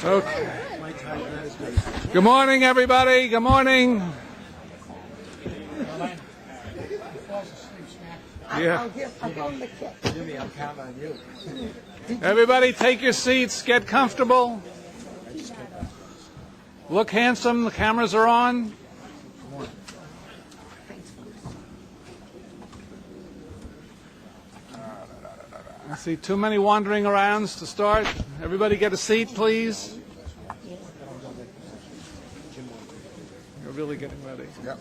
Okay. Good morning, everybody. Good morning. Yeah. Jimmy, I'm counting on you. Everybody, take your seats. Get comfortable. Look handsome. The cameras are on. I see too many wandering arounds to start. Everybody get a seat, please. You're really getting ready. Yep.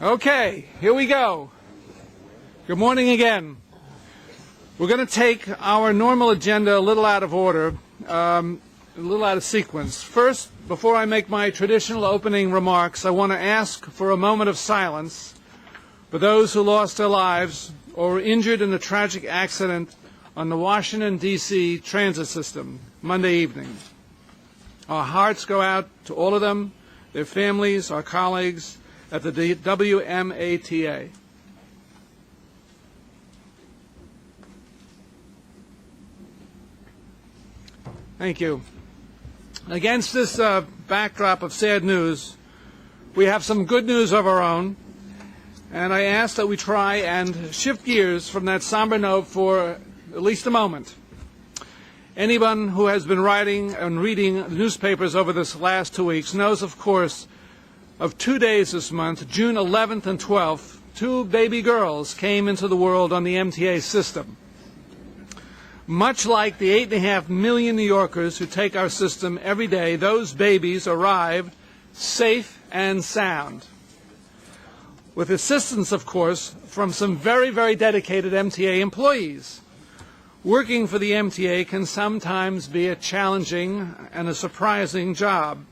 Okay, here we go. Good morning again. We're going to take our normal agenda a little out of order, a little out of sequence. First, before I make my traditional opening remarks, I want to ask for a moment of silence for those who lost their lives or were injured in a tragic accident on the Washington, D.C. transit system Monday evening. Our hearts go out to all of them, their families, our colleagues at the WMATA. Thank you. Against this backdrop of sad news, we have some good news of our own, and I ask that we try and shift gears from that somber note for at least a moment. Anyone who has been writing and reading the newspapers over this last 2 weeks knows, of course, of 2 days this month, June 11th and 12th, 2 baby girls came into the world on the MTA system. Much like the 8.5 million New Yorkers who take our system every day, those babies arrived safe and sound. With assistance, of course, from some very, very dedicated MTA employees. Working for the MTA can sometimes be a challenging and a surprising job,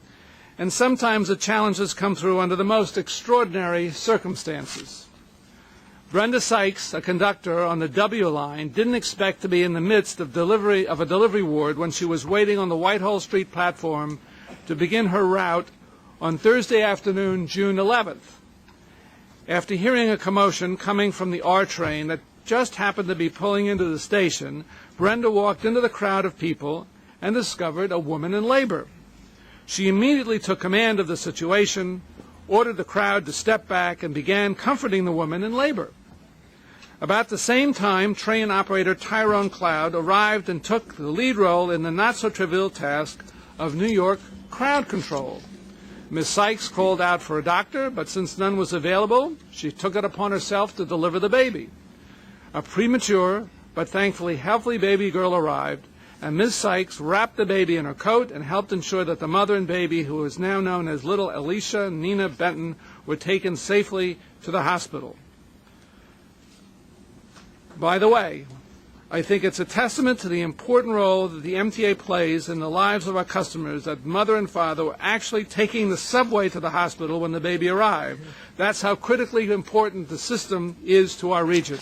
and sometimes the challenges come through under the most extraordinary circumstances. Brenda Sykes, a conductor on the W line, didn't expect to be in the midst of a delivery ward when she was waiting on the Whitehall Street platform to begin her route on Thursday afternoon, June 11th. After hearing a commotion coming from the R train that just happened to be pulling into the station, Brenda walked into the crowd of people and discovered a woman in labor. She immediately took command of the situation, ordered the crowd to step back, and began comforting the woman in labor. About the same time, train operator Tyrone Cloud arrived and took the lead role in the not-so-trivial task of New York crowd control. Ms. Sykes called out for a doctor, but since none was available, she took it upon herself to deliver the baby. A premature, but thankfully healthy baby girl arrived, and Ms. Sykes wrapped the baby in her coat and helped ensure that the mother and baby, who is now known as little Alicia Nina Benton, were taken safely to the hospital. By the way, I think it's a testament to the important role that the MTA plays in the lives of our customers that mother and father were actually taking the subway to the hospital when the baby arrived. That's how critically important the system is to our region.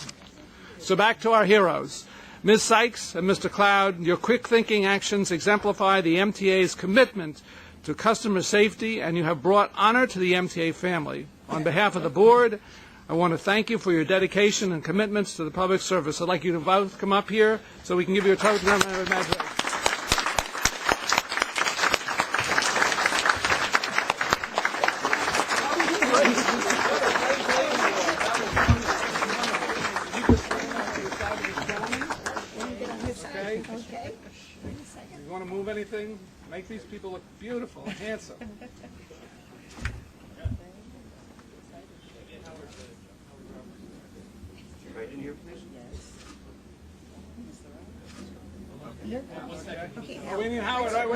So back to our heroes. Ms. Sykes and Mr. Cloud, your quick-thinking actions exemplify the MTA's commitment to customer safety, and you have brought honor to the MTA family. On behalf of the board, I want to thank you for your dedication and commitments to the public service. I'd like you to both come up here so we can give you a total round of imagination. Okay. You want to move anything? Make these people look beautiful and handsome. Right in here, please. Okay. Oh, we need Howard. Right,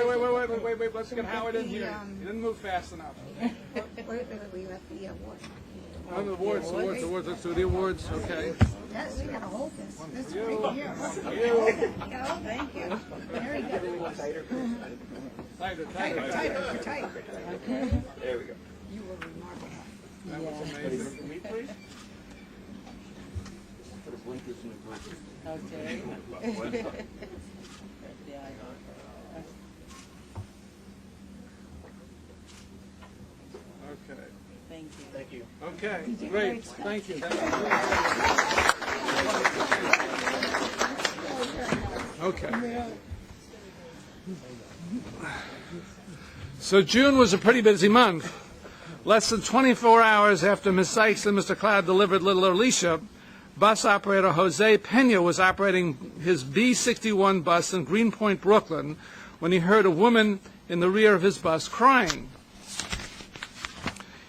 wait. Let's get Howard in here. He didn't move fast enough. Where we left the award. Oh, the awards. Let's do the awards. Okay. Yes, we gotta hold this. This You. right here. You. Oh, thank you. Very good. Tighter. Tight. There we go. You were remarkable. That was amazing. For me, please. Put a blinkers in the group. Okay. Okay. Thank you. Thank you. Okay, great. Thank you. Okay. So June was a pretty busy month. Less than 24 hours after Ms. Sykes and Mr. Cloud delivered little Alicia, bus operator Jose Pena was operating his B61 bus in Greenpoint, Brooklyn, when he heard a woman in the rear of his bus crying.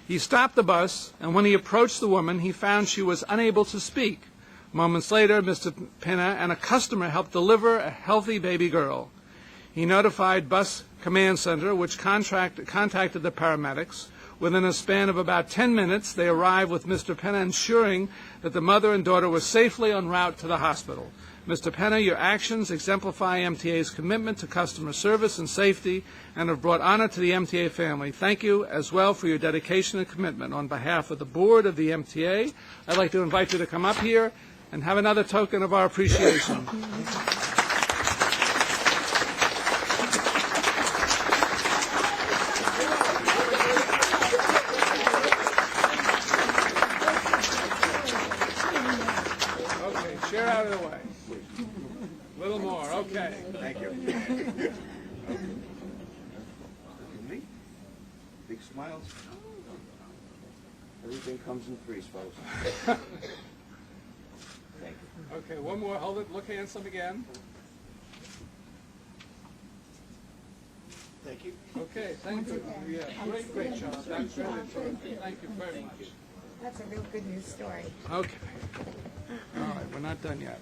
He stopped the bus, and when he approached the woman, he found she was unable to speak. Moments later, Mr. Pena and a customer helped deliver a healthy baby girl. He notified Bus Command Center, which contacted the paramedics. Within a span of about 10 minutes, they arrived with Mr. Pena, ensuring that the mother and daughter were safely en route to the hospital. Mr. Pena, your actions exemplify MTA's commitment to customer service and safety and have brought honor to the MTA family. Thank you as well for your dedication and commitment. On behalf of the board of the MTA, I'd like to invite you to come up here and have another token of our appreciation. Share out of the way. A little more. Okay. Thank you. Me? Big smiles. Everything comes in threes, folks. Thank you. Okay, one more. Hold it. Look handsome again. Thank you. Okay, thank you. Yeah, great job. That's really terrific. Thank you very much. That's a real good news story. Okay. All right, we're not done yet.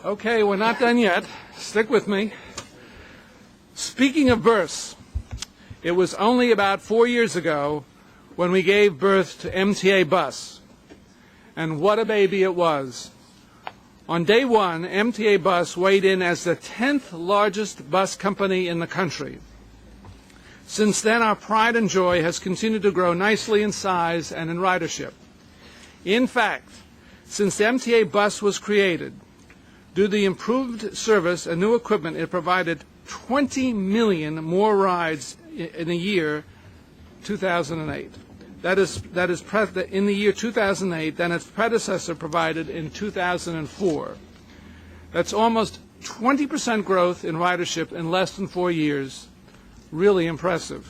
Okay, we're not done yet. Stick with me. Speaking of births, it was only about 4 years ago when we gave birth to MTA Bus. And what a baby it was. On day one, MTA Bus weighed in as the 10th largest bus company in the country. Since then, our pride and joy has continued to grow nicely in size and in ridership. In fact, since the MTA Bus was created, due to the improved service and new equipment, it provided 20 million more rides in the year 2008. That is in the year 2008 than its predecessor provided in 2004. That's almost 20% growth in ridership in less than 4 years. Really impressive.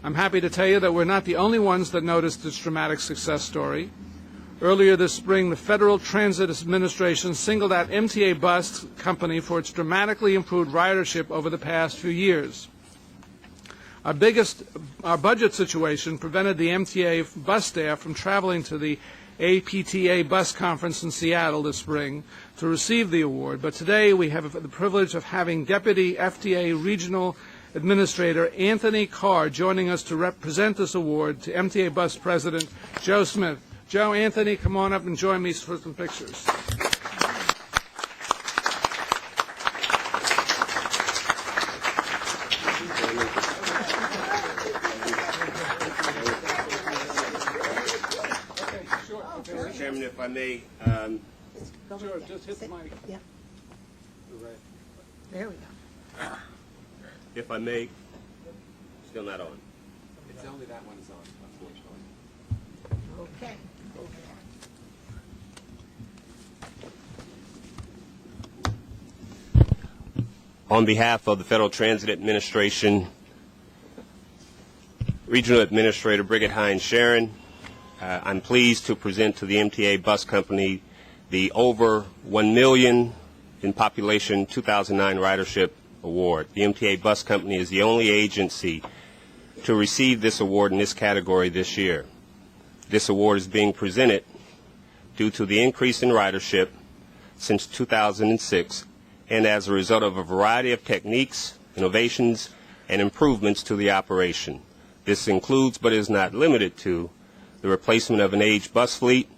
I'm happy to tell you that we're not the only ones that noticed this dramatic success story. Earlier this spring, the Federal Transit Administration singled out MTA Bus Company for its dramatically improved ridership over the past few years. Our budget situation prevented the MTA bus staff from traveling to the APTA bus conference in Seattle this spring to receive the award, but today we have the privilege of having Deputy FTA Regional Administrator Anthony Carr joining us to represent this award to MTA Bus President Joe Smith. Joe, Anthony, come on up and join me for some pictures. Mr. Chairman, if I may, Sure, just hit the mic. Yeah. There we go. if I may, still not on. It's only that one is on, unfortunately. Okay. On behalf of the Federal Transit Administration, Regional Administrator Brigitte Hines Sharon, I'm pleased to present to the MTA Bus Company the over 1 million in population 2009 ridership award. The MTA Bus Company is the only agency to receive this award in this category this year. This award is being presented due to the increase in ridership since 2006 and as a result of a variety of techniques, innovations, and improvements to the operation. This includes, but is not limited to, the replacement of an aged bus fleet,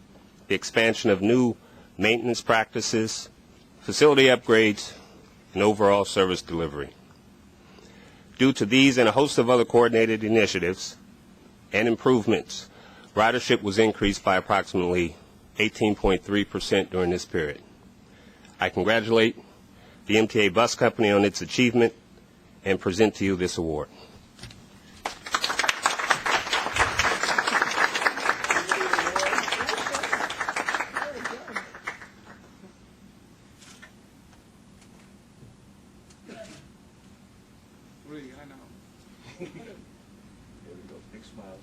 the expansion of new maintenance practices, facility upgrades, and overall service delivery. Due to these and a host of other coordinated initiatives and improvements, ridership was increased by approximately 18.3% during this period. I congratulate the MTA Bus Company on its achievement and present to you this award. 3, I know. There we go. Big smiles.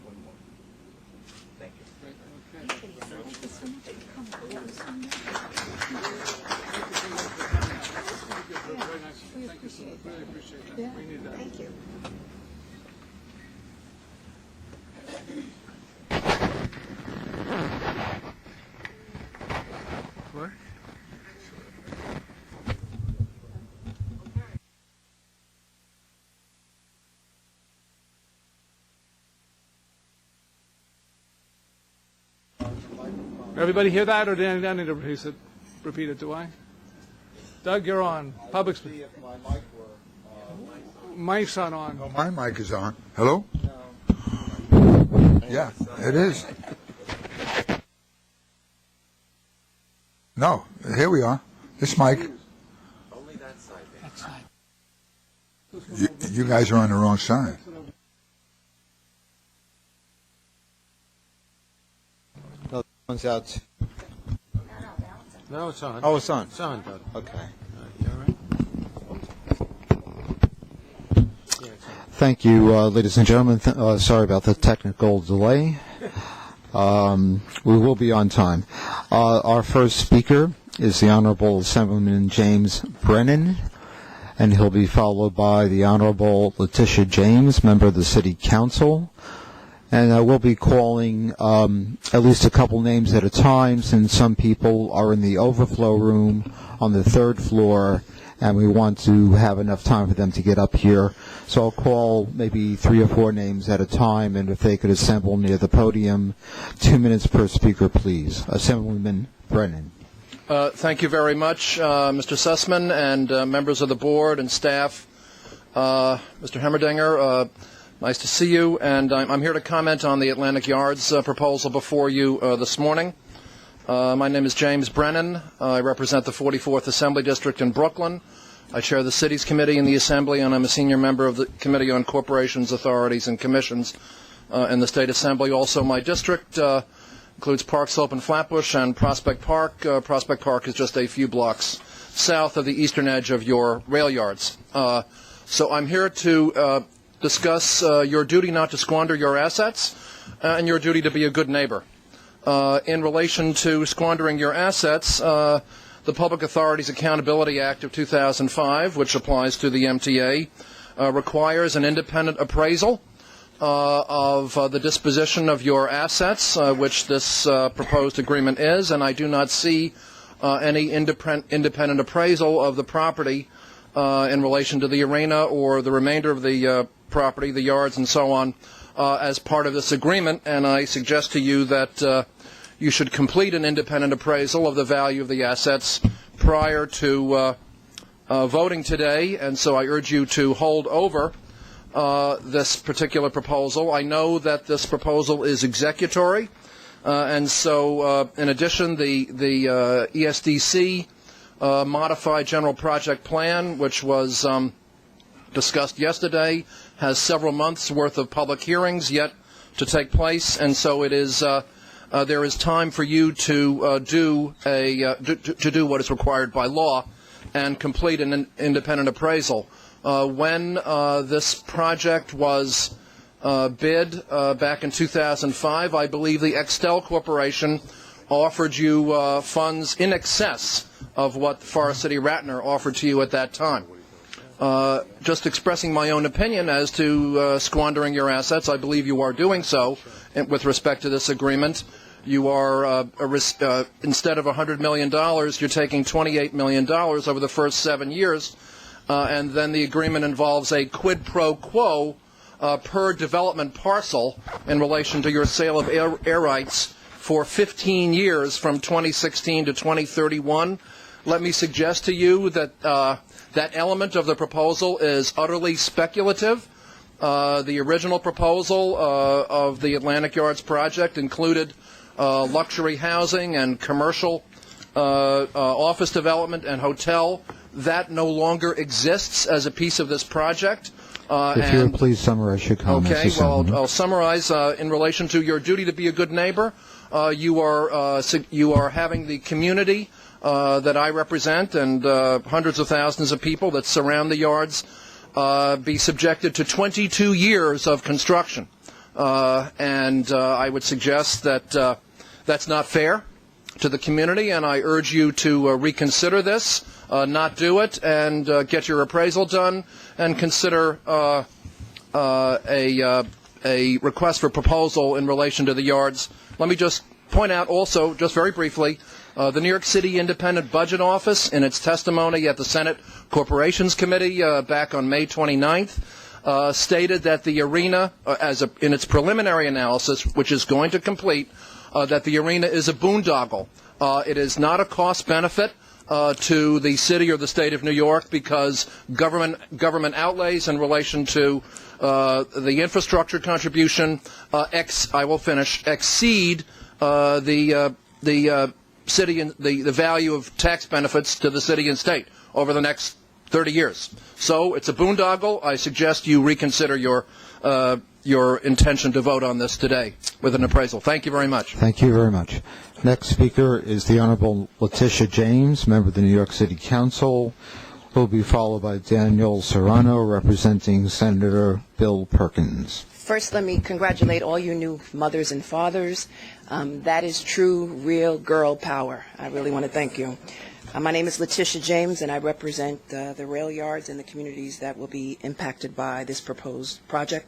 One more. Thank you. Great, okay. Thank you so much for coming. Very nice. We Thank you so much. appreciate Really appreciate that. Yeah, We need that. thank you. What? Everybody hear that, or do I need to repeat it? Do I? Doug, you're on. Public. See if my mic were. Mic's not on. Oh, my mic is on. Hello? Yeah, it is. No, here we are. This mic. Only that side. You guys are on the wrong side. No, that one's out. No, it's on. Oh, it's on. It's on, Doug. Okay. You all right? Thank you, ladies and gentlemen. Sorry about the technical delay. We will be on time. Our first speaker is the Honorable Assemblyman James Brennan, and he'll be followed by the Honorable Letitia James, member of the City Council. And we'll be calling at least a couple names at a time, since some people are in the overflow room on the 3rd floor, and we want to have enough time for them to get up here. So I'll call maybe 3 or 4 names at a time, and if they could assemble near the podium, 2 minutes per speaker, please. Assemblyman Brennan. Thank you very much, Mr. Sussman and members of the board and staff. Mr. Hemmerdinger, nice to see you, and I'm here to comment on the Atlantic Yards proposal before you this morning. My name is James Brennan. I represent the 44th Assembly District in Brooklyn. I chair the Cities Committee in the Assembly, and I'm a senior member of the Committee on Corporations, Authorities, and Commissions in the State Assembly. Also, my district includes Park Slope and Flatbush and Prospect Park. Prospect Park is just a few blocks south of the eastern edge of your rail yards. So I'm here to discuss your duty not to squander your assets and your duty to be a good neighbor. In relation to squandering your assets, the Public Authorities Accountability Act of 2005, which applies to the MTA, requires an independent appraisal of the disposition of your assets, which this proposed agreement is, and I do not see any independent appraisal of the property in relation to the arena or the remainder of the property, the yards and so on, as part of this agreement, and I suggest to you that you should complete an independent appraisal of the value of the assets prior to voting today, and so I urge you to hold over this particular proposal. I know that this proposal is executory, and so in addition, the ESDC modified general project plan, which was discussed yesterday, has several months worth of public hearings yet to take place, and so it is there is time for you to do what is required by law and complete an independent appraisal. When this project was bid back in 2005, I believe the Extel Corporation offered you funds in excess of what Forest City Ratner offered to you at that time. Just expressing my own opinion as to squandering your assets, I believe you are doing so with respect to this agreement. You are, instead of $100 million, you're taking $28 million over the first 7 years, and then the agreement involves a quid pro quo per development parcel in relation to your sale of air rights for 15 years from 2016 to 2031. Let me suggest to you that that element of the proposal is utterly speculative. The original proposal of the Atlantic Yards project included luxury housing and commercial office development and hotel. That no longer exists as a piece of this project. If you would please summarize your comments. Okay, well, I'll summarize in relation to your duty to be a good neighbor. You are having the community that I represent and hundreds of thousands of people that surround the yards be subjected to 22 years of construction. And I would suggest that that's not fair to the community, and I urge you to reconsider this, not do it, and get your appraisal done, and consider a request for proposal in relation to the yards. Let me just point out also, just very briefly, the New York City Independent Budget Office, in its testimony at the Senate Corporations Committee back on May 29th, stated that the arena, in its preliminary analysis, which is going to complete, that the arena is a boondoggle. It is not a cost benefit to the city or the state of New York because government outlays in relation to the infrastructure contribution exceed the city and the value of tax benefits to the city and state over the next 30 years. So it's a boondoggle. I suggest you reconsider your intention to vote on this today with an appraisal. Thank you very much. Thank you very much. Next speaker is the Honorable Letitia James, member of the New York City Council, who will be followed by Daniel Serrano, representing Senator Bill Perkins. First, let me congratulate all you new mothers and fathers. That is true, real girl power. I really want to thank you. My name is Letitia James, and I represent the rail yards and the communities that will be impacted by this proposed project.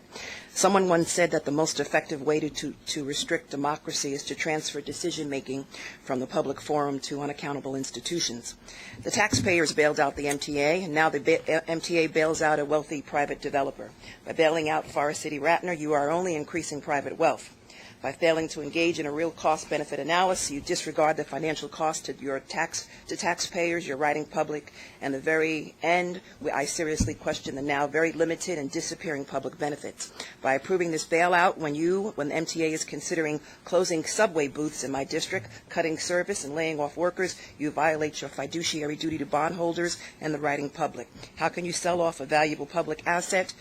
Someone once said that the most effective way to restrict democracy is to transfer decision-making from the public forum to unaccountable institutions. The taxpayers bailed out the MTA, and now the MTA bails out a wealthy private developer. By bailing out Forest City Ratner, you are only increasing private wealth. By failing to engage in a real cost-benefit analysis, you disregard the financial cost to taxpayers, your riding public, and the very end, I seriously question the now very limited and disappearing public benefits. By approving this bailout, when MTA is considering closing subway booths in my district, cutting service, and laying off workers, you violate your fiduciary duty to bondholders and the riding public. How can you sell off a valuable public asset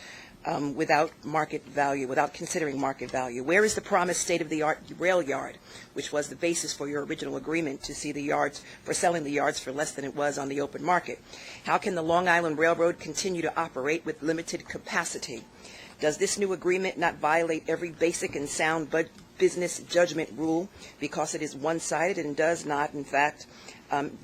without market value, without considering market value? Where is the promised state-of-the-art rail yard, which was the basis for your original agreement to see the yards, for selling the yards for less than it was on the open market? How can the Long Island Railroad continue to operate with limited capacity? Does this new agreement not violate every basic and sound business judgment rule because it is one-sided and does not, in fact,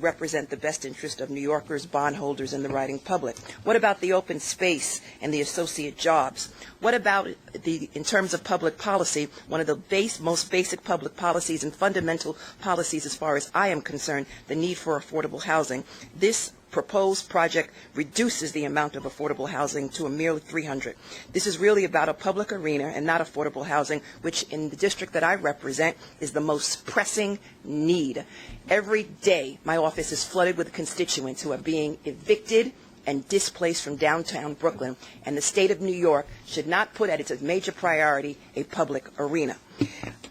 represent the best interest of New Yorkers, bondholders, and the riding public? What about the open space and the associate jobs? What about in terms of public policy, one of the most basic public policies and fundamental policies as far as I am concerned, the need for affordable housing? This proposed project reduces the amount of affordable housing to a mere 300. This is really about a public arena and not affordable housing, which in the district that I represent is the most pressing need. Every day, my office is flooded with constituents who are being evicted and displaced from downtown Brooklyn, and the state of New York should not put at its major priority a public arena.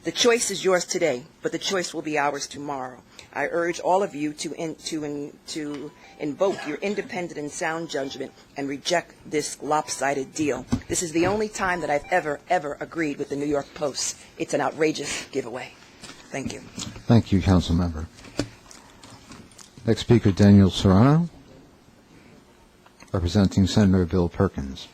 The choice is yours today, but the choice will be ours tomorrow. I urge all of you to invoke your independent and sound judgment and reject this lopsided deal. This is the only time that I've ever agreed with the New York Post. It's an outrageous giveaway. Thank you. Thank you, Council Member. Next speaker, Daniel Serrano, representing Senator Bill Perkins.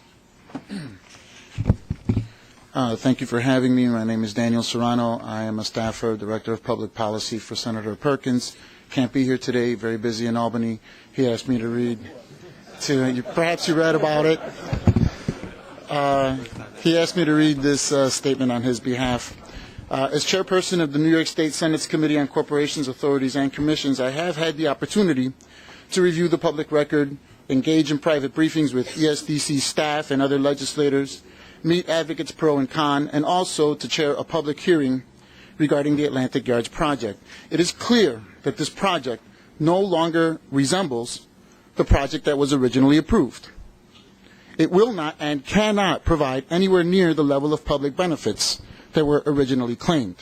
Thank you for having me. My name is Daniel Serrano. I am a staffer, Director of Public Policy for Senator Perkins. Can't be here today, very busy in Albany. He asked me to read perhaps you read about it. He asked me to read this statement on his behalf. As chairperson of the New York State Senate's Committee on Corporations, Authorities, and Commissions, I have had the opportunity to review the public record, engage in private briefings with ESDC staff and other legislators, meet advocates pro and con, and also to chair a public hearing regarding the Atlantic Yards project. It is clear that this project no longer resembles the project that was originally approved. It will not and cannot provide anywhere near the level of public benefits that were originally claimed.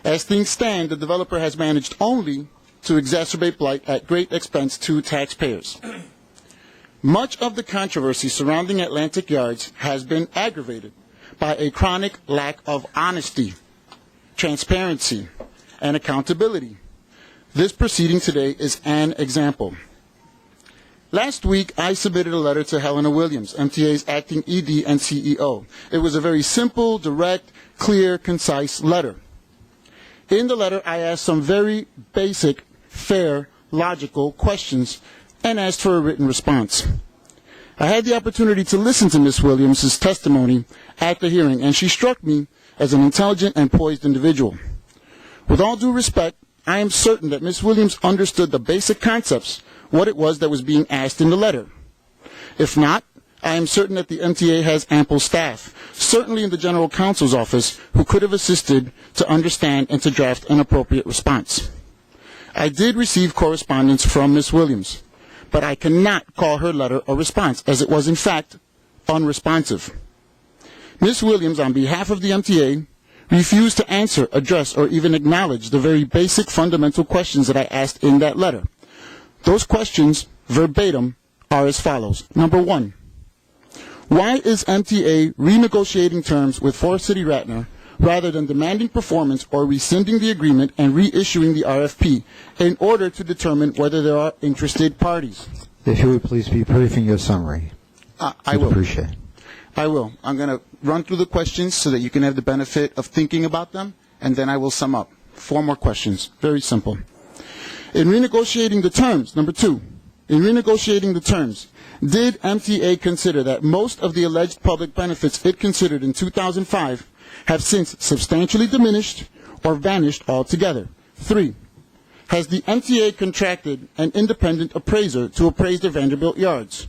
As things stand, the developer has managed only to exacerbate blight at great expense to taxpayers. Much of the controversy surrounding Atlantic Yards has been aggravated by a chronic lack of honesty, transparency, and accountability. This proceeding today is an example. Last week, I submitted a letter to Helena Williams, MTA's acting ED and CEO. It was a very simple, direct, clear, concise letter. In the letter, I asked some very basic, fair, logical questions and asked for a written response. I had the opportunity to listen to Ms. Williams' testimony at the hearing, and she struck me as an intelligent and poised individual. With all due respect, I am certain that Ms. Williams understood the basic concepts, what it was that was being asked in the letter. If not, I am certain that the MTA has ample staff, certainly in the General Counsel's office, who could have assisted to understand and to draft an appropriate response. I did receive correspondence from Ms. Williams, but I cannot call her letter a response, as it was in fact unresponsive. Ms. Williams, on behalf of the MTA, refused to answer, address, or even acknowledge the very basic fundamental questions that I asked in that letter. Those questions, verbatim, are as follows. Number one, why is MTA renegotiating terms with Forest City Ratner rather than demanding performance or rescinding the agreement and reissuing the RFP in order to determine whether there are interested parties? If you would please be briefing your summary. I will. Appreciate it. I will. I'm going to run through the questions so that you can have the benefit of thinking about them, and then I will sum up. 4 more questions. Very simple. In renegotiating the terms, number 2, in renegotiating the terms, did MTA consider that most of the alleged public benefits it considered in 2005 have since substantially diminished or vanished altogether? 3, has the MTA contracted an independent appraiser to appraise the Vanderbilt yards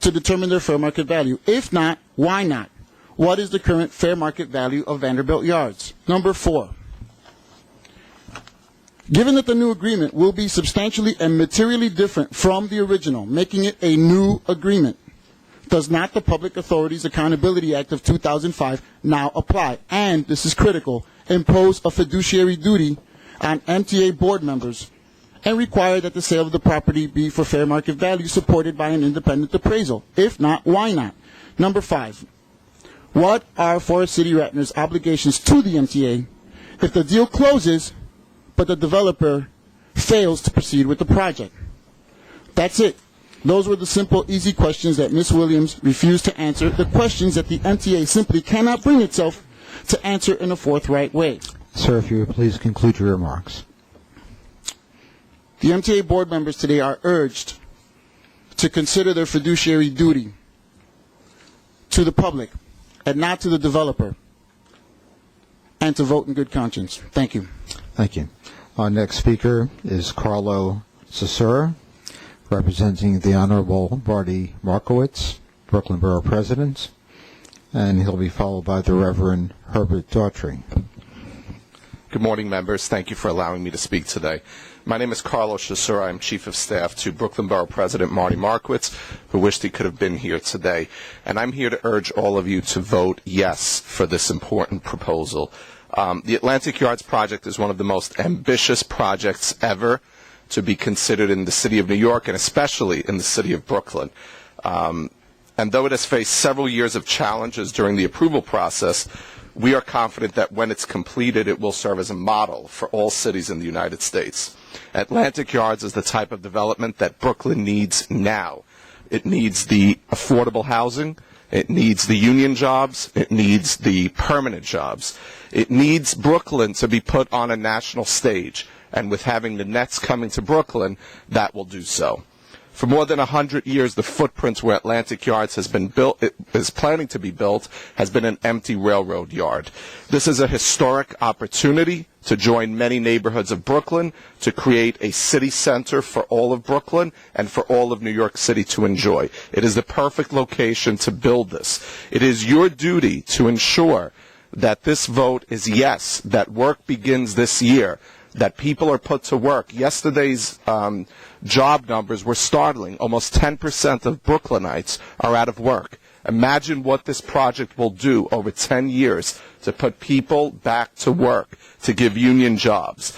to determine their fair market value? If not, why not? What is the current fair market value of Vanderbilt yards? Number 4, given that the new agreement will be substantially and materially different from the original, making it a new agreement, does not the Public Authorities Accountability Act of 2005 now apply? And, this is critical, impose a fiduciary duty on MTA board members and require that the sale of the property be for fair market value supported by an independent appraisal? If not, why not? Number 5, what are Forest City Ratner's obligations to the MTA if the deal closes but the developer fails to proceed with the project? That's it. Those were the simple, easy questions that Ms. Williams refused to answer, the questions that the MTA simply cannot bring itself to answer in a forthright way. Sir, if you would please conclude your remarks. The MTA board members today are urged to consider their fiduciary duty to the public and not to the developer, and to vote in good conscience. Thank you. Thank you. Our next speaker is Carlo Cesura, representing the Honorable Marty Markowitz, Brooklyn Borough President, and he'll be followed by the Reverend Herbert Daughtry. Good morning, members. Thank you for allowing me to speak today. My name is Carlo Cesura. I'm Chief of Staff to Brooklyn Borough President Marty Markowitz, who wished he could have been here today. And I'm here to urge all of you to vote yes for this important proposal. The Atlantic Yards project is one of the most ambitious projects ever to be considered in the city of New York, and especially in the city of Brooklyn. And though it has faced several years of challenges during the approval process, we are confident that when it's completed, it will serve as a model for all cities in the United States. Atlantic Yards is the type of development that Brooklyn needs now. It needs the affordable housing. It needs the union jobs. It needs the permanent jobs. It needs Brooklyn to be put on a national stage. And with having the Nets coming to Brooklyn, that will do so. For more than 100 years, the footprint where Atlantic Yards has been built, is planning to be built, has been an empty railroad yard. This is a historic opportunity to join many neighborhoods of Brooklyn, to create a city center for all of Brooklyn and for all of New York City to enjoy. It is the perfect location to build this. It is your duty to ensure that this vote is yes, that work begins this year, that people are put to work. Yesterday's job numbers were startling. Almost 10% of Brooklynites are out of work. Imagine what this project will do over 10 years to put people back to work, to give union jobs.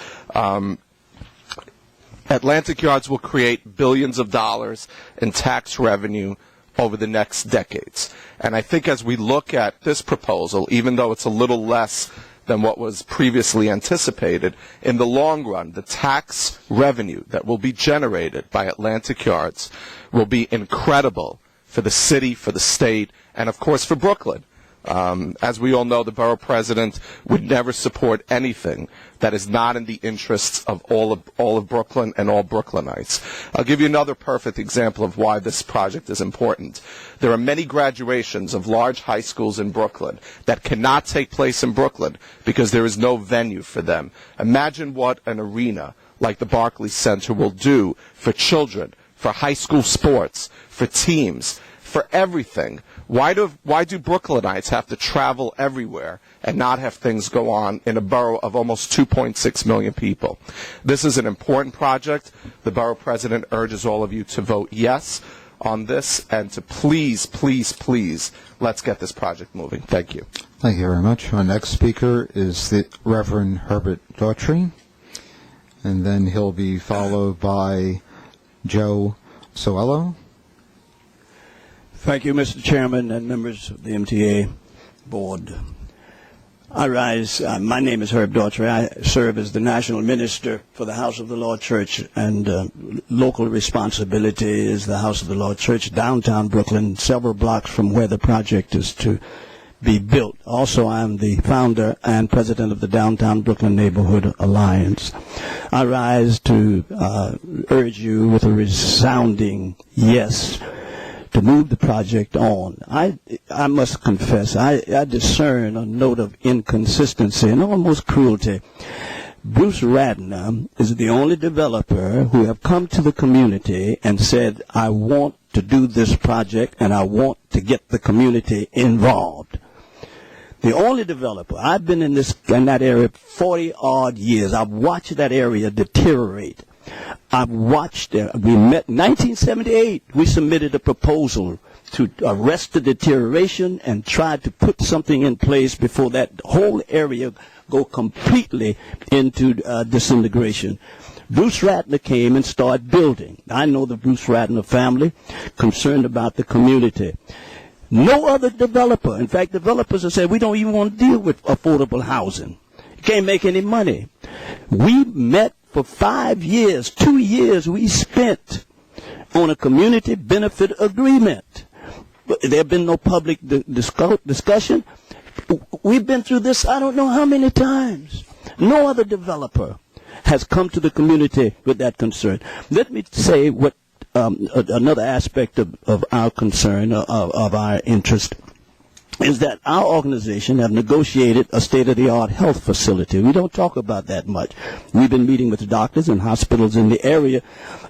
Atlantic Yards will create billions of dollars in tax revenue over the next decades. And I think as we look at this proposal, even though it's a little less than what was previously anticipated, in the long run, the tax revenue that will be generated by Atlantic Yards will be incredible for the city, for the state, and of course for Brooklyn. As we all know, the borough president would never support anything that is not in the interests of all of Brooklyn and all Brooklynites. I'll give you another perfect example of why this project is important. There are many graduations of large high schools in Brooklyn that cannot take place in Brooklyn because there is no venue for them. Imagine what an arena like the Barclays Center will do for children, for high school sports, for teams, for everything. Why do Brooklynites have to travel everywhere and not have things go on in a borough of almost 2.6 million people? This is an important project. The borough president urges all of you to vote yes on this and to please, please, please, let's get this project moving. Thank you. Thank you very much. Our next speaker is the Reverend Herbert Daughtry, and then he'll be followed by Joe Soello. Thank you, Mr. Chairman and members of the MTA Board. I rise. My name is Herb Daughtry. I serve as the National Minister for the House of the Lord Church, and local responsibility is the House of the Lord Church, downtown Brooklyn, several blocks from where the project is to be built. Also, I'm the founder and president of the Downtown Brooklyn Neighborhood Alliance. I rise to urge you with a resounding yes to move the project on. I must confess, I discern a note of inconsistency and almost cruelty. Bruce Radner is the only developer who have come to the community and said, I want to do this project and I want to get the community involved. The only developer. I've been in that area 40-odd years. I've watched that area deteriorate. I've watched it. We met in 1978. We submitted a proposal to arrest the deterioration and try to put something in place before that whole area go completely into disintegration. Bruce Radner came and started building. I know the Bruce Radner family, concerned about the community. No other developer. In fact, developers have said, we don't even want to deal with affordable housing. You can't make any money. We met for 5 years, 2 years we spent on a community benefit agreement. There have been no public discussion. We've been through this I don't know how many times. No other developer has come to the community with that concern. Let me say what another aspect of our concern, of our interest, is that our organization have negotiated a state-of-the-art health facility. We don't talk about that much. We've been meeting with doctors and hospitals in the area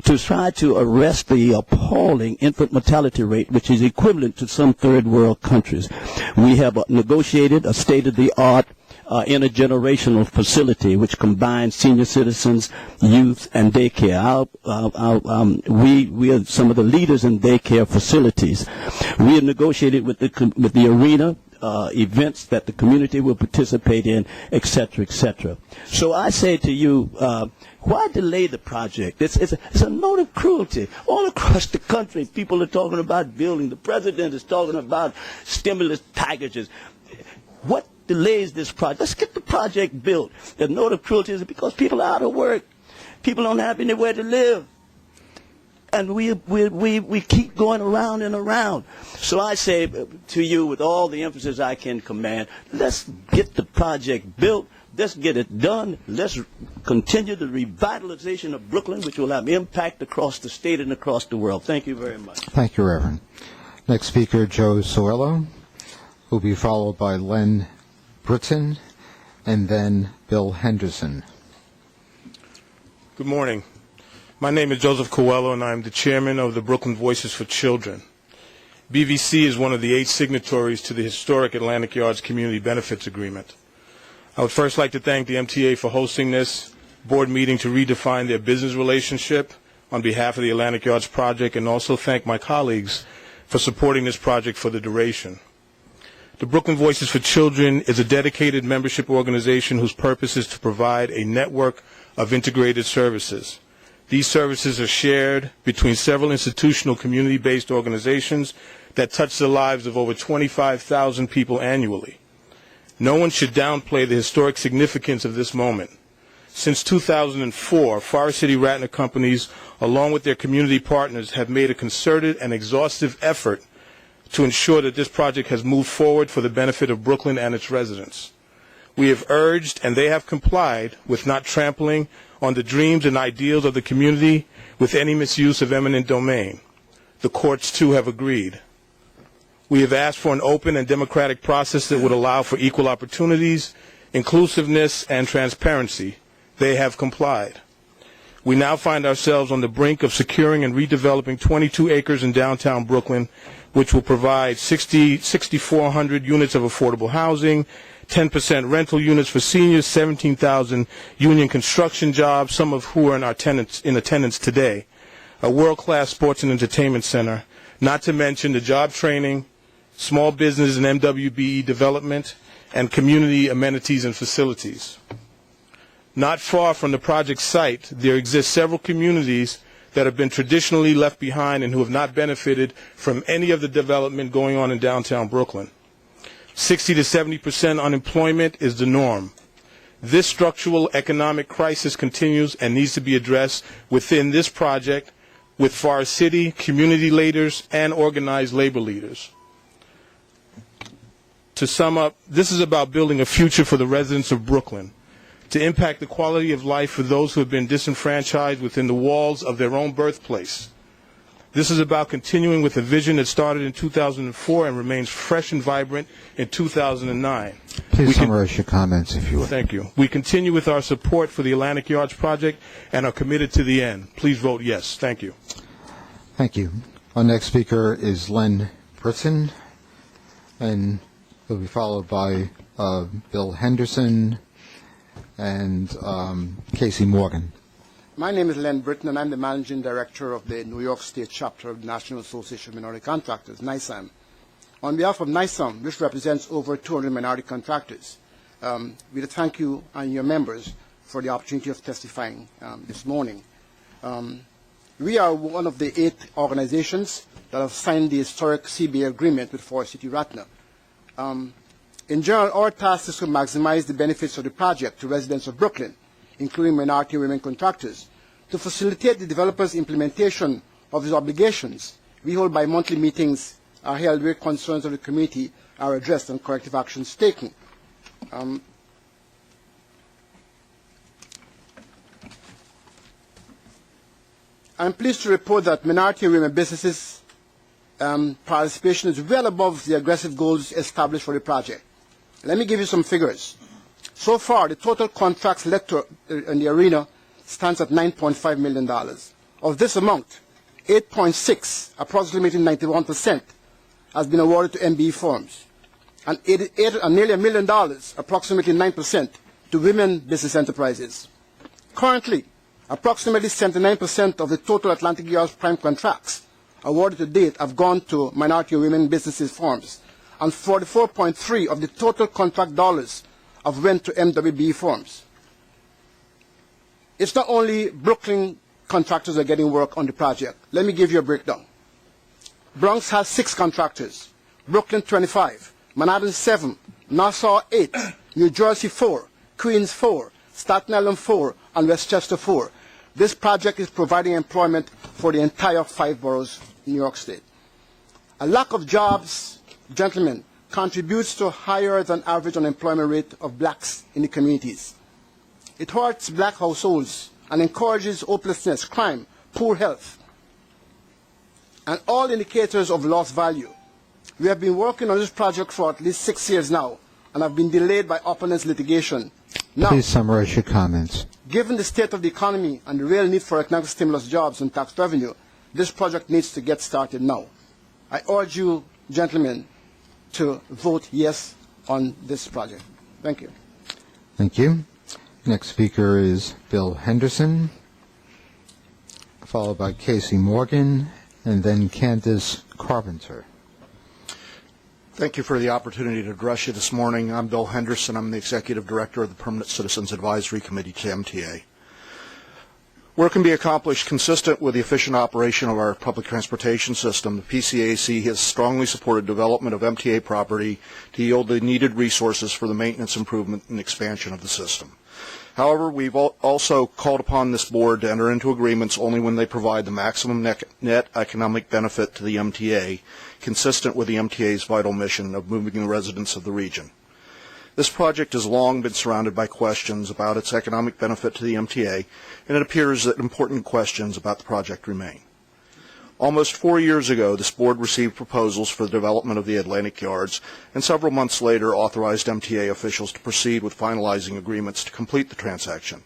to try to arrest the appalling infant mortality rate, which is equivalent to some third-world countries. We have negotiated a state-of-the-art intergenerational facility which combines senior citizens, youth, and daycare. We are some of the leaders in daycare facilities. We have negotiated with the arena events that the community will participate in, etc., etc. So I say to you, why delay the project? It's a note of cruelty. All across the country, people are talking about building. The president is talking about stimulus packages. What delays this project? Let's get the project built. The note of cruelty is because people are out of work. People don't have anywhere to live. And we keep going around and around. So I say to you, with all the emphasis I can command, let's get the project built. Let's get it done. Let's continue the revitalization of Brooklyn, which will have impact across the state and across the world. Thank you very much. Thank you, Reverend. Next speaker, Joe Soello, who will be followed by Len Britton, and then Bill Henderson. Good morning. My name is Joseph Coelho, and I'm the chairman of the Brooklyn Voices for Children. BVC is one of the 8 signatories to the historic Atlantic Yards Community Benefits Agreement. I would first like to thank the MTA for hosting this board meeting to redefine their business relationship on behalf of the Atlantic Yards project, and also thank my colleagues for supporting this project for the duration. The Brooklyn Voices for Children is a dedicated membership organization whose purpose is to provide a network of integrated services. These services are shared between several institutional community-based organizations that touch the lives of over 25,000 people annually. No one should downplay the historic significance of this moment. Since 2004, Forest City Ratner companies, along with their community partners, have made a concerted and exhaustive effort to ensure that this project has moved forward for the benefit of Brooklyn and its residents. We have urged, and they have complied, with not trampling on the dreams and ideals of the community with any misuse of eminent domain. The courts, too, have agreed. We have asked for an open and democratic process that would allow for equal opportunities, inclusiveness, and transparency. They have complied. We now find ourselves on the brink of securing and redeveloping 22 acres in downtown Brooklyn, which will provide 6,400 units of affordable housing, 10% rental units for seniors, 17,000 union construction jobs, some of who are in attendance today, a world-class sports and entertainment center, not to mention the job training, small business and MWBE development, and community amenities and facilities. Not far from the project site, there exist several communities that have been traditionally left behind and who have not benefited from any of the development going on in downtown Brooklyn. 60 to 70% unemployment is the norm. This structural economic crisis continues and needs to be addressed within this project with Forest City, community leaders, and organized labor leaders. To sum up, this is about building a future for the residents of Brooklyn, to impact the quality of life for those who have been disenfranchised within the walls of their own birthplace. This is about continuing with a vision that started in 2004 and remains fresh and vibrant in 2009. Please summarize your comments, if you would. Thank you. We continue with our support for the Atlantic Yards project and are committed to the end. Please vote yes. Thank you. Thank you. Our next speaker is Len Britton, and he'll be followed by Bill Henderson and Casey Morgan. My name is Len Britton, and I'm the Managing Director of the New York State chapter of the National Association of Minority Contractors, NISAM. On behalf of NISAM, which represents over 200 minority contractors, we thank you and your members for the opportunity of testifying this morning. We are one of the 8 organizations that have signed the historic CBA agreement with Forest City Ratner. In general, our task is to maximize the benefits of the project to residents of Brooklyn, including minority women contractors. To facilitate the developer's implementation of his obligations, we hold bi-monthly meetings are held where concerns of the community are addressed and corrective actions taken. I'm pleased to report that minority women businesses' participation is well above the aggressive goals established for the project. Let me give you some figures. So far, the total contracts let in the arena stands at $9.5 million. Of this amount, 8.6, approximately 91%, has been awarded to MBE firms, and nearly $1 million, approximately 9%, to women business enterprises. Currently, approximately 79% of the total Atlantic Yards prime contracts awarded to date have gone to minority women businesses firms, and 44.3 of the total contract dollars have went to MWB firms. It's not only Brooklyn contractors that are getting work on the project. Let me give you a breakdown. Bronx has 6 contractors, Brooklyn 25, Manhattan 7, Nassau 8, New Jersey 4, Queens 4, Staten Island 4, and Westchester 4. This project is providing employment for the entire 5 boroughs in New York State. A lack of jobs, gentlemen, contributes to a higher than average unemployment rate of blacks in the communities. It hurts black households and encourages hopelessness, crime, poor health, and all indicators of lost value. We have been working on this project for at least 6 years now and have been delayed by opponents' litigation. Now, please summarize your comments. Given the state of the economy and the real need for economic stimulus jobs and tax revenue, this project needs to get started now. I urge you, gentlemen, to vote yes on this project. Thank you. Thank you. Next speaker is Bill Henderson, followed by Casey Morgan, and then Candace Carpenter. Thank you for the opportunity to address you this morning. I'm Bill Henderson. I'm the Executive Director of the Permanent Citizens Advisory Committee to MTA. Work can be accomplished consistent with the efficient operation of our public transportation system. The PCAC has strongly supported development of MTA property to yield the needed resources for the maintenance, improvement, and expansion of the system. However, we've also called upon this board to enter into agreements only when they provide the maximum net economic benefit to the MTA, consistent with the MTA's vital mission of moving the residents of the region. This project has long been surrounded by questions about its economic benefit to the MTA, and it appears that important questions about the project remain. Almost 4 years ago, this board received proposals for the development of the Atlantic Yards, and several months later authorized MTA officials to proceed with finalizing agreements to complete the transaction.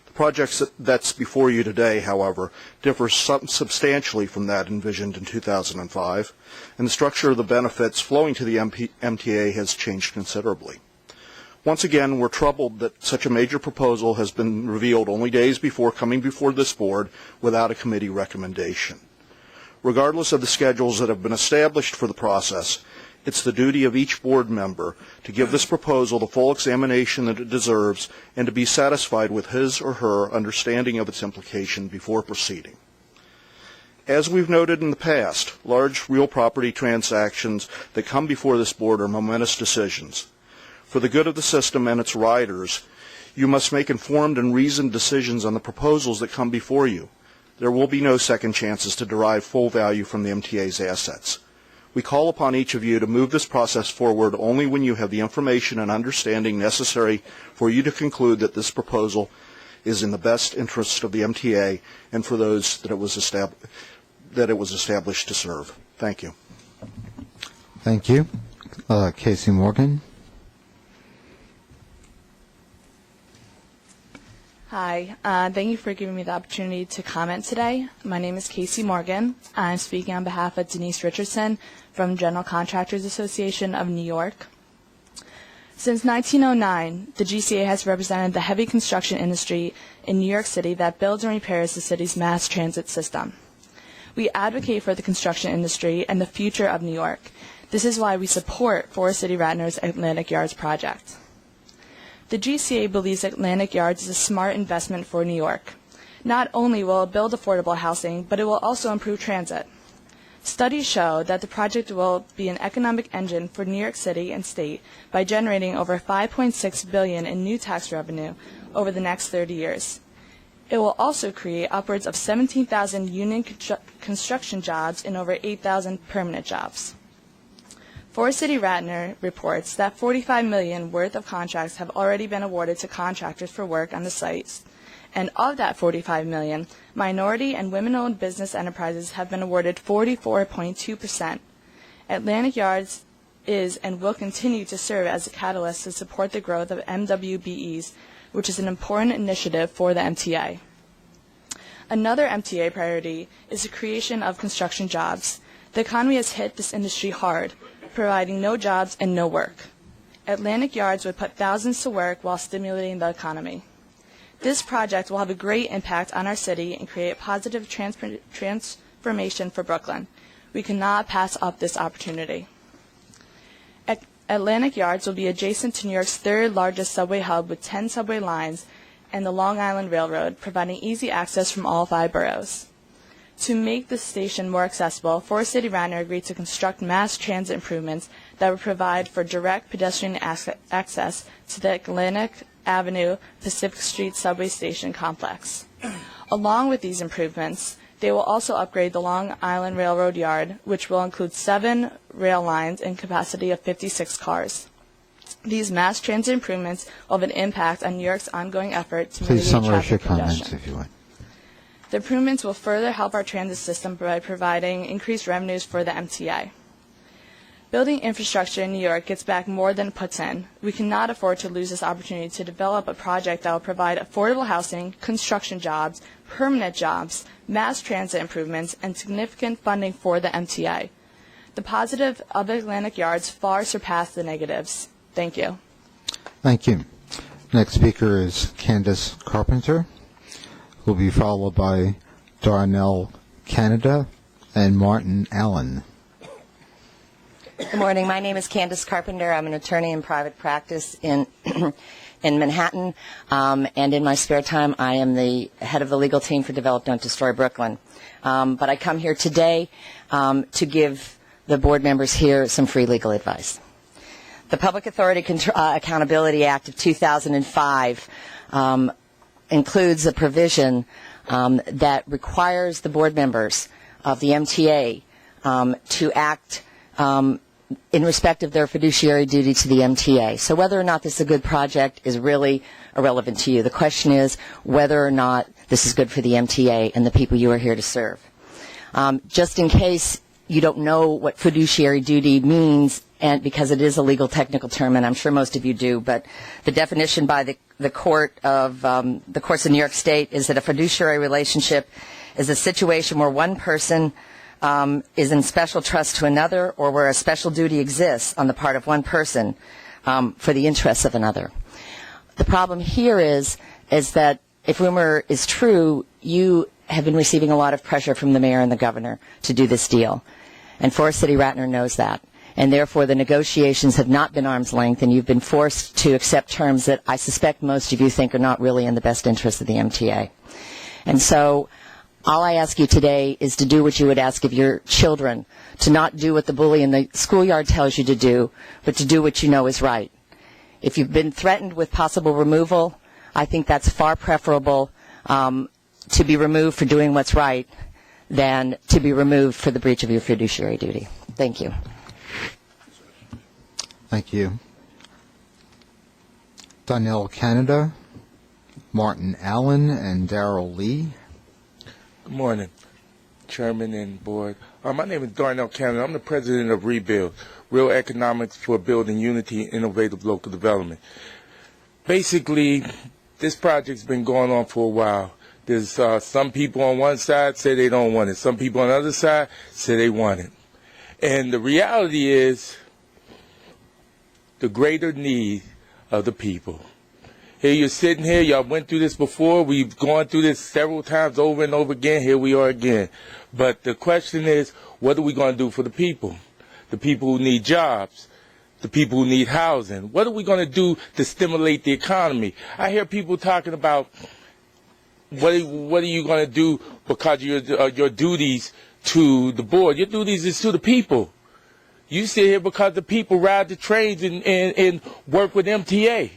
The project that's before you today, however, differs substantially from that envisioned in 2005, and the structure of the benefits flowing to the MTA has changed considerably. Once again, we're troubled that such a major proposal has been revealed only days before coming before this board without a committee recommendation. Regardless of the schedules that have been established for the process, it's the duty of each board member to give this proposal the full examination that it deserves and to be satisfied with his or her understanding of its implication before proceeding. As we've noted in the past, large real property transactions that come before this board are momentous decisions. For the good of the system and its riders, you must make informed and reasoned decisions on the proposals that come before you. There will be no second chances to derive full value from the MTA's assets. We call upon each of you to move this process forward only when you have the information and understanding necessary for you to conclude that this proposal is in the best interest of the MTA and for those that it was established to serve. Thank you. Thank you. Casey Morgan. Hi, thank you for giving me the opportunity to comment today. My name is Casey Morgan. I'm speaking on behalf of Denise Richardson from General Contractors Association of New York. Since 1909, the GCA has represented the heavy construction industry in New York City that builds and repairs the city's mass transit system. We advocate for the construction industry and the future of New York. This is why we support Forest City Radnor's Atlantic Yards project. The GCA believes Atlantic Yards is a smart investment for New York. Not only will it build affordable housing, but it will also improve transit. Studies show that the project will be an economic engine for New York City and state by generating over $5.6 billion in new tax revenue over the next 30 years. It will also create upwards of 17,000 union construction jobs and over 8,000 permanent jobs. Forest City Radnor reports that $45 million worth of contracts have already been awarded to contractors for work on the sites, and of that $45 million, minority and women-owned business enterprises have been awarded 44.2%. Atlantic Yards is and will continue to serve as a catalyst to support the growth of MWBEs, which is an important initiative for the MTA. Another MTA priority is the creation of construction jobs. The economy has hit this industry hard, providing no jobs and no work. Atlantic Yards would put thousands to work while stimulating the economy. This project will have a great impact on our city and create a positive transformation for Brooklyn. We cannot pass up this opportunity. Atlantic Yards will be adjacent to New York's third largest subway hub with 10 subway lines and the Long Island Railroad, providing easy access from all 5 boroughs. To make the station more accessible, Forest City Radnor agreed to construct mass transit improvements that would provide for direct pedestrian access to the Atlantic Avenue Pacific Street subway station complex. Along with these improvements, they will also upgrade the Long Island Railroad Yard, which will include 7 rail lines and capacity of 56 cars. These mass transit improvements will have an impact on New York's ongoing effort to mitigate traffic congestion. If you would. The improvements will further help our transit system by providing increased revenues for the MTA. Building infrastructure in New York gets back more than it puts in. We cannot afford to lose this opportunity to develop a project that will provide affordable housing, construction jobs, permanent jobs, mass transit improvements, and significant funding for the MTA. The positive of Atlantic Yards far surpass the negatives. Thank you. Thank you. Next speaker is Candace Carpenter, who will be followed by Darnell Canada and Martin Allen. Good morning. My name is Candace Carpenter. I'm an attorney in private practice in in Manhattan, and in my spare time, I am the head of the legal team for Develop Don't Destroy Brooklyn. But I come here today to give the board members here some free legal advice. The Public Authority Accountability Act of 2005 includes a provision that requires the board members of the MTA to act in respect of their fiduciary duty to the MTA. So whether or not this is a good project is really irrelevant to you. The question is whether or not this is good for the MTA and the people you are here to serve. Just in case you don't know what fiduciary duty means, and because it is a legal technical term, and I'm sure most of you do, but the definition by the courts in New York State is that a fiduciary relationship is a situation where one person is in special trust to another, or where a special duty exists on the part of one person for the interests of another. The problem here is that if rumor is true, you have been receiving a lot of pressure from the mayor and the governor to do this deal. And Forest City Ratner knows that. And therefore, the negotiations have not been arm's length, and you've been forced to accept terms that I suspect most of you think are not really in the best interest of the MTA. And so all I ask you today is to do what you would ask of your children, to not do what the bully in the schoolyard tells you to do, but to do what you know is right. If you've been threatened with possible removal, I think that's far preferable to be removed for doing what's right than to be removed for the breach of your fiduciary duty. Thank you. Thank you. Donnell Canada, Martin Allen, and Darrell Lee. Good morning, Chairman and Board. My name is Darnell Canada. I'm the president of Rebuild, Real Economics for Building Unity and Innovative Local Development. Basically, this project's been going on for a while. There's some people on one side say they don't want it. Some people on the other side say they want it. And the reality is the greater need of the people. Here you're sitting here, y'all went through this before, we've gone through this several times over and over again, here we are again. But the question is, what are we going to do for the people? The people who need jobs, the people who need housing. What are we going to do to stimulate the economy? I hear people talking about what are you going to do because of your duties to the board. Your duties is to the people. You sit here because the people ride the trains and work with MTA.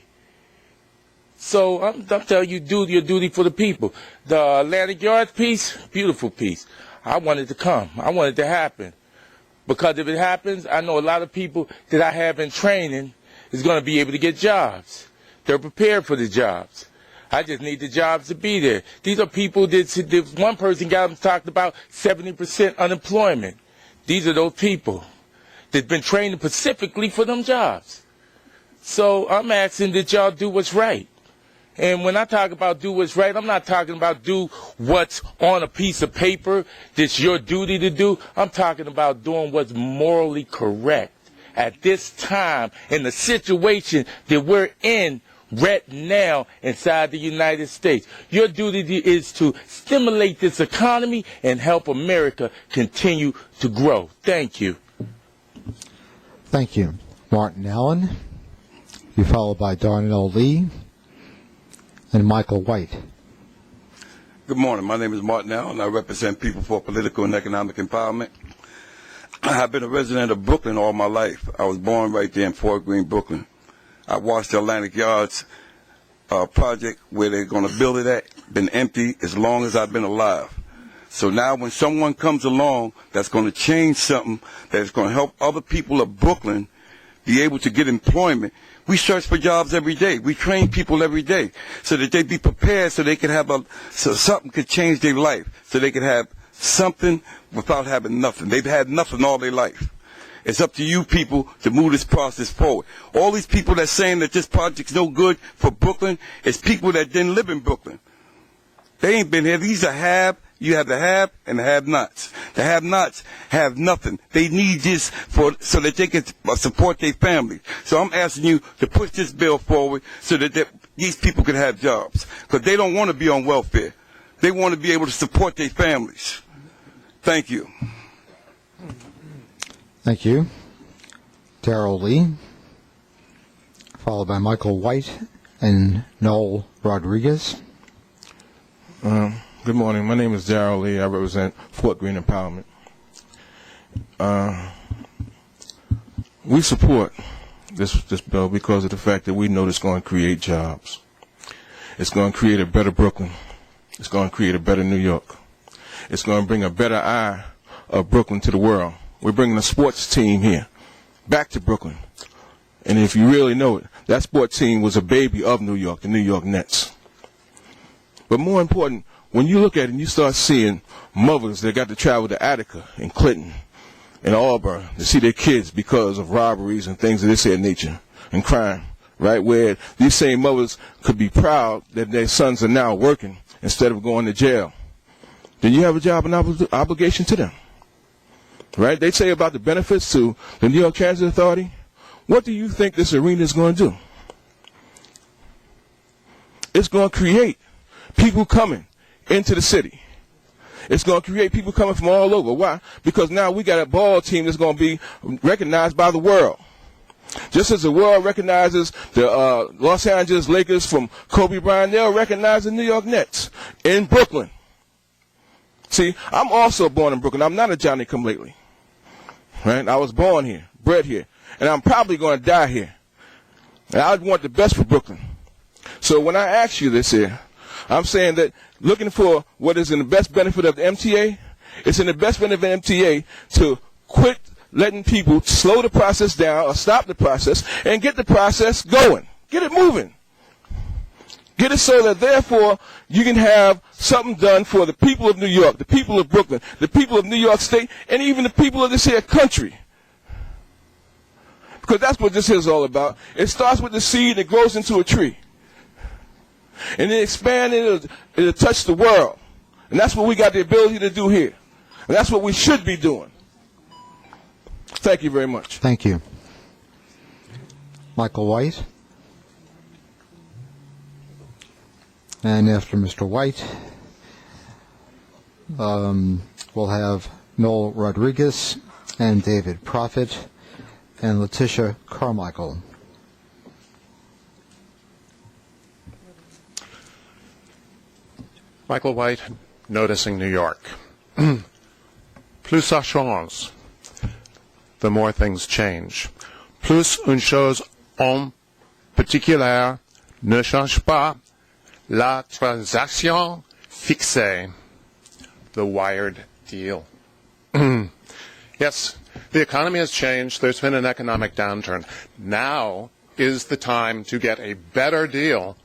So I'm telling you, do your duty for the people. The Atlantic Yards piece, beautiful piece. I want it to come. I want it to happen. Because if it happens, I know a lot of people that I have in training is going to be able to get jobs. They're prepared for the jobs. I just need the jobs to be there. These are people that one person got them talked about 70% unemployment. These are those people that's been trained specifically for them jobs. So I'm asking that y'all do what's right. And when I talk about do what's right, I'm not talking about do what's on a piece of paper that's your duty to do. I'm talking about doing what's morally correct at this time in the situation that we're in right now inside the United States. Your duty is to stimulate this economy and help America continue to grow. Thank you. Thank you. Martin Allen. You're followed by Darnell Lee and Michael White. Good morning. My name is Martin Allen. I represent People for Political and Economic Empowerment. I have been a resident of Brooklyn all my life. I was born right there in Fort Greene, Brooklyn. I watched the Atlantic Yards project where they're going to build it at, been empty as long as I've been alive. So now when someone comes along that's going to change something that's going to help other people of Brooklyn be able to get employment, we search for jobs every day. We train people every day so that they be prepared so they can have so something could change their life, so they can have something without having nothing. They've had nothing all their life. It's up to you people to move this process forward. All these people that's saying that this project's no good for Brooklyn, it's people that didn't live in Brooklyn. They ain't been here. These are you have the have and the have-nots. The have-nots have nothing. They need this so that they can support their family. So I'm asking you to push this bill forward so that these people can have jobs. Because they don't want to be on welfare. They want to be able to support their families. Thank you. Thank you. Darrell Lee, followed by Michael White and Noel Rodriguez. Good morning. My name is Darrell Lee. I represent Fort Greene Empowerment. We support this bill because of the fact that we know it's going to create jobs. It's going to create a better Brooklyn. It's going to create a better New York. It's going to bring a better eye of Brooklyn to the world. We're bringing a sports team here, back to Brooklyn. And if you really know it, that sports team was a baby of New York, the New York Nets. But more important, when you look at it and you start seeing mothers that got to travel to Attica and Clinton and Auburn to see their kids because of robberies and things of this nature and crime, right, where these same mothers could be proud that their sons are now working instead of going to jail, then you have a job and obligation to them, right? They say about the benefits to the New York Transit Authority. What do you think this arena is going to do? It's going to create people coming into the city. It's going to create people coming from all over. Why? Because now we got a ball team that's going to be recognized by the world. Just as the world recognizes the Los Angeles Lakers from Kobe Bryant, they'll recognize the New York Nets in Brooklyn. See, I'm also born in Brooklyn. I'm not a Johnny-come-lately. Right? I was born here, bred here, and I'm probably going to die here. And I want the best for Brooklyn. So when I ask you this here, I'm saying that looking for what is in the best benefit of the MTA, it's in the best benefit of the MTA to quit letting people slow the process down or stop the process and get the process going. Get it moving. Get it so that, therefore, you can have something done for the people of New York, the people of Brooklyn, the people of New York State, and even the people of this here country. Because that's what this is all about. It starts with the seed that grows into a tree. And then expand it, it'll touch the world. And that's what we got the ability to do here. And that's what we should be doing. Thank you very much. Thank you. Michael White. And after Mr. White, we'll have Noel Rodriguez and David Prophet and Letitia Carmichael. Michael White, Noticing New York. Plus ça change, the more things change. Plus une chose en particulier ne change pas, la transaction fixée, the wired deal. Yes, the economy has changed. There's been an economic downturn. Now is the time to get a better deal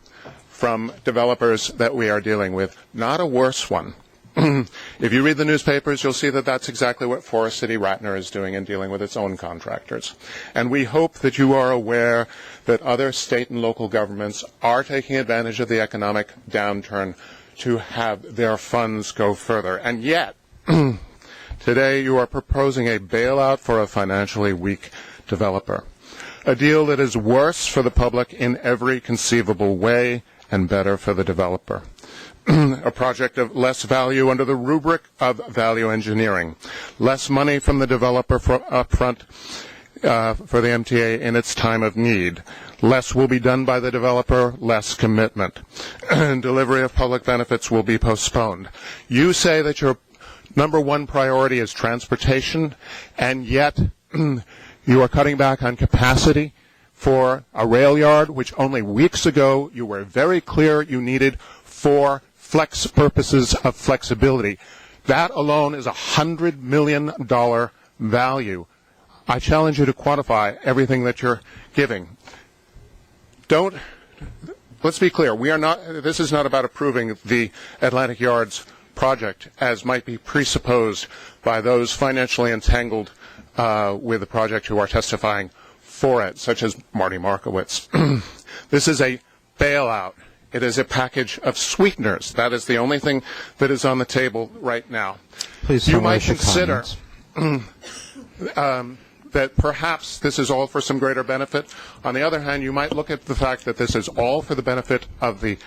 from developers that we are dealing with, not a worse one. If you read the newspapers, you'll see that that's exactly what Forest City Ratner is doing in dealing with its own contractors. And we hope that you are aware that other state and local governments are taking advantage of the economic downturn to have their funds go further. And yet, today you are proposing a bailout for a financially weak developer, a deal that is worse for the public in every conceivable way and better for the developer. A project of less value under the rubric of value engineering, less money from the developer up front for the MTA in its time of need. Less will be done by the developer, less commitment. Delivery of public benefits will be postponed. You say that your number one priority is transportation, and yet you are cutting back on capacity for a rail yard, which only weeks ago you were very clear you needed for flex purposes of flexibility. That alone is $100 million value. I challenge you to quantify everything that you're giving. Let's be clear, this is not about approving the Atlantic Yards project as might be presupposed by those financially entangled with the project who are testifying for it, such as Marty Markowitz. This is a bailout. It is a package of sweeteners. That is the only thing that is on the table right now. Please you might consider that perhaps this is all for some greater benefit. On the other hand, you might look at the fact that this is all for the benefit of the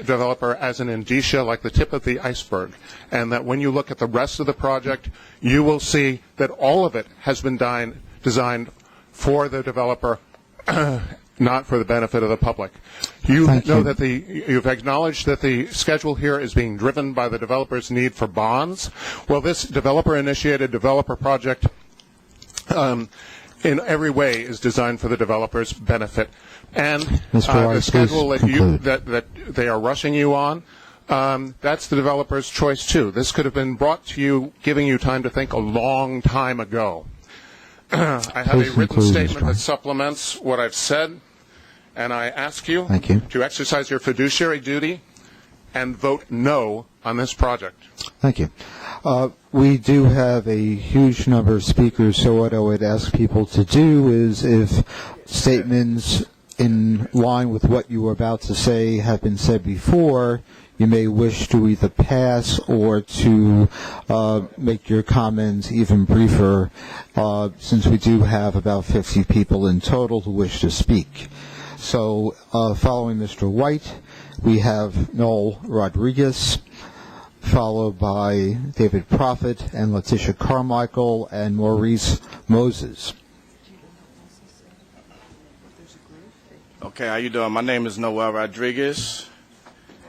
developer as an indicia, like the tip of the iceberg, and that when you look at the rest of the project, you will see that all of it has been designed for the developer not for the benefit of the public. You Thank know you. that you've acknowledged that the schedule here is being driven by the developer's need for bonds. Well, this developer-initiated developer project in every way is designed for the developer's benefit. And the schedule that they are rushing you on, that's the developer's choice too. This could have been brought to you, giving you time to think a long time ago. I have a written statement that supplements what I've said, and I ask you to exercise your fiduciary duty and vote no on this project. Thank you. We do have a huge number of speakers, so what I would ask people to do is, if statements in line with what you were about to say have been said before, you may wish to either pass or to make your comments even briefer, since we do have about 50 people in total who wish to speak. So following Mr. White, we have Noel Rodriguez, followed by David Prophet and Letitia Carmichael and Maurice Moses. Okay, how you doing? My name is Noel Rodriguez,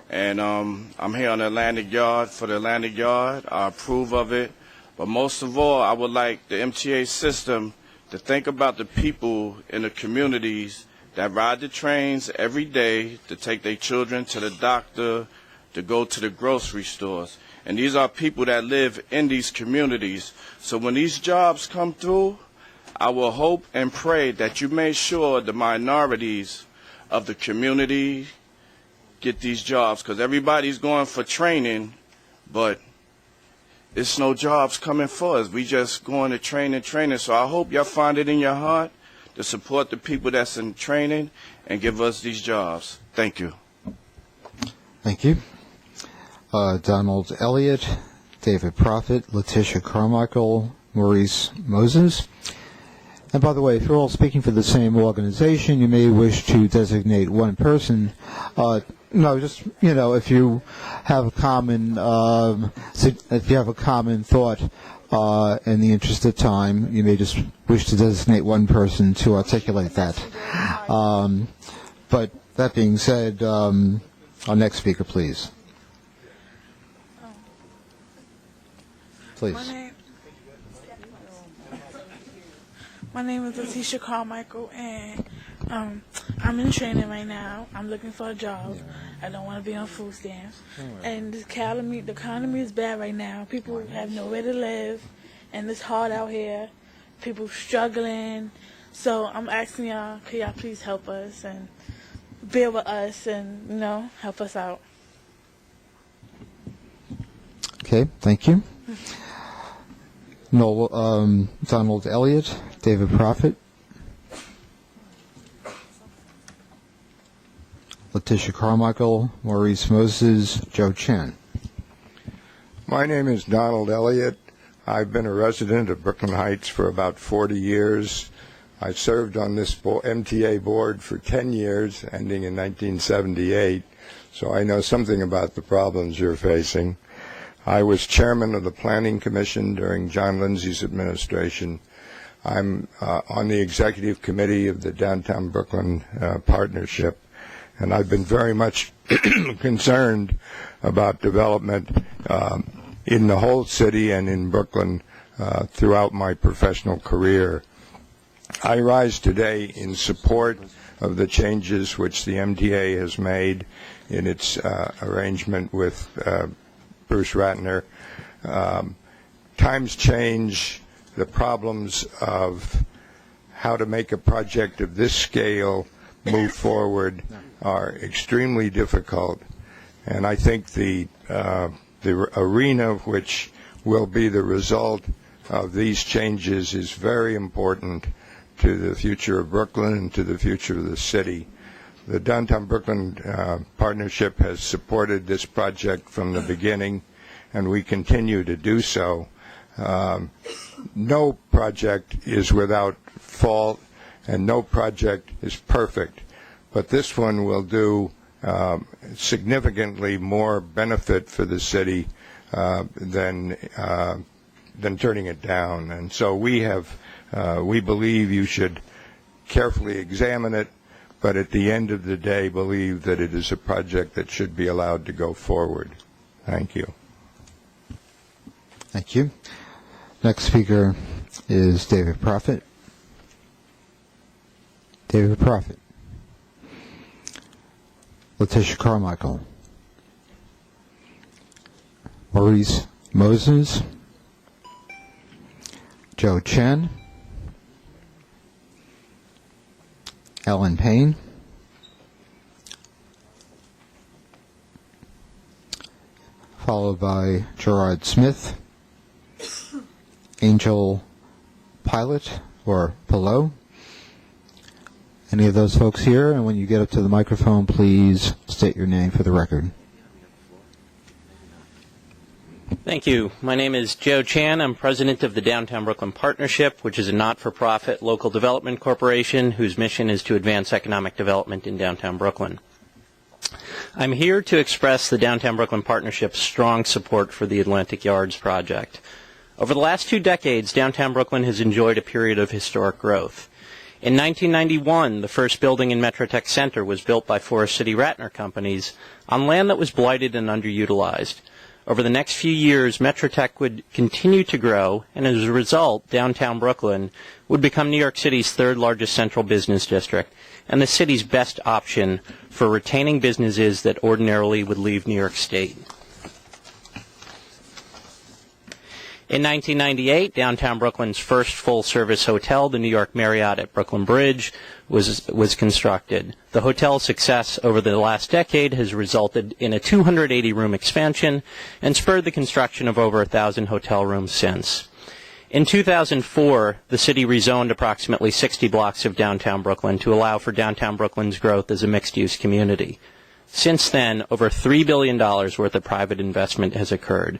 and I'm here on the Atlantic Yard for the Atlantic Yard. I approve of it, but most of all, I would like the MTA system to think about the people in the communities that ride the trains every day to take their children to the doctor, to go to the grocery stores. And these are people that live in these communities. So when these jobs come through, I will hope and pray that you make sure the minorities of the community get these jobs, because everybody's going for training, but it's no jobs coming for us. We just going to training. So I hope y'all find it in your heart to support the people that's in training and give us these jobs. Thank you. Thank you. Donald Elliott, David Prophet, Letitia Carmichael, Maurice Moses. And by the way, if you're all speaking for the same organization, you may wish to designate one person. No, just, if you have a common, thought, in the interest of time, you may just wish to designate one person to articulate that. But that being said, our next speaker, please. Please. My name is Letitia Carmichael, and I'm in training right now. I'm looking for a job. I don't want to be on food stamps. And the economy is bad right now. People have nowhere to live, and it's hard out here. People struggling. So I'm asking y'all, could y'all please help us and bear with us and, help us out. Okay, thank you. Donald Elliott, David Prophet, Letitia Carmichael, Maurice Moses, Joe Chen. My name is Donald Elliott. I've been a resident of Brooklyn Heights for about 40 years. I served on this MTA board for 10 years, ending in 1978, so I know something about the problems you're facing. I was chairman of the Planning Commission during John Lindsay's administration. I'm on the executive committee of the Downtown Brooklyn Partnership, and I've been very much concerned about development in the whole city and in Brooklyn throughout my professional career. I rise today in support of the changes which the MTA has made in its arrangement with Bruce Ratner. Times change. The problems of how to make a project of this scale move forward are extremely difficult, and I think the arena which will be the result of these changes is very important to the future of Brooklyn and to the future of the city. The Downtown Brooklyn Partnership has supported this project from the beginning, and we continue to do so. No project is without fault, and no project is perfect, but this one will do significantly more benefit for the city than turning it down. And so we believe you should carefully examine it, but at the end of the day believe that it is a project that should be allowed to go forward. Thank you. Thank you. Next speaker is David Prophet. David Prophet. Letitia Carmichael. Maurice Moses. Joe Chen. Ellen Payne. Followed by Gerard Smith. Angel Pilot or Pillow. Any of those folks here? And when you get up to the microphone, please state your name for the record. Thank you. My name is Joe Chan. I'm president of the Downtown Brooklyn Partnership, which is a not-for-profit local development corporation whose mission is to advance economic development in downtown Brooklyn. I'm here to express the Downtown Brooklyn Partnership's strong support for the Atlantic Yards project. Over the last 2 decades, downtown Brooklyn has enjoyed a period of historic growth. In 1991, the first building in Metrotech Center was built by Forest City Ratner Companies on land that was blighted and underutilized. Over the next few years, Metrotech would continue to grow, and as a result, downtown Brooklyn would become New York City's 3rd largest central business district and the city's best option for retaining businesses that ordinarily would leave New York State. In 1998, downtown Brooklyn's first full-service hotel, the New York Marriott at Brooklyn Bridge, was constructed. The hotel's success over the last decade has resulted in a 280-room expansion and spurred the construction of over 1,000 hotel rooms since. In 2004, the city rezoned approximately 60 blocks of downtown Brooklyn to allow for downtown Brooklyn's growth as a mixed-use community. Since then, over $3 billion worth of private investment has occurred.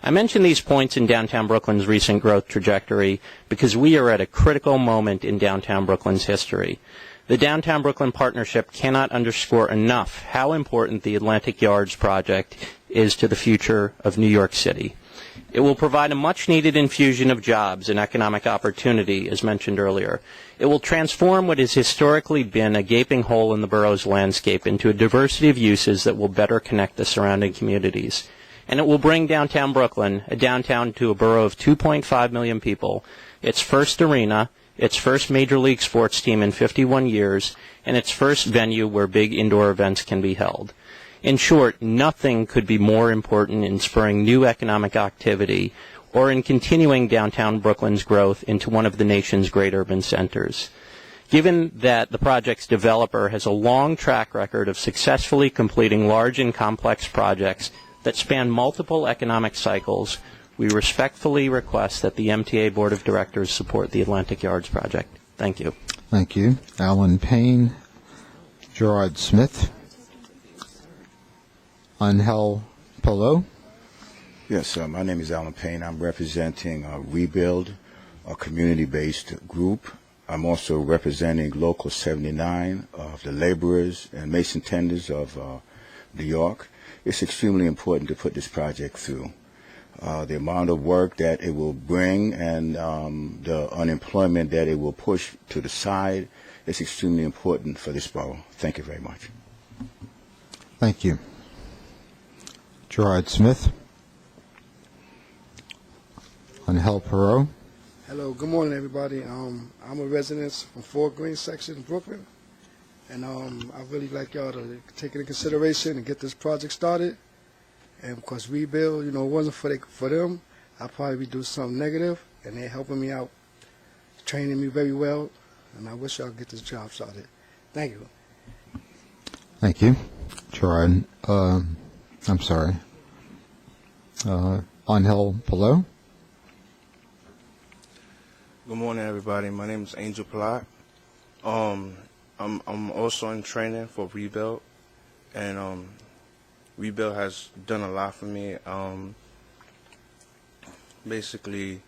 I mention these points in downtown Brooklyn's recent growth trajectory because we are at a critical moment in downtown Brooklyn's history. The Downtown Brooklyn Partnership cannot underscore enough how important the Atlantic Yards project is to the future of New York City. It will provide a much-needed infusion of jobs and economic opportunity, as mentioned earlier. It will transform what has historically been a gaping hole in the borough's landscape into a diversity of uses that will better connect the surrounding communities. And it will bring downtown Brooklyn, a downtown to a borough of 2.5 million people, its first arena, its first major league sports team in 51 years, and its first venue where big indoor events can be held. In short, nothing could be more important in spurring new economic activity or in continuing downtown Brooklyn's growth into one of the nation's great urban centers. Given that the project's developer has a long track record of successfully completing large and complex projects that span multiple economic cycles, we respectfully request that the MTA Board of Directors support the Atlantic Yards project. Thank you. Thank you. Alan Payne, Gerard Smith, Angel Polo. Yes, my name is Alan Payne. I'm representing Rebuild, a community-based group. I'm also representing Local 79 of the laborers and mason tenders of New York. It's extremely important to put this project through. The amount of work that it will bring and the unemployment that it will push to the side is extremely important for this borough. Thank you very much. Thank you. Gerard Smith. Angel Perot. Hello, good morning, everybody. I'm a resident from Fort Greene section in Brooklyn. And I really like y'all to take it into consideration and get this project started. And because Rebuild, it wasn't for them, I'd probably be doing something negative. And they're helping me out, training me very well. And I wish y'all get this job started. Thank you. Thank you. Gerard, I'm sorry. Angel Polo. Good morning, everybody. My name is Angel Plot. I'm also in training for Rebuild, and Rebuild has done a lot for me. Basically,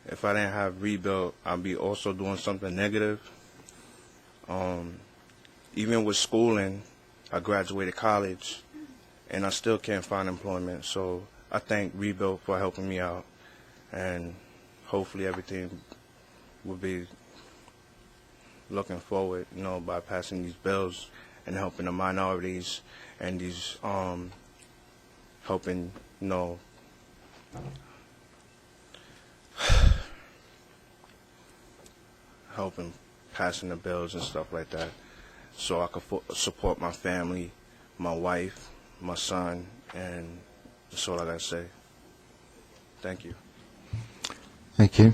if I didn't have Rebuild, I'd be also doing something negative. Even with schooling, I graduated college, and I still can't find employment. So I thank Rebuild for helping me out, and hopefully everything will be looking forward, by passing these bills and helping the minorities and these helping, helping passing the bills and stuff like that, so I could support my family, my wife, my son, and that's all I gotta say. Thank you. Thank you.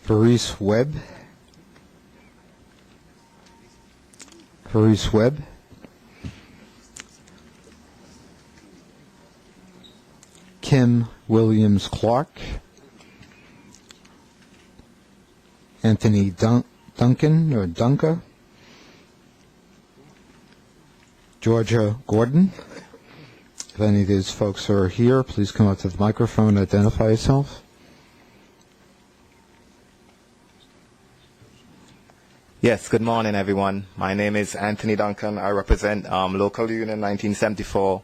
Faris Webb. Faris Webb. Kim Williams Clark. Anthony Duncan or Dunker. Georgia Gordon. If any of these folks are here, please come up to the microphone and identify yourself. Yes, good morning, everyone. My name is Anthony Duncan. I represent Local Union 1974.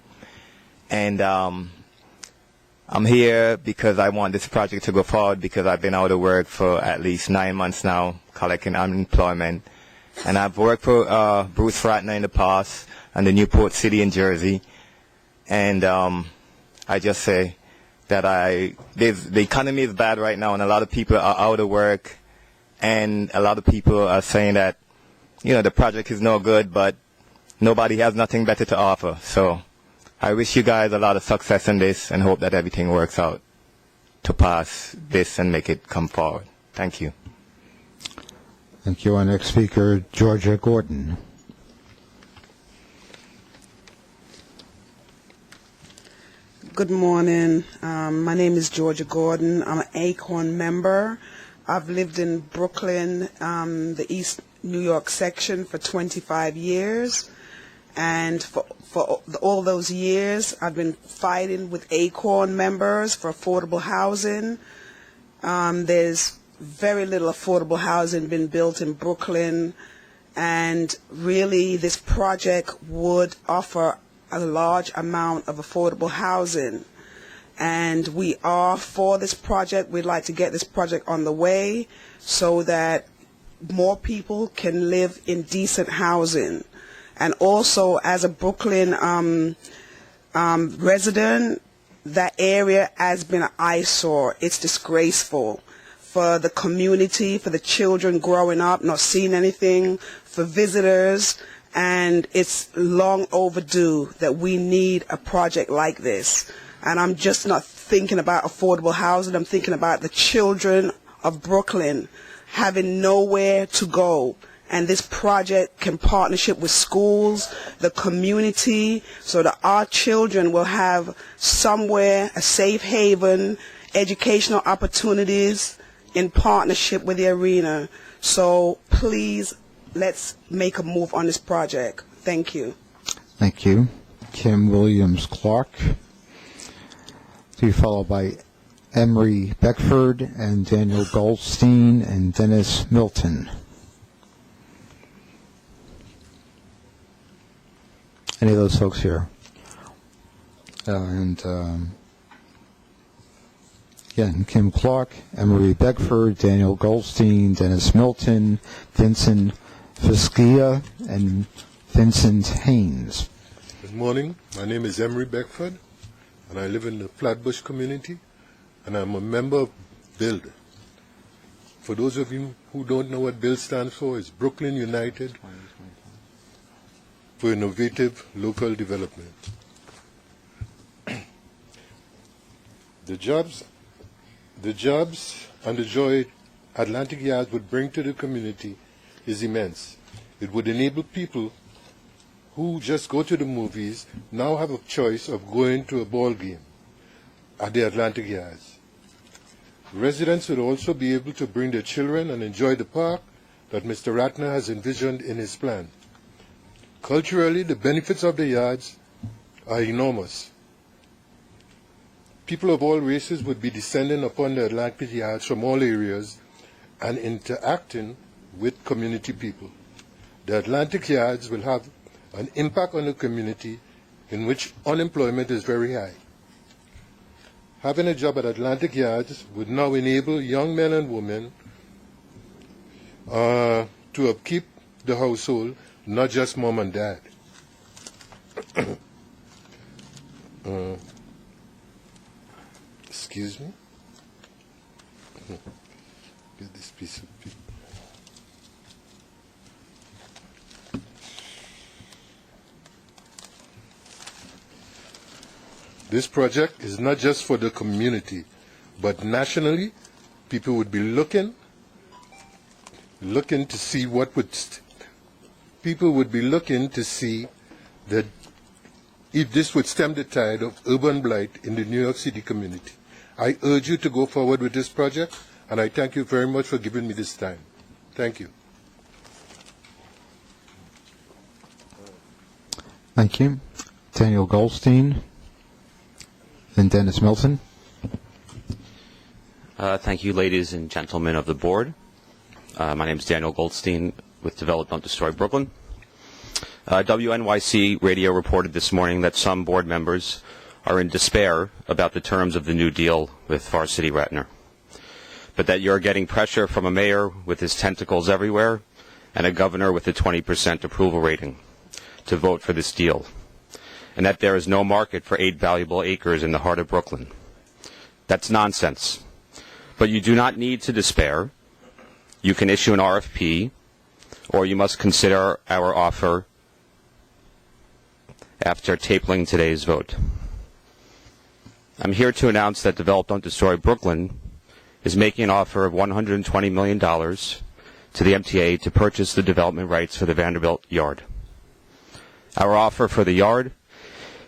And I'm here because I want this project to go forward because I've been out of work for at least 9 months now, collecting unemployment. And I've worked for Bruce Ratner in the past and the Newport City in Jersey. And I just say that the economy is bad right now, and a lot of people are out of work, and a lot of people are saying that, the project is no good, but nobody has nothing better to offer. So I wish you guys a lot of success in this and hope that everything works out to pass this and make it come forward. Thank you. Thank you. Our next speaker, Georgia Gordon. Good morning. My name is Georgia Gordon. I'm an ACORN member. I've lived in Brooklyn, the East New York section, for 25 years. And for all those years, I've been fighting with ACORN members for affordable housing. There's very little affordable housing been built in Brooklyn. And really, this project would offer a large amount of affordable housing, and we are for this project. We'd like to get this project on the way so that more people can live in decent housing. And also, as a Brooklyn resident, that area has been an eyesore. It's disgraceful for the community, for the children growing up, not seeing anything, for visitors. And it's long overdue that we need a project like this. And I'm just not thinking about affordable housing. I'm thinking about the children of Brooklyn having nowhere to go. And this project can partnership with schools, the community, so that our children will have somewhere, a safe haven, educational opportunities in partnership with the arena. So please, let's make a move on this project. Thank you. Thank you. Kim Williams Clark. To be followed by Emery Beckford and Daniel Goldstein and Dennis Milton. Any of those folks here? Again, Kim Clark, Emery Beckford, Daniel Goldstein, Dennis Milton, Vincent Fiskia, and Vincent Haynes. Good morning. My name is Emery Beckford, and I live in the Flatbush community, and I'm a member of BUILD. For those of you who don't know what BUILD stands for, it's Brooklyn United for Innovative Local Development. The jobs and the joy Atlantic Yards would bring to the community is immense. It would enable people who just go to the movies now have a choice of going to a ball game at the Atlantic Yards. Residents would also be able to bring their children and enjoy the park that Mr. Ratner has envisioned in his plan. Culturally, the benefits of the yards are enormous. People of all races would be descending upon the Atlantic Yards from all areas and interacting with community people. The Atlantic Yards will have an impact on the community in which unemployment is very high. having a job at Atlantic Yards would now enable young men and women to upkeep the household, not just mom and dad. Excuse me? Get this piece of paper. This project is not just for the community, but nationally, people would be looking to see what would, people would be looking to see that if this would stem the tide of urban blight in the New York City community. I urge you to go forward with this project, and I thank you very much for giving me this time. Thank you. Thank you. Daniel Goldstein. Then Dennis Milton. Thank you, ladies and gentlemen of the board. My name is Daniel Goldstein with Develop Don't Destroy Brooklyn. WNYC Radio reported this morning that some board members are in despair about the terms of the New Deal with Far City Ratner, but that you're getting pressure from a mayor with his tentacles everywhere and a governor with a 20% approval rating to vote for this deal, and that there is no market for 8 valuable acres in the heart of Brooklyn. That's nonsense. But you do not need to despair. You can issue an RFP, or you must consider our offer after tabling today's vote. I'm here to announce that Develop Don't Destroy Brooklyn is making an offer of $120 million to the MTA to purchase the development rights for the Vanderbilt Yard. Our offer for the yard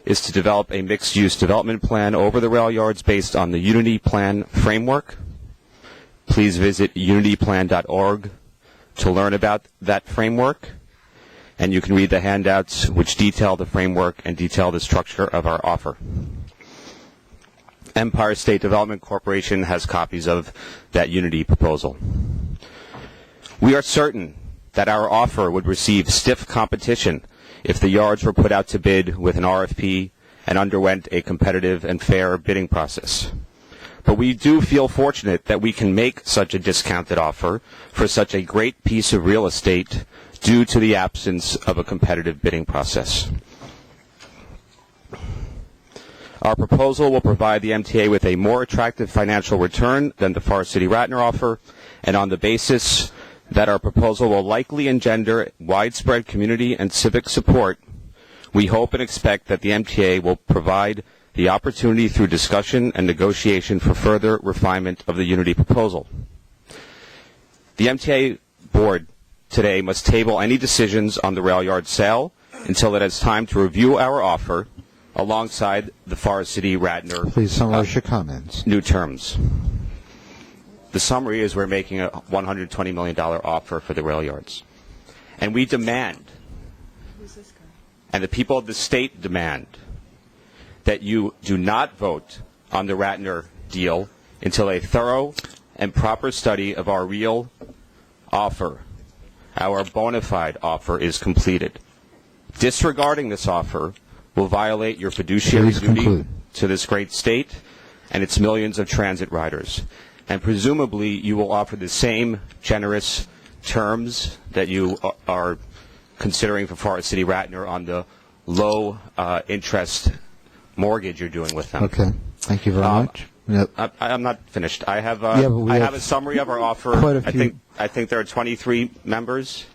is to develop a mixed-use development plan over the rail yards based on the Unity Plan framework. Please visit unityplan.org to learn about that framework, and you can read the handouts which detail the framework and detail the structure of our offer. Empire State Development Corporation has copies of that Unity proposal. We are certain that our offer would receive stiff competition if the yards were put out to bid with an RFP and underwent a competitive and fair bidding process. But we do feel fortunate that we can make such a discounted offer for such a great piece of real estate due to the absence of a competitive bidding process. Our proposal will provide the MTA with a more attractive financial return than the Far City Ratner offer, and on the basis that our proposal will likely engender widespread community and civic support, we hope and expect that the MTA will provide the opportunity through discussion and negotiation for further refinement of the Unity proposal. The MTA Board today must table any decisions on the rail yard sale until it has time to review our offer alongside the Far City Ratner Please summarize your comments. new terms. The summary is we're making a $120 million offer for the rail yards. And we demand, and the people of the state demand, that you do not vote on the Ratner deal until a thorough and proper study of our real offer, our bona fide offer, is completed. Disregarding this offer will violate your fiduciary duty to this great state and its millions of transit riders. And presumably you will offer the same generous terms that you are considering for Far City Ratner on the low interest mortgage you're doing with them. Okay. Thank you very much. Yep. I'm not finished. I have Yeah, but we I have have a summary of our offer. quite a few- I think there are 23 members.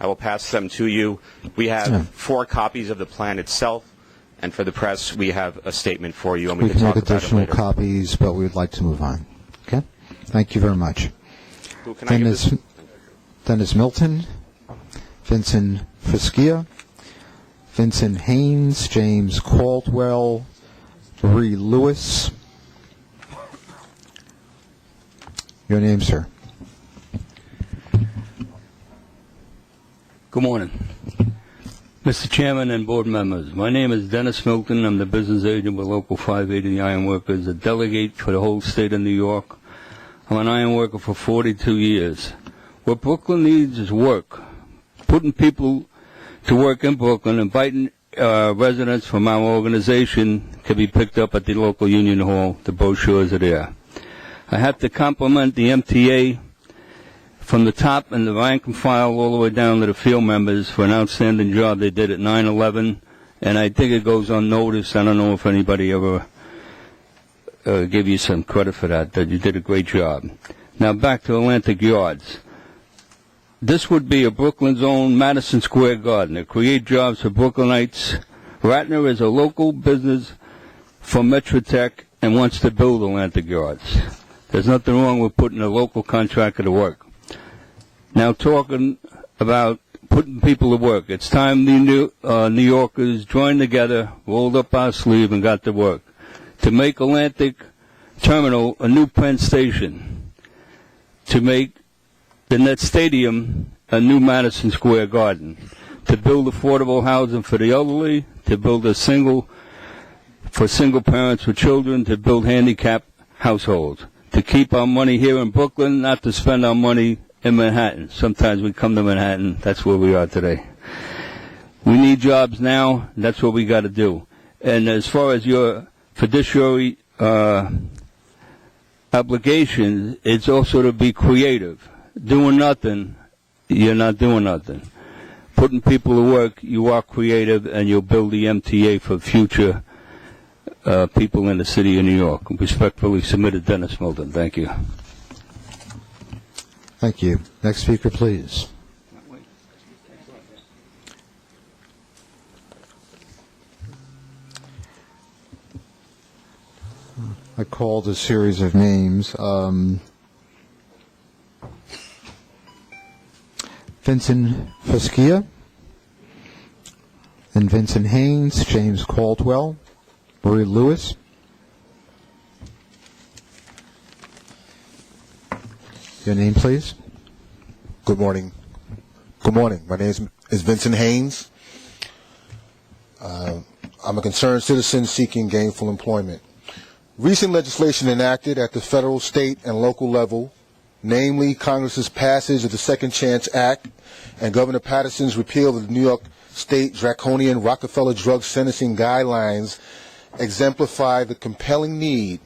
I will pass them to you. We have 4 copies of the plan itself, and for the press, we have a statement for you, and we We can can talk make about it additional later. copies, but we would like to move on. Okay? Thank you very much. Who can I give this? Dennis Milton, Vincent Fiskia, Vincent Haynes, James Caldwell, Marie Lewis. Your name, sir. Good morning. Mr. Chairman and board members, my name is Dennis Milton. I'm the business agent with Local 580 Iron Workers, a delegate for the whole state of New York. I'm an iron worker for 42 years. What Brooklyn needs is work. Putting people to work in Brooklyn, inviting residents from our organization can be picked up at the local Union Hall. The brochures are there. I have to compliment the MTA from the top and the rank and file all the way down to the field members for an outstanding job they did at 9/11, and I think it goes unnoticed. I don't know if anybody ever gave you some credit for that you did a great job. Now back to Atlantic Yards. This would be a Brooklyn's own Madison Square Garden. It create jobs for Brooklynites. Ratner is a local business from Metrotech and wants to build Atlantic Yards. There's nothing wrong with putting a local contractor to work. Now talking about putting people to work. It's time the New Yorkers joined together, rolled up our sleeve, and got to work to make Atlantic Terminal a new Penn Station, to make the Net Stadium a new Madison Square Garden, to build affordable housing for the elderly, to build for single parents with children, to build handicapped households, to keep our money here in Brooklyn, not to spend our money in Manhattan. Sometimes we come to Manhattan, that's where we are today. We need jobs now, and that's what we got to do. And as far as your fiduciary obligation, it's also to be creative. Doing nothing, you're not doing nothing. Putting people to work, you are creative, and you'll build the MTA for future people in the city of New York. Respectfully submitted, Dennis Milton. Thank you. Thank you. Next speaker, please. I called a series of names. Vincent Fuskia, and Vincent Haynes, James Caldwell, Marie Lewis. Your name, please. Good morning. Good morning. My name is Vincent Haynes. I'm a concerned citizen seeking gainful employment. Recent legislation enacted at the federal, state, and local level, namely Congress's passage of the Second Chance Act and Governor Patterson's repeal of the New York State draconian Rockefeller drug sentencing guidelines, exemplify the compelling need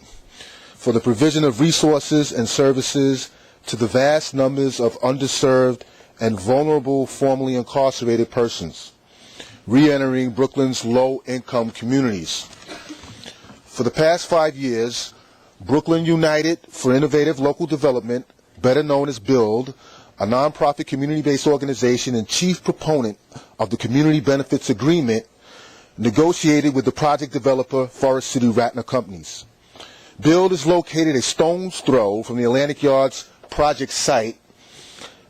for the provision of resources and services to the vast numbers of underserved and vulnerable formerly incarcerated persons re-entering Brooklyn's low-income communities. For the past 5 years, Brooklyn United for Innovative Local Development, better known as BUILD, a nonprofit community-based organization and chief proponent of the Community Benefits Agreement, negotiated with the project developer Forest City Ratner Companies. BUILD is located a stone's throw from the Atlantic Yards project site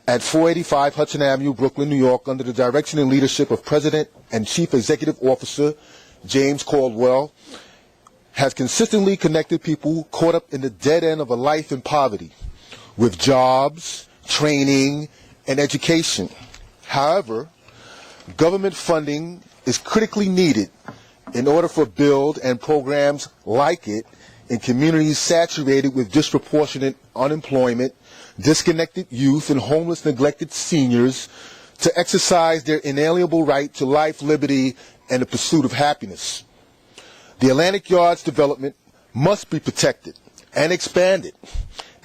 at 485 Hudson Avenue, Brooklyn, New York, under the direction and leadership of President and Chief Executive Officer James Caldwell, has consistently connected people caught up in the dead end of a life in poverty with jobs, training, and education. However, government funding is critically needed in order for BUILD and programs like it in communities saturated with disproportionate unemployment, disconnected youth, and homeless, neglected seniors to exercise their inalienable right to life, liberty, and the pursuit of happiness. The Atlantic Yards development must be protected and expanded,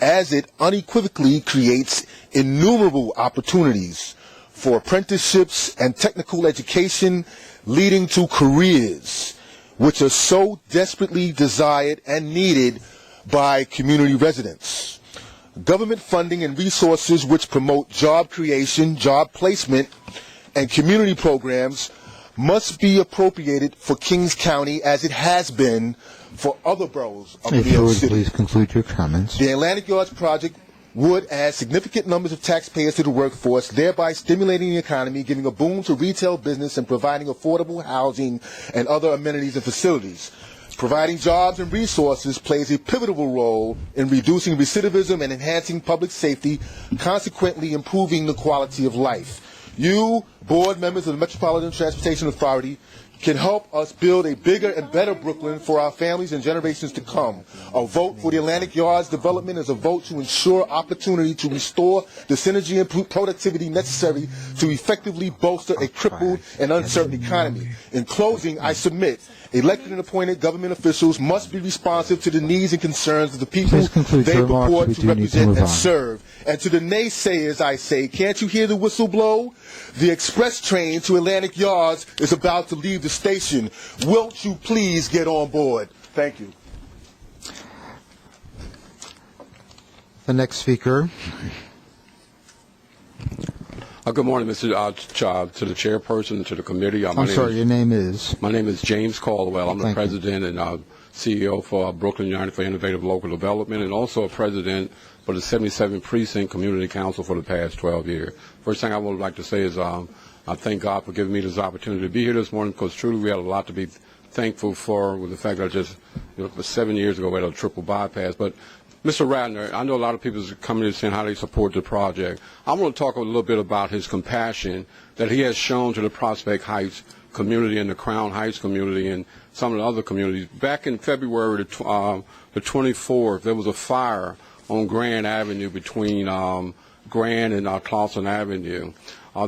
as it unequivocally creates innumerable opportunities for apprenticeships and technical education leading to careers which are so desperately desired and needed by community residents. Government funding and resources which promote job creation, job placement, and community programs must be appropriated for Kings County as it has been for other boroughs of New York City. Please conclude your comments. The Atlantic Yards project would add significant numbers of taxpayers to the workforce, thereby stimulating the economy, giving a boom to retail business, and providing affordable housing and other amenities and facilities. Providing jobs and resources plays a pivotal role in reducing recidivism and enhancing public safety, consequently improving the quality of life. You, board members of the Metropolitan Transportation Authority, can help us build a bigger and better Brooklyn for our families and generations to come. A vote for the Atlantic Yards development is a vote to ensure opportunity to restore the synergy and productivity necessary to effectively bolster a crippled and uncertain economy. In closing, I submit Elected and appointed government officials must be responsive to the needs and concerns of the people Please conclude they your remarks. purport We to do need to represent move and on. serve. And to the naysayers, I say, can't you hear the whistle blow? The express train to Atlantic Yards is about to leave the station. Won't you please get on board? Thank you. The next speaker. Good morning, Mr. to the chairperson, to the committee. I'm sorry, your name is? My name is James Caldwell. I'm the Thank you. president and CEO for Brooklyn United for Innovative Local Development, and also a president for the 77th Precinct Community Council for the past 12 years. First thing I would like to say is I thank God for giving me this opportunity to be here this morning, because truly we had a lot to be thankful for, with the fact that I just, 7 years ago we had a triple bypass. But Mr. Radner, I know a lot of people are coming in saying how they support the project. I want to talk a little bit about his compassion that he has shown to the Prospect Heights community and the Crown Heights community and some of the other communities. Back in February the 24th, there was a fire on Grand Avenue between Grand and Clawson Avenue.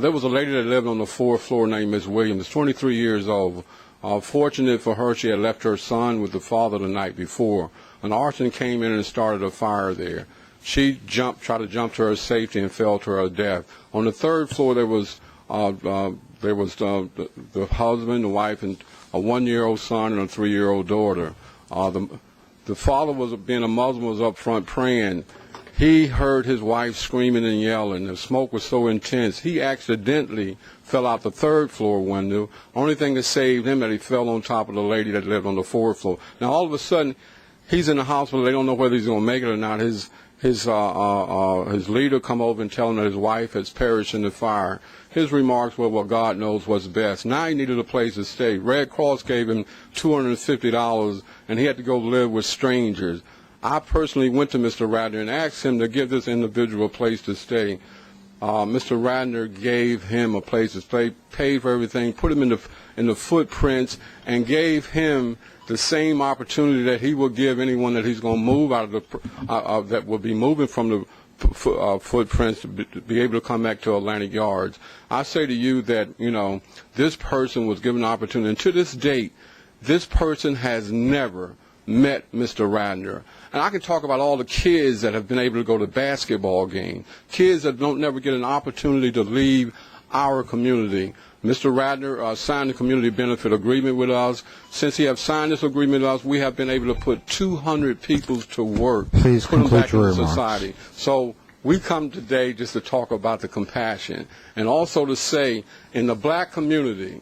There was a lady that lived on the 4th floor named Ms. Williams, 23 years old. Fortunate for her, she had left her son with the father the night before. An arson came in and started a fire there. She tried to jump to her safety and fell to her death. On the 3rd floor, there was the husband, the wife, and a 1-year-old son and a 3-year-old daughter. The father, being a Muslim, was up front praying. He heard his wife screaming and yelling. The smoke was so intense, he accidentally fell out the 3rd floor window. Only thing that saved him that he fell on top of the lady that lived on the 4th floor. Now, all of a sudden, he's in the hospital. They don't know whether he's going to make it or not. His leader come over and tell him that his wife has perished in the fire. His remarks were, well, God knows what's best. Now he needed a place to stay. Red Cross gave him $250, and he had to go live with strangers. I personally went to Mr. Radner and asked him to give this individual a place to stay. Mr. Radner gave him a place to stay, paid for everything, put him in the footprints, and gave him the same opportunity that he will give anyone that he's going to move out of the that will be moving from the footprints to be able to come back to Atlantic Yards. I say to you that, this person was given an opportunity, and to this date, this person has never met Mr. Radner. And I can talk about all the kids that have been able to go to basketball games, kids that don't never get an opportunity to leave our community. Mr. Radner signed the community benefit agreement with us. Since he has signed this agreement with us, we have been able to put 200 people to work, Please So we come today just to talk about the compassion, and also to say in the black community,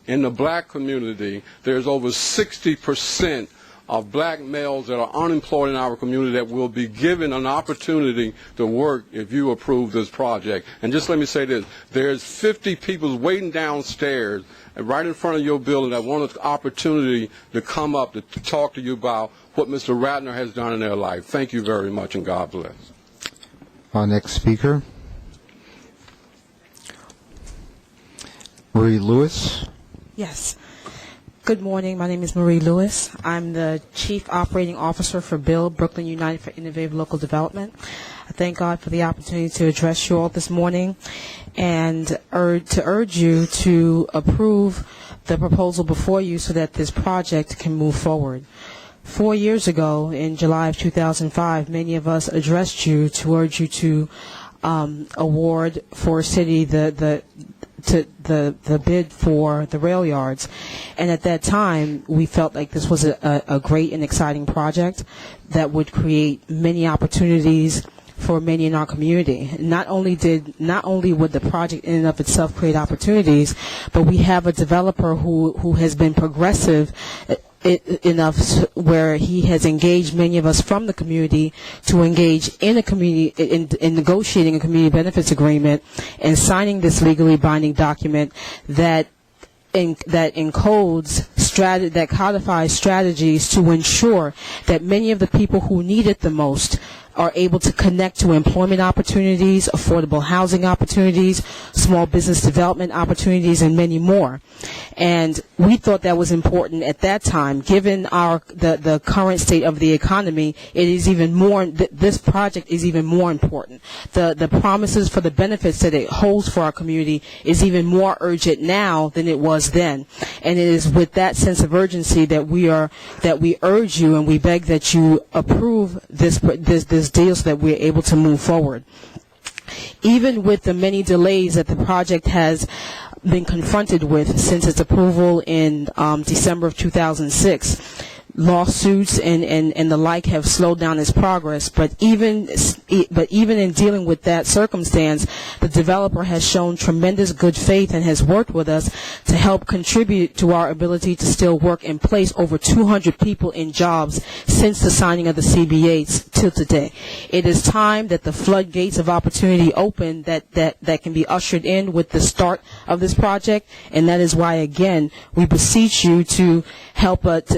there's over 60% of black males that are unemployed in our community that will be given an opportunity to work if you approve this project. And just let me say this, there's 50 people waiting downstairs right in front of your building that want an opportunity to come up to talk to you about what Mr. Radner has done in their life. Thank you very much, and God bless. Our next speaker, Marie Lewis. Yes. Good morning. My name is Marie Lewis. I'm the Chief Operating Officer for BUILD, Brooklyn United for Innovative Local Development. I thank God for the opportunity to address you all this morning and to urge you to approve the proposal before you so that this project can move forward. 4 years ago, in July of 2005, many of us addressed you to urge you to award for city the bid for the rail yards, and at that time we felt like this was a great and exciting project that would create many opportunities for many in our community. Not only would the project in and of itself create opportunities, but we have a developer who has been progressive enough where he has engaged many of us from the community to engage in a community in negotiating a community benefits agreement and signing this legally binding document that encodes that codifies strategies to ensure that many of the people who need it the most are able to connect to employment opportunities, affordable housing opportunities, small business development opportunities, and many more. And we thought that was important at that time. Given the current state of the economy, it is even more, this project is even more important. The promises for the benefits that it holds for our community is even more urgent now than it was then. And it is with that sense of urgency that we urge you and we beg that you approve this deal so that we're able to move forward. Even with the many delays that the project has been confronted with since its approval in December of 2006, lawsuits and the like have slowed down its progress. But even in dealing with that circumstance, the developer has shown tremendous good faith and has worked with us to help contribute to our ability to still work and place over 200 people in jobs since the signing of the CBAs till today. It is time that the floodgates of opportunity open that can be ushered in with the start of this project, and that is why, again, we beseech you to help us,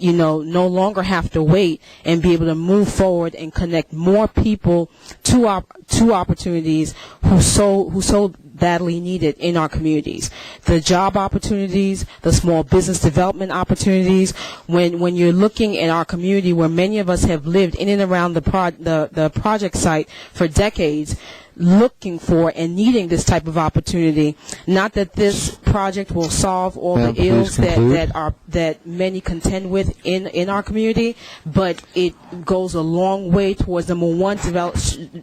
no longer have to wait and be able to move forward and connect more people to opportunities who so badly need it in our communities. The job opportunities, the small business development opportunities. When you're looking in our community where many of us have lived in and around the project site for decades, looking for and needing this type of opportunity. Not that this project will solve all the ills that many contend with in our community, but it goes a long way towards, number one,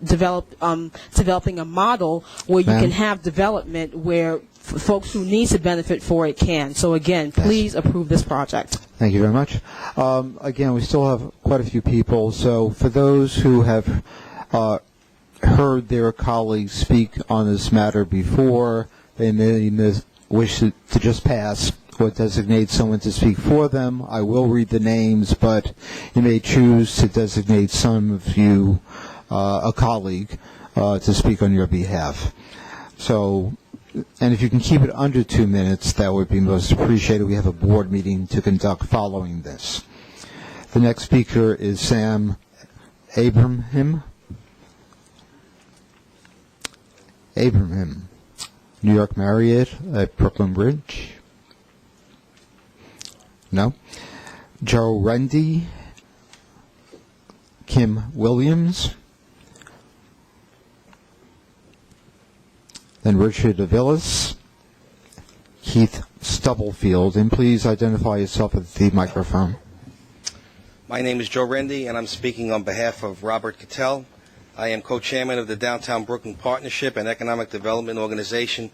developing a model where you can have development where folks who need to benefit for it can. So again, please approve this project. Thank you very much. Again, we still have quite a few people, so for those who have heard their colleagues speak on this matter before, they may wish to just pass or designate someone to speak for them. I will read the names, but you may choose to designate some of you, a colleague, to speak on your behalf. So, and if you can keep it under 2 minutes, that would be most appreciated. We have a board meeting to conduct following this. The next speaker is Sam Abraham, New York Marriott at Brooklyn Bridge. No. Joe Rendy, Kim Williams, then Richard Avilas, Keith Stubblefield, and please identify yourself at the microphone. My name is Joe Rendy, and I'm speaking on behalf of Robert Cattell. I am co-chairman of the Downtown Brooklyn Partnership and Economic Development Organization,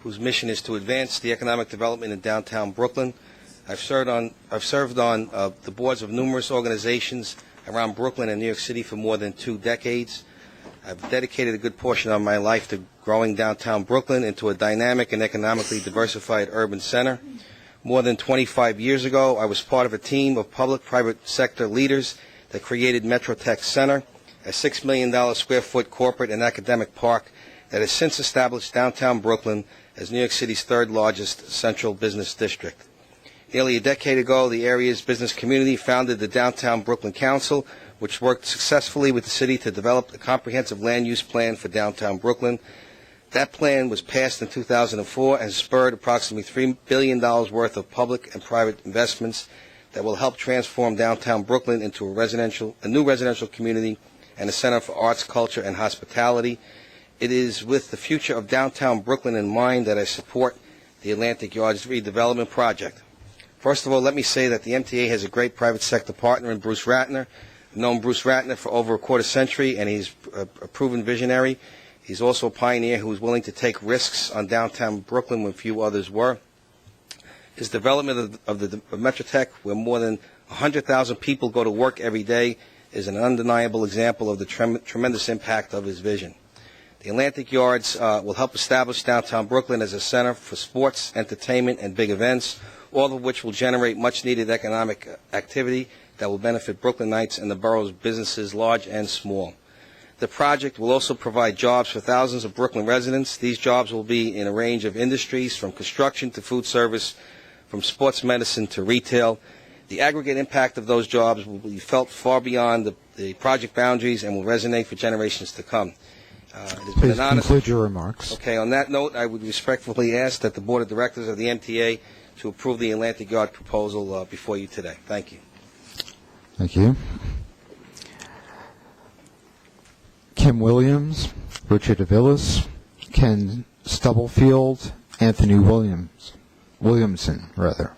whose mission is to advance the economic development in downtown Brooklyn. I've served on the boards of numerous organizations around Brooklyn and New York City for more than 2 decades. I've dedicated a good portion of my life to growing downtown Brooklyn into a dynamic and economically diversified urban center. More than 25 years ago, I was part of a team of public-private sector leaders that created MetroTech Center, a $6 million square foot corporate and academic park that has since established downtown Brooklyn as New York City's 3rd largest central business district. Nearly a decade ago, the area's business community founded the Downtown Brooklyn Council, which worked successfully with the city to develop a comprehensive land use plan for downtown Brooklyn. That plan was passed in 2004 and spurred approximately $3 billion worth of public and private investments that will help transform downtown Brooklyn into a new residential community and a center for arts, culture, and hospitality. It is with the future of downtown Brooklyn in mind that I support the Atlantic Yards redevelopment project. First of all, let me say that the MTA has a great private sector partner in Bruce Ratner. I've known Bruce Ratner for over a quarter century, and he's a proven visionary. He's also a pioneer who is willing to take risks on downtown Brooklyn when few others were. His development of MetroTech, where more than 100,000 people go to work every day, is an undeniable example of the tremendous impact of his vision. The Atlantic Yards will help establish downtown Brooklyn as a center for sports, entertainment, and big events, all of which will generate much-needed economic activity that will benefit Brooklynites and the borough's businesses, large and small. The project will also provide jobs for thousands of Brooklyn residents. These jobs will be in a range of industries, from construction to food service, from sports medicine to retail. The aggregate impact of those jobs will be felt far beyond the the project boundaries and will resonate for generations to come. It has been Please an honor. conclude your remarks. Okay, on that note, I would respectfully ask that the Board of Directors of the MTA to approve the Atlantic Yard proposal before you today. Thank you. Thank you. Kim Williams, Richard Avilas, Ken Stubblefield, Anthony Williamson, rather.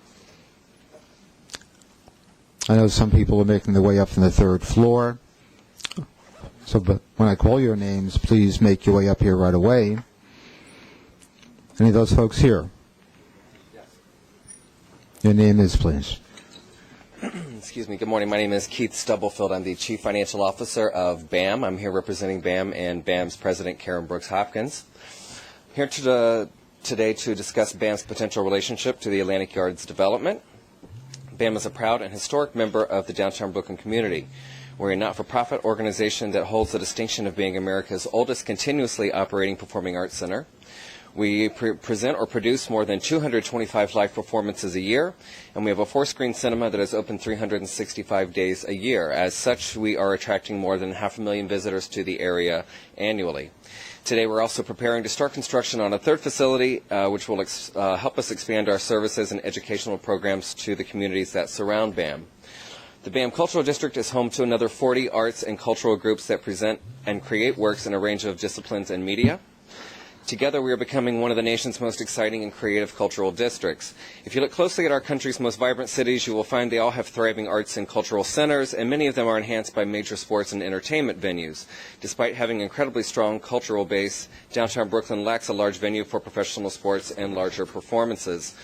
I know some people are making their way up from the third floor. So, but when I call your names, please make your way up here right away. Any of those folks here? Yes. Your name is, please. Excuse me. Good morning. My name is Keith Stubblefield. I'm the Chief Financial Officer of BAM. I'm here representing BAM and BAM's President, Karen Brooks Hopkins. Here today to discuss BAM's potential relationship to the Atlantic Yards development. BAM is a proud and historic member of the downtown Brooklyn community. We're a not-for-profit organization that holds the distinction of being America's oldest continuously operating performing arts center. We present or produce more than 225 live performances a year, and we have a 4-screen cinema that is open 365 days a year. As such, we are attracting more than 500,000 visitors to the area annually. Today, we're also preparing to start construction on a third facility, which will help us expand our services and educational programs to the communities that surround BAM. The BAM Cultural District is home to another 40 arts and cultural groups that present and create works in a range of disciplines and media. Together, we are becoming one of the nation's most exciting and creative cultural districts. If you look closely at our country's most vibrant cities, you will find they all have thriving arts and cultural centers, and many of them are enhanced by major sports and entertainment venues. Despite having an incredibly strong cultural base, downtown Brooklyn lacks a large venue for professional sports and larger performances.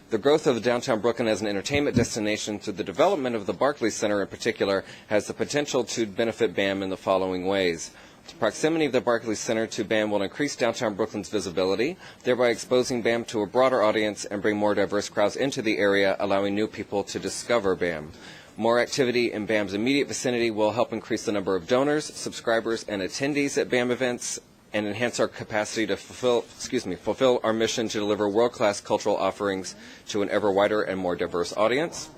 The growth of downtown Brooklyn as an entertainment destination through the development of the Barclays Center in particular has the potential to benefit BAM in the following ways. The proximity of the Barclays Center to BAM will increase downtown Brooklyn's visibility, thereby exposing BAM to a broader audience and bring more diverse crowds into the area, allowing new people to discover BAM. More activity in BAM's immediate vicinity will help increase the number of donors, subscribers, and attendees at BAM events, and enhance our capacity to fulfill our mission to deliver world-class cultural offerings to an ever wider and more diverse audience.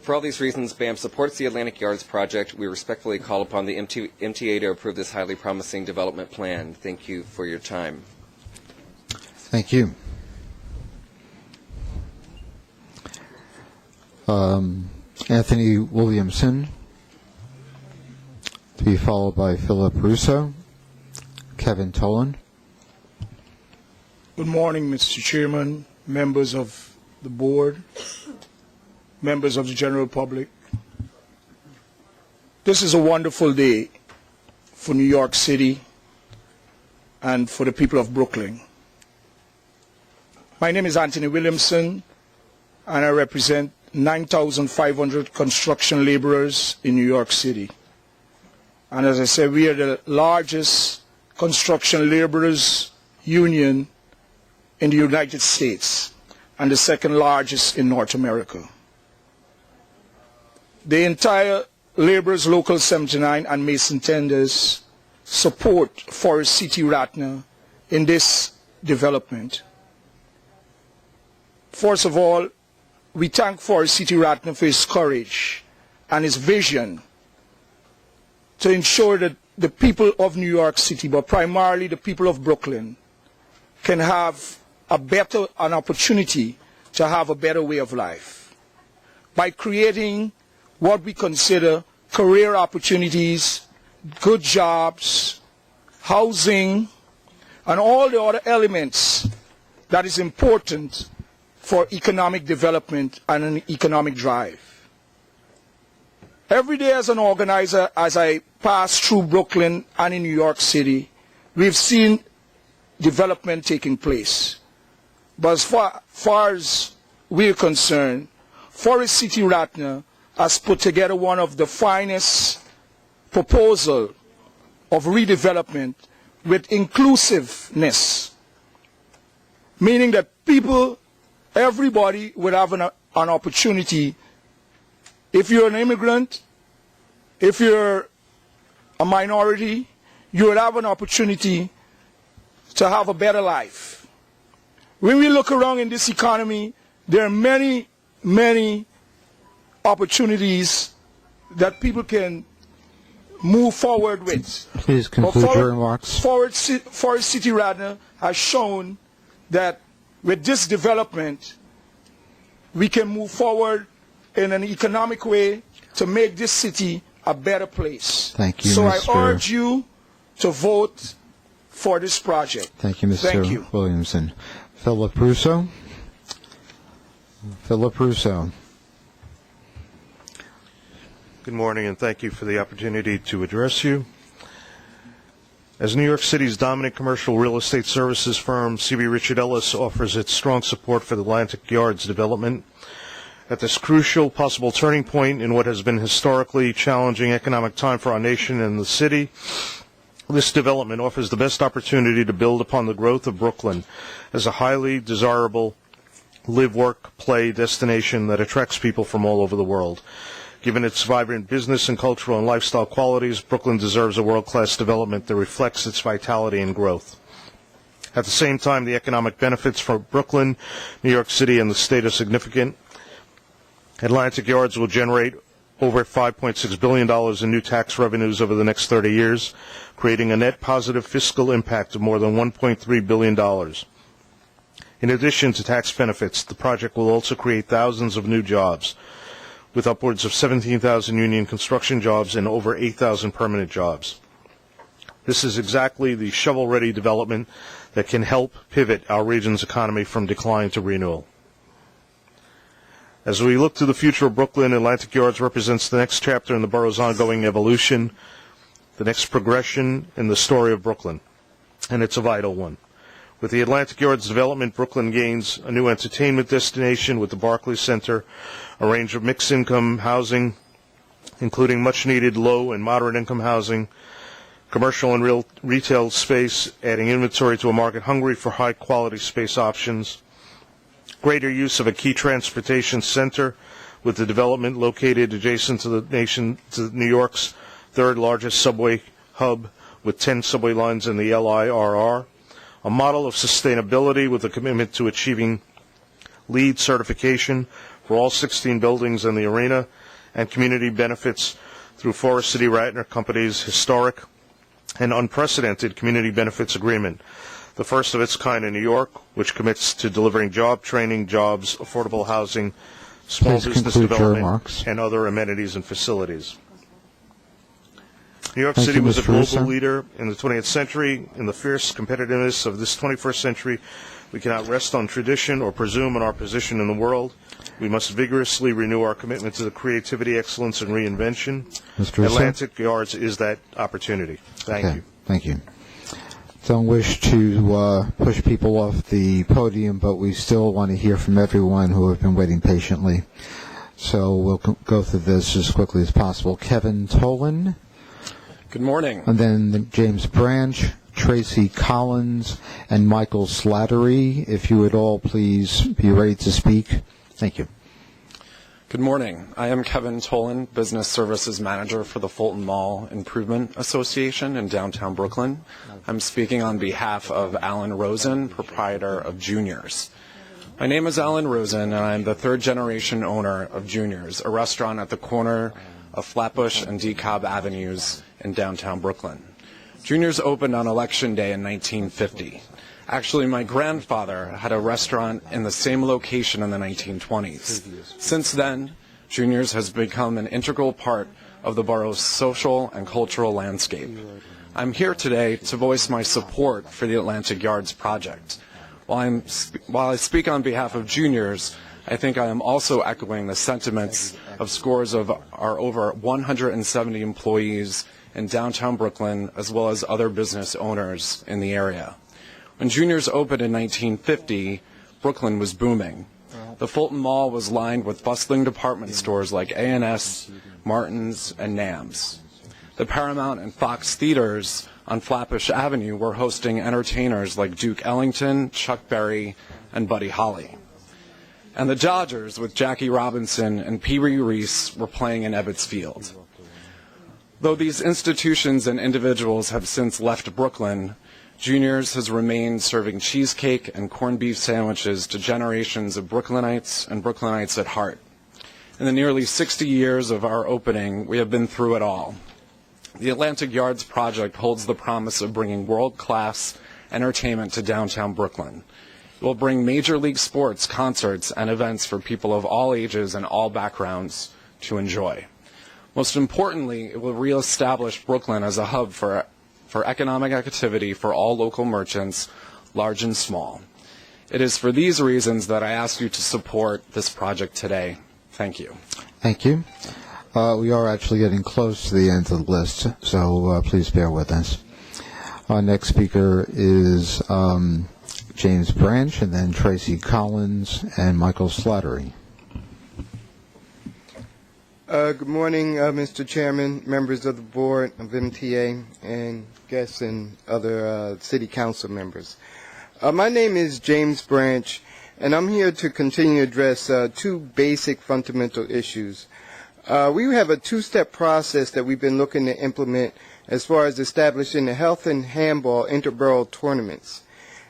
For all these reasons, BAM supports the Atlantic Yards project. We respectfully call upon the MTA to approve this highly promising development plan. Thank you for your time. Thank you. Anthony Williamson, to be followed by Philip Russo. Kevin Tolan. Good morning, Mr. Chairman, members of the board, members of the general public. This is a wonderful day for New York City and for the people of Brooklyn. My name is Anthony Williamson, and I represent 9,500 construction laborers in New York City. And as I said, we are the largest construction laborers union in the United States and the second largest in North America. The entire Laborers Local 79 and Mason Tenders support Forest City Ratner in this development. First of all, we thank Forest City Ratner for his courage and his vision to ensure that the people of New York City, but primarily the people of Brooklyn, can have an opportunity to have a better way of life by creating what we consider career opportunities, good jobs, housing, and all the other elements that is important for economic development and an economic drive. Every day as an organizer, as I pass through Brooklyn and in New York City, we've seen development taking place. But as far as we're concerned, Forest City Ratner has put together one of the finest proposals of redevelopment with inclusiveness, meaning that people, everybody would have an opportunity. If you're an immigrant, if you're a minority, you would have an opportunity to have a better life. When we look around in this economy, there are many, many opportunities that people can move forward with. Please conclude your remarks. Forest City rather has shown that with this development, we can move forward in an economic way to make this city a better place. Thank you, so Mr. I urge you to vote for this project. Thank you, Mr. Thank you. Williamson. Philip Russo. Philip Russo. Good morning, and thank you for the opportunity to address you. As New York City's dominant commercial real estate services firm, CB Richard Ellis offers its strong support for the Atlantic Yards development. At this crucial possible turning point in what has been historically challenging economic time for our nation and the city, this development offers the best opportunity to build upon the growth of Brooklyn as a highly desirable live, work, play destination that attracts people from all over the world. Given its vibrant business and cultural and lifestyle qualities, Brooklyn deserves a world-class development that reflects its vitality and growth. At the same time, the economic benefits for Brooklyn, New York City, and the state are significant. Atlantic Yards will generate over $5.6 billion in new tax revenues over the next 30 years, creating a net positive fiscal impact of more than $1.3 billion. In addition to tax benefits, the project will also create thousands of new jobs, with upwards of 17,000 union construction jobs and over 8,000 permanent jobs. This is exactly the shovel-ready development that can help pivot our region's economy from decline to renewal. As we look to the future of Brooklyn, Atlantic Yards represents the next chapter in the borough's ongoing evolution, the next progression in the story of Brooklyn, and it's a vital one. With the Atlantic Yards development, Brooklyn gains a new entertainment destination with the Barclays Center, a range of mixed-income housing, including much-needed low- and moderate-income housing, commercial and retail space, adding inventory to a market hungry for high-quality space options, greater use of a key transportation center with the development located adjacent to New York's third-largest subway hub with 10 subway lines in the LIRR, a model of sustainability with a commitment to achieving LEED certification for all 16 buildings in the arena, and community benefits through Forest City Ratner Company's historic and unprecedented community benefits agreement, the first of its kind in New York, which commits to delivering job training, jobs, affordable housing, small business development, and other amenities and facilities. New York City was a global leader in the 20th century. In the fierce competitiveness of this 21st century, we cannot rest on tradition or presume on our position in the world. We must vigorously renew our commitment to the creativity, excellence, and reinvention. Atlantic Yards is that opportunity. Thank you. Thank you. Don't wish to push people off the podium, but we still want to hear from everyone who have been waiting patiently. So we'll go through this as quickly as possible. Kevin Tolan. Good morning. And then James Branch, Tracy Collins, and Michael Slattery. If you would all please be ready to speak. Thank you. Good morning. I am Kevin Tolan, Business Services Manager for the Fulton Mall Improvement Association in downtown Brooklyn. I'm speaking on behalf of Alan Rosen, proprietor of Juniors. My name is Alan Rosen, and I'm the third-generation owner of Juniors, a restaurant at the corner of Flatbush and DeKalb Avenues in downtown Brooklyn. Juniors opened on Election Day in 1950. Actually, my grandfather had a restaurant in the same location in the 1920s. Since then, Juniors has become an integral part of the borough's social and cultural landscape. I'm here today to voice my support for the Atlantic Yards project. While I speak on behalf of Juniors, I think I am also echoing the sentiments of scores of our over 170 employees in downtown Brooklyn, as well as other business owners in the area. When Juniors opened in 1950, Brooklyn was booming. The Fulton Mall was lined with bustling department stores like A&S, Martin's, and NAM's. The Paramount and Fox theaters on Flatbush Avenue were hosting entertainers like Duke Ellington, Chuck Berry, and Buddy Holly. And the Dodgers, with Jackie Robinson and Pee Wee Reese, were playing in Ebbets Field. Though these institutions and individuals have since left Brooklyn, Juniors has remained serving cheesecake and corned beef sandwiches to generations of Brooklynites and Brooklynites at heart. In the nearly 60 years of our opening, we have been through it all. The Atlantic Yards project holds the promise of bringing world-class entertainment to downtown Brooklyn. It will bring major league sports, concerts, and events for people of all ages and all backgrounds to enjoy. Most importantly, it will reestablish Brooklyn as a hub for economic activity for all local merchants, large and small. It is for these reasons that I ask you to support this project today. Thank you. Thank you. We are actually getting close to the end of the list, so please bear with us. Our next speaker is James Branch, and then Tracy Collins and Michael Slattery. Good morning, Mr. Chairman, members of the board of MTA, and guests and other city council members. My name is James Branch, and I'm here to continue to address two basic fundamental issues. We have a two-step process that we've been looking to implement as far as establishing the health and handball interborough tournaments.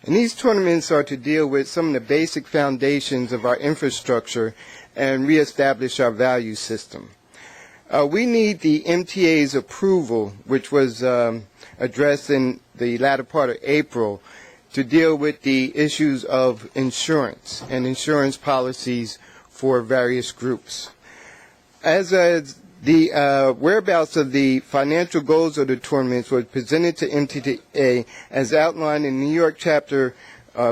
And these tournaments are to deal with some of the basic foundations of our infrastructure and reestablish our value system. We need the MTA's approval, which was addressed in the latter part of April, to deal with the issues of insurance and insurance policies for various groups. As the whereabouts of the financial goals of the tournaments was presented to MTA as outlined in New York Chapter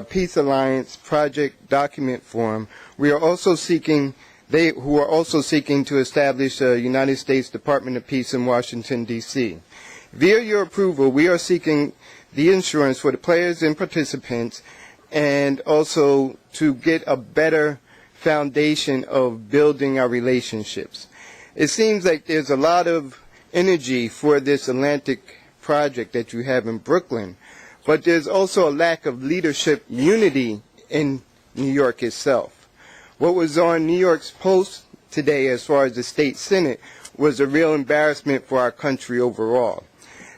Peace Alliance Project Document Form, we are also seeking who are also seeking to establish a United States Department of Peace in Washington, D.C. Via your approval, we are seeking the insurance for the players and participants, and also to get a better foundation of building our relationships. It seems like there's a lot of energy for this Atlantic project that you have in Brooklyn, but there's also a lack of leadership unity in New York itself. What was on New York's Post today as far as the state senate was a real embarrassment for our country overall.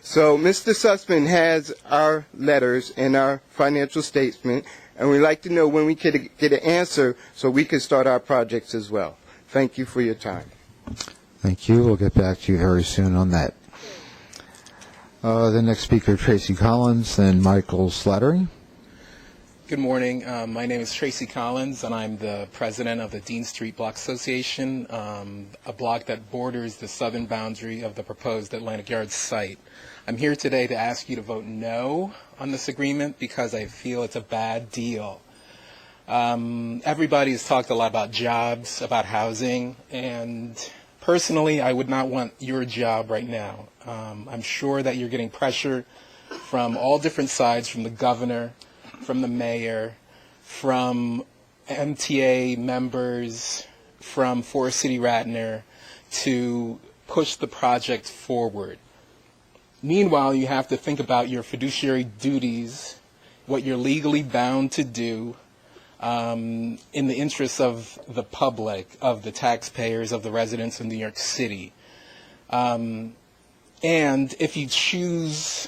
So Mr. Sussman has our letters and our financial statement, and we'd like to know when we could get an answer so we can start our projects as well. Thank you for your time. Thank you. We'll get back to you very soon on that. The next speaker, Tracy Collins, then Michael Slattery. Good morning. My name is Tracy Collins, and I'm the president of the Dean Street Block Association, a block that borders the southern boundary of the proposed Atlantic Yards site. I'm here today to ask you to vote no on this agreement because I feel it's a bad deal. Everybody has talked a lot about jobs, about housing, and personally, I would not want your job right now. I'm sure that you're getting pressure from all different sides, from the governor, from the mayor, from MTA members, from Forest City Radnor, to push the project forward. Meanwhile, you have to think about your fiduciary duties, what you're legally bound to do in the interests of the public, of the taxpayers, of the residents of New York City. And if you choose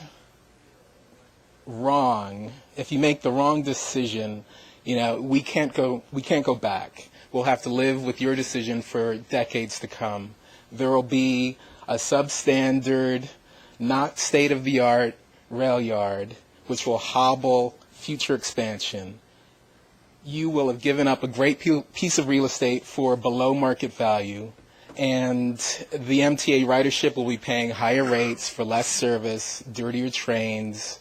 wrong, if you make the wrong decision, we can't go back. We'll have to live with your decision for decades to come. There will be a substandard, not state-of-the-art rail yard, which will hobble future expansion. You will have given up a great piece of real estate for below market value, and the MTA ridership will be paying higher rates for less service, dirtier trains.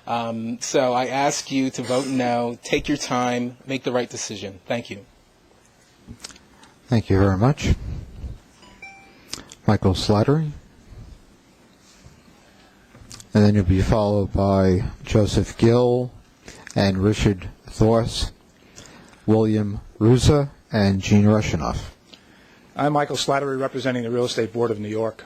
So I ask you to vote no, take your time, make the right decision. Thank you. Thank you very much. Michael Slattery. And then you'll be followed by Joseph Gill and Richard Thorse, William Ruza, and Gene Rushinoff. I'm Michael Slattery, representing the Real Estate Board of New York.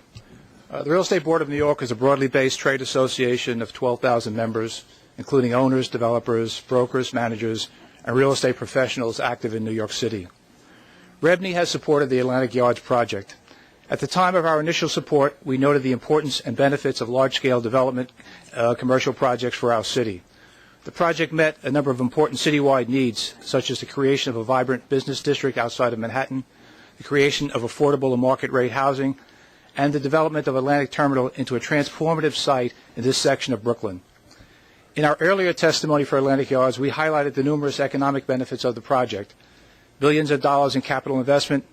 The Real Estate Board of New York is a broadly based trade association of 12,000 members, including owners, developers, brokers, managers, and real estate professionals active in New York City. REBNY has supported the Atlantic Yards project. At the time of our initial support, we noted the importance and benefits of large-scale development commercial projects for our city. The project met a number of important citywide needs, such as the creation of a vibrant business district outside of Manhattan, the creation of affordable and market-rate housing, and the development of Atlantic Terminal into a transformative site in this section of Brooklyn. In our earlier testimony for Atlantic Yards, we highlighted the numerous economic benefits of the project: billions of dollars in capital investment,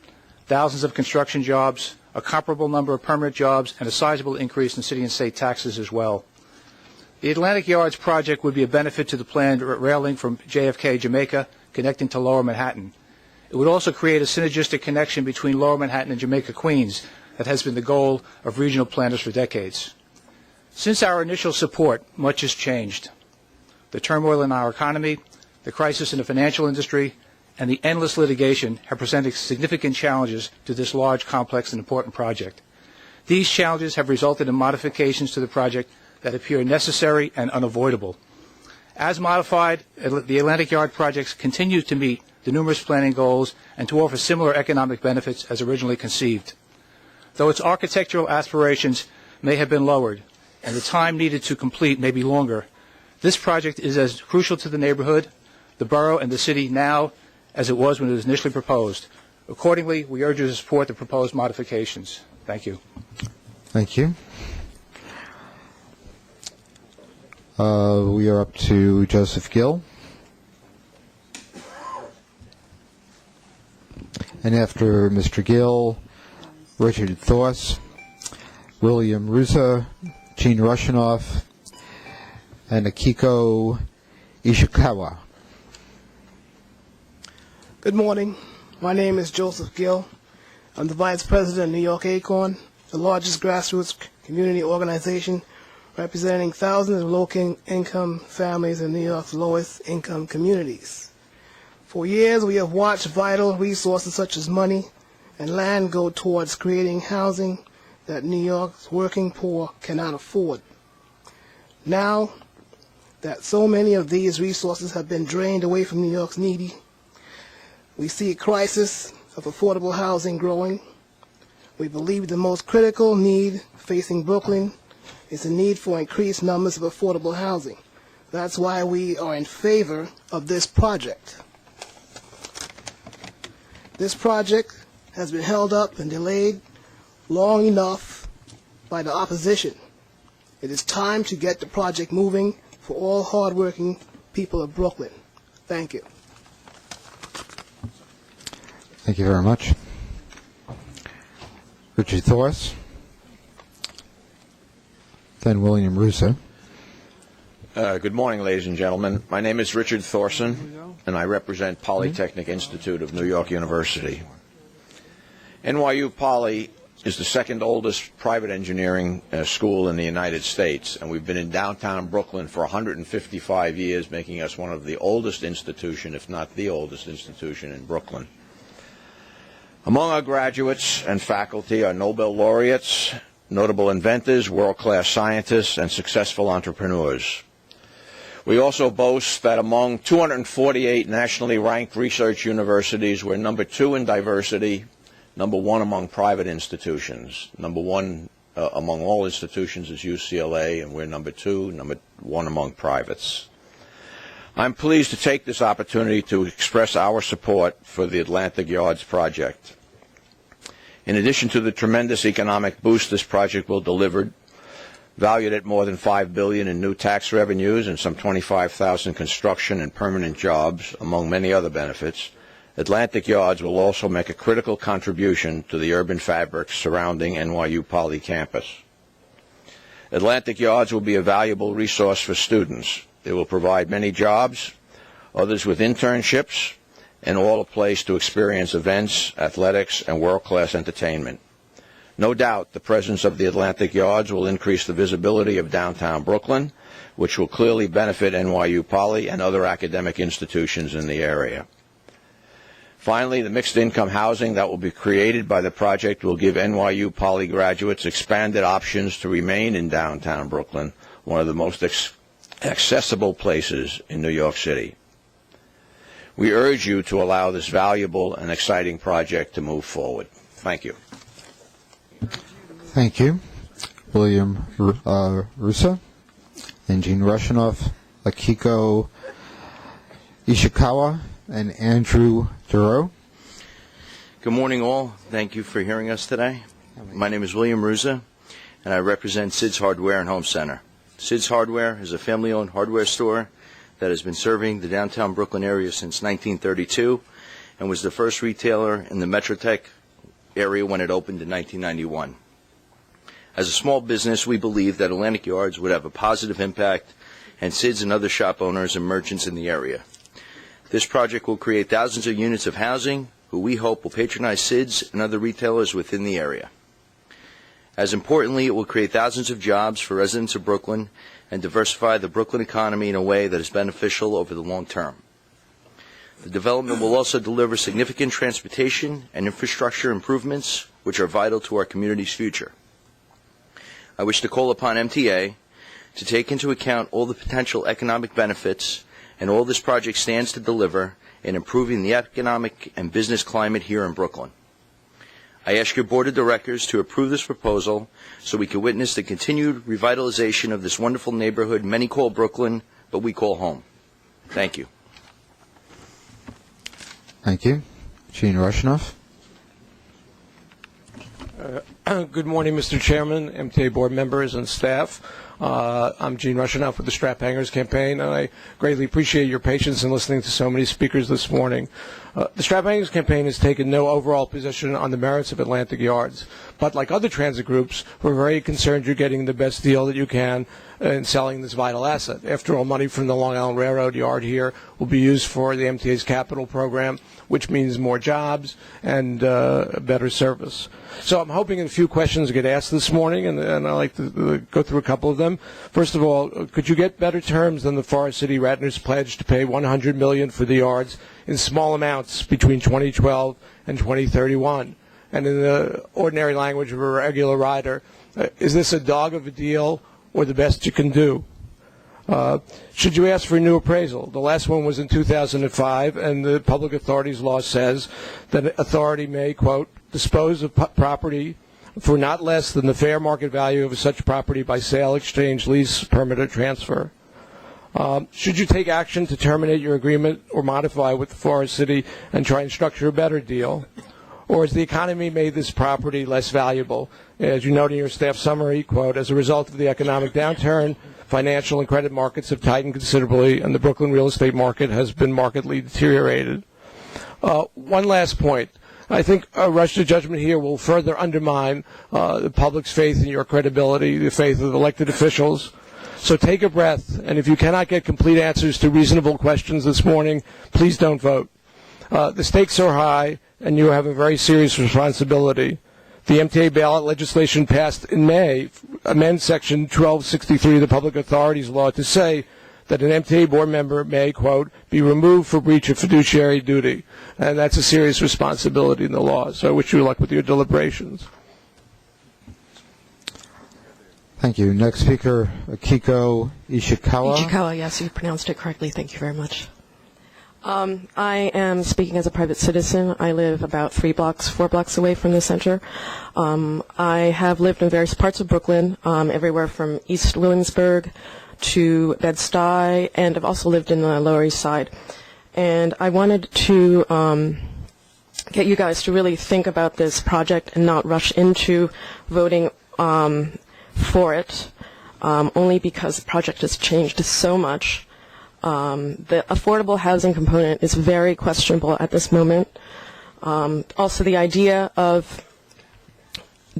thousands of construction jobs, a comparable number of permanent jobs, and a sizable increase in city and state taxes as well. The Atlantic Yards project would be a benefit to the planned rail link from JFK, Jamaica, connecting to Lower Manhattan. It would also create a synergistic connection between Lower Manhattan and Jamaica, Queens, that has been the goal of regional planners for decades. Since our initial support, much has changed. The turmoil in our economy, the crisis in the financial industry, and the endless litigation have presented significant challenges to this large, complex, and important project. These challenges have resulted in modifications to the project that appear necessary and unavoidable. As modified, the Atlantic Yard projects continue to meet the numerous planning goals and to offer similar economic benefits as originally conceived. Though its architectural aspirations may have been lowered and the time needed to complete may be longer, this project is as crucial to the neighborhood, the borough, and the city now as it was when it was initially proposed. Accordingly, we urge you to support the proposed modifications. Thank you. Thank you. We are up to Joseph Gill. And after Mr. Gill, Richard Thorse, William Rusa, Gene Rushinoff, and Akiko Ishikawa. Good morning. My name is Joseph Gill. I'm the Vice President of New York ACORN, the largest grassroots community organization representing thousands of low-income families in New York's lowest-income communities. For years, we have watched vital resources such as money and land go towards creating housing that New York's working poor cannot afford. Now that so many of these resources have been drained away from New York's needy, we see a crisis of affordable housing growing. We believe the most critical need facing Brooklyn is the need for increased numbers of affordable housing. That's why we are in favor of this project. This project has been held up and delayed long enough by the opposition. It is time to get the project moving for all hardworking people of Brooklyn. Thank you. Thank you very much. Richard Thorse. Then William Russo. Good morning, ladies and gentlemen. My name is Richard Thorson, and I represent Polytechnic Institute of New York University. NYU Poly is the second oldest private engineering school in the United States, and we've been in downtown Brooklyn for 155 years, making us one of the oldest institutions, if not the oldest institution in Brooklyn. Among our graduates and faculty are Nobel laureates, notable inventors, world-class scientists, and successful entrepreneurs. We also boast that among 248 nationally ranked research universities, we're number 2 in diversity, number 1 among private institutions. Number 1 among all institutions is UCLA, and we're number 2, number 1 among privates. I'm pleased to take this opportunity to express our support for the Atlantic Yards project. In addition to the tremendous economic boost this project will deliver, valued at more than $5 billion in new tax revenues and some 25,000 construction and permanent jobs, among many other benefits, Atlantic Yards will also make a critical contribution to the urban fabric surrounding NYU Poly campus. Atlantic Yards will be a valuable resource for students. It will provide many jobs, others with internships, and all a place to experience events, athletics, and world-class entertainment. No doubt the presence of the Atlantic Yards will increase the visibility of downtown Brooklyn, which will clearly benefit NYU Poly and other academic institutions in the area. Finally, the mixed-income housing that will be created by the project will give NYU Poly graduates expanded options to remain in downtown Brooklyn, one of the most accessible places in New York City. We urge you to allow this valuable and exciting project to move forward. Thank you. Thank you. William Russo, and Gene Rushinoff, Akiko Ishikawa, and Andrew Duro. Good morning, all. Thank you for hearing us today. My name is William Ruza, and I represent Sid's Hardware and Home Center. Sid's Hardware is a family-owned hardware store that has been serving the downtown Brooklyn area since 1932 and was the first retailer in the Metrotech area when it opened in 1991. As a small business, we believe that Atlantic Yards would have a positive impact and Sid's and other shop owners and merchants in the area. This project will create thousands of units of housing, who we hope will patronize Sid's and other retailers within the area. As importantly, it will create thousands of jobs for residents of Brooklyn and diversify the Brooklyn economy in a way that is beneficial over the long term. The development will also deliver significant transportation and infrastructure improvements, which are vital to our community's future. I wish to call upon MTA to take into account all the potential economic benefits and all this project stands to deliver in improving the economic and business climate here in Brooklyn. I ask your Board of Directors to approve this proposal so we can witness the continued revitalization of this wonderful neighborhood many call Brooklyn, but we call home. Thank you. Thank you. Gene Rushinoff. Good morning, Mr. Chairman, MTA Board members, and staff. I'm Gene Rushinoff with the Strap Hangers campaign, and I greatly appreciate your patience in listening to so many speakers this morning. The Strap Hangers campaign has taken no overall position on the merits of Atlantic Yards, but like other transit groups, we're very concerned you're getting the best deal that you can in selling this vital asset. After all, money from the Long Island Railroad yard here will be used for the MTA's capital program, which means more jobs and better service. So I'm hoping a few questions get asked this morning, and I'd like to go through a couple of them. First of all, could you get better terms than the Forest City Ratner's pledge to pay $100 million for the yards in small amounts between 2012 and 2031? And in the ordinary language of a regular rider, is this a dog of a deal or the best you can do? Should you ask for a new appraisal? The last one was in 2005, and the Public Authorities Law says that an authority may, quote, dispose of property for not less than the fair market value of such property by sale, exchange, lease, permit, or transfer. Should you take action to terminate your agreement or modify with the Forest City and try and structure a better deal? Or has the economy made this property less valuable? As you note in your staff summary, quote, as a result of the economic downturn, financial and credit markets have tightened considerably, and the Brooklyn real estate market has been markedly deteriorated. One last point. I think a rush to judgment here will further undermine the public's faith in your credibility, the faith of elected officials. So take a breath, and if you cannot get complete answers to reasonable questions this morning, please don't vote. The stakes are high, and you have a very serious responsibility. The MTA ballot legislation passed in May amends Section 1263 of the Public Authorities Law to say that an MTA board member may, quote, be removed for breach of fiduciary duty. And that's a serious responsibility in the law. So I wish you luck with your deliberations. Thank you. Next speaker, Akiko Ishikawa. Ishikawa, yes, you pronounced it correctly. Thank you very much. I am speaking as a private citizen. I live about 4 blocks away from the center. I have lived in various parts of Brooklyn, everywhere from East Williamsburg to Bed-Stuy, and I've also lived in the Lower East Side. And I wanted to get you guys to really think about this project and not rush into voting for it, only because the project has changed so much. The affordable housing component is very questionable at this moment. Also, the idea of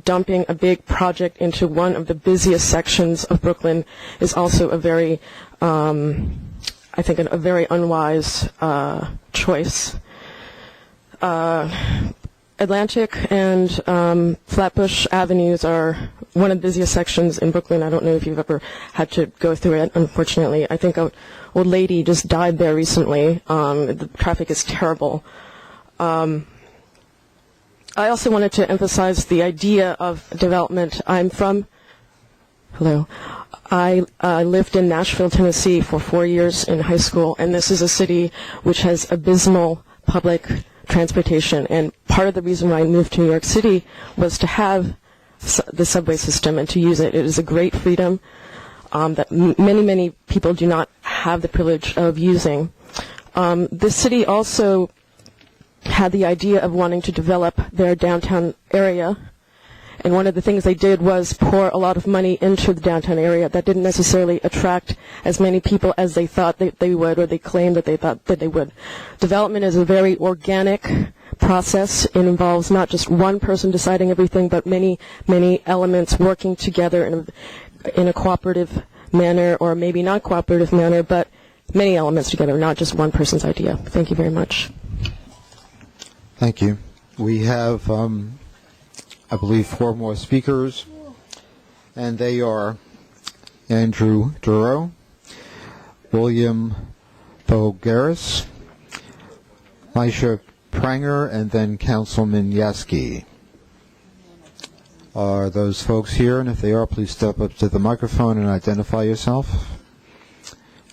dumping a big project into one of the busiest sections of Brooklyn is also a very, I think, a very unwise choice. Atlantic and Flatbush Avenues are one of the busiest sections in Brooklyn. I don't know if you've ever had to go through it, unfortunately. I think an old lady just died there recently. The traffic is terrible. I also wanted to emphasize the idea of development. I lived in Nashville, Tennessee for 4 years in high school, and this is a city which has abysmal public transportation. And part of the reason why I moved to New York City was to have the subway system and to use it. It is a great freedom that many people do not have the privilege of using. This city also had the idea of wanting to develop their downtown area, And one of the things they did was pour a lot of money into the downtown area that didn't necessarily attract as many people as they thought they would, or they claimed that they thought that they would. Development is a very organic process. It involves not just one person deciding everything, but many, many elements working together in a cooperative manner, or maybe not cooperative manner, but many elements together, not just one person's idea. Thank you very much. Thank you. We have, I believe, 4 more speakers, and they are Andrew Duro, William Bogaris, Maisha Pranger, and then Councilman Yaski. Are those folks here? And if they are, please step up to the microphone and identify yourself.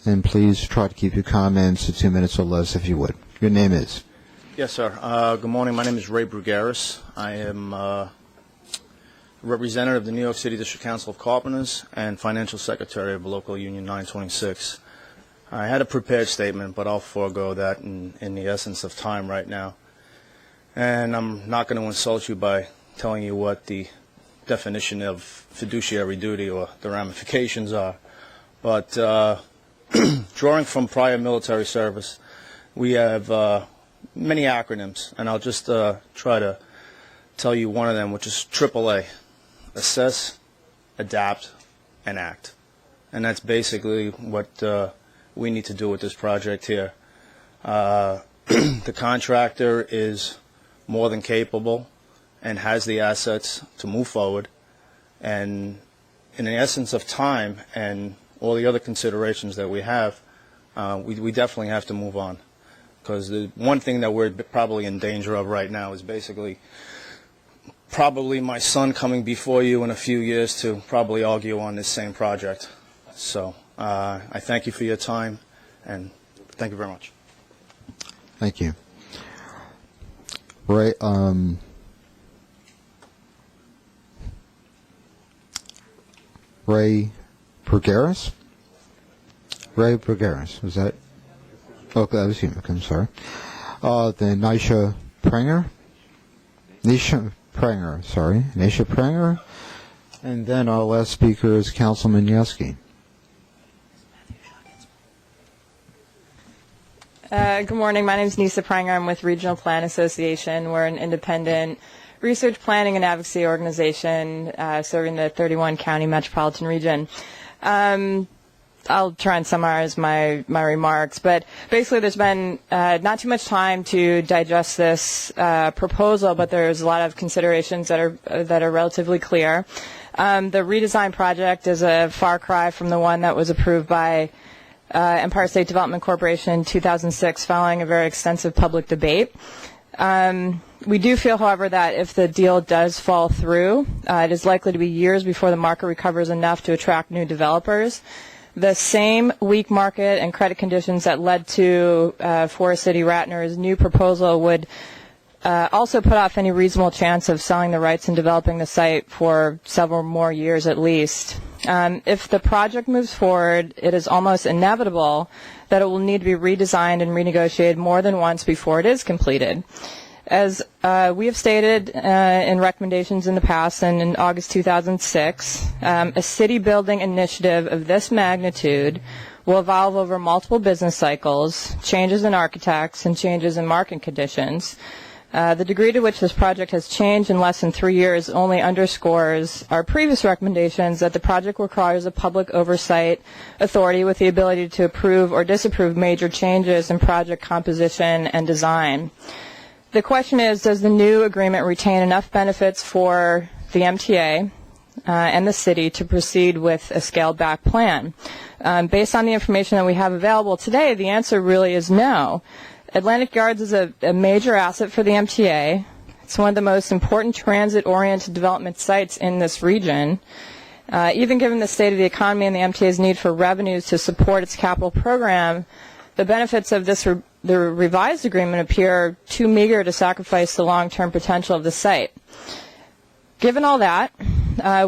And please try to keep your comments to 2 minutes or less, if you would. Your name is? Yes, sir. Good morning. My name is Ray Brugaris. I am representative of the New York City District Council of Carpenters and financial secretary of Local Union 926. I had a prepared statement, but I'll forego that in the essence of time right now. And I'm not going to insult you by telling you what the definition of fiduciary duty or the ramifications are. But drawing from prior military service, we have many acronyms, and I'll just try to tell you one of them, which is AAA: assess, adapt, and act. And that's basically what we need to do with this project here. The contractor is more than capable and has the assets to move forward, and in the essence of time and all the other considerations that we have, we definitely have to move on. Because the one thing that we're probably in danger of right now is basically probably my son coming before you in a few years to probably argue on this same project. So I thank you for your time, and thank you very much. Thank you. Ray, Ray Brugaris? Ray Brugaris, was that? Oh, that was you. I'm sorry. Then Nisha Pranger? Nisha Pranger, sorry. Nisha Pranger. And then our last speaker is Councilman Yaski. Good morning. My name is Nisa Pranger. I'm with Regional Plan Association. We're an independent research planning and advocacy organization serving the 31 county metropolitan region. I'll try and summarize my remarks, but basically there's been not too much time to digest this proposal, but there's a lot of considerations that are relatively clear. The redesign project is a far cry from the one that was approved by Empire State Development Corporation in 2006 following a very extensive public debate. We do feel, however, that if the deal does fall through, it is likely to be years before the market recovers enough to attract new developers. The same weak market and credit conditions that led to Forest City Ratner's new proposal would also put off any reasonable chance of selling the rights and developing the site for several more years at least. If the project moves forward, it is almost inevitable that it will need to be redesigned and renegotiated more than once before it is completed. As we have stated in recommendations in the past and in August 2006, a city building initiative of this magnitude will evolve over multiple business cycles, changes in architects, and changes in market conditions. The degree to which this project has changed in less than 3 years only underscores our previous recommendations that the project requires a public oversight authority with the ability to approve or disapprove major changes in project composition and design. The question is, does the new agreement retain enough benefits for the MTA and the city to proceed with a scaled-back plan? Based on the information that we have available today, the answer really is no. Atlantic Yards is a major asset for the MTA. It's one of the most important transit-oriented development sites in this region. Even given the state of the economy and the MTA's need for revenues to support its capital program, the benefits of the revised agreement appear too meager to sacrifice the long-term potential of the site. Given all that,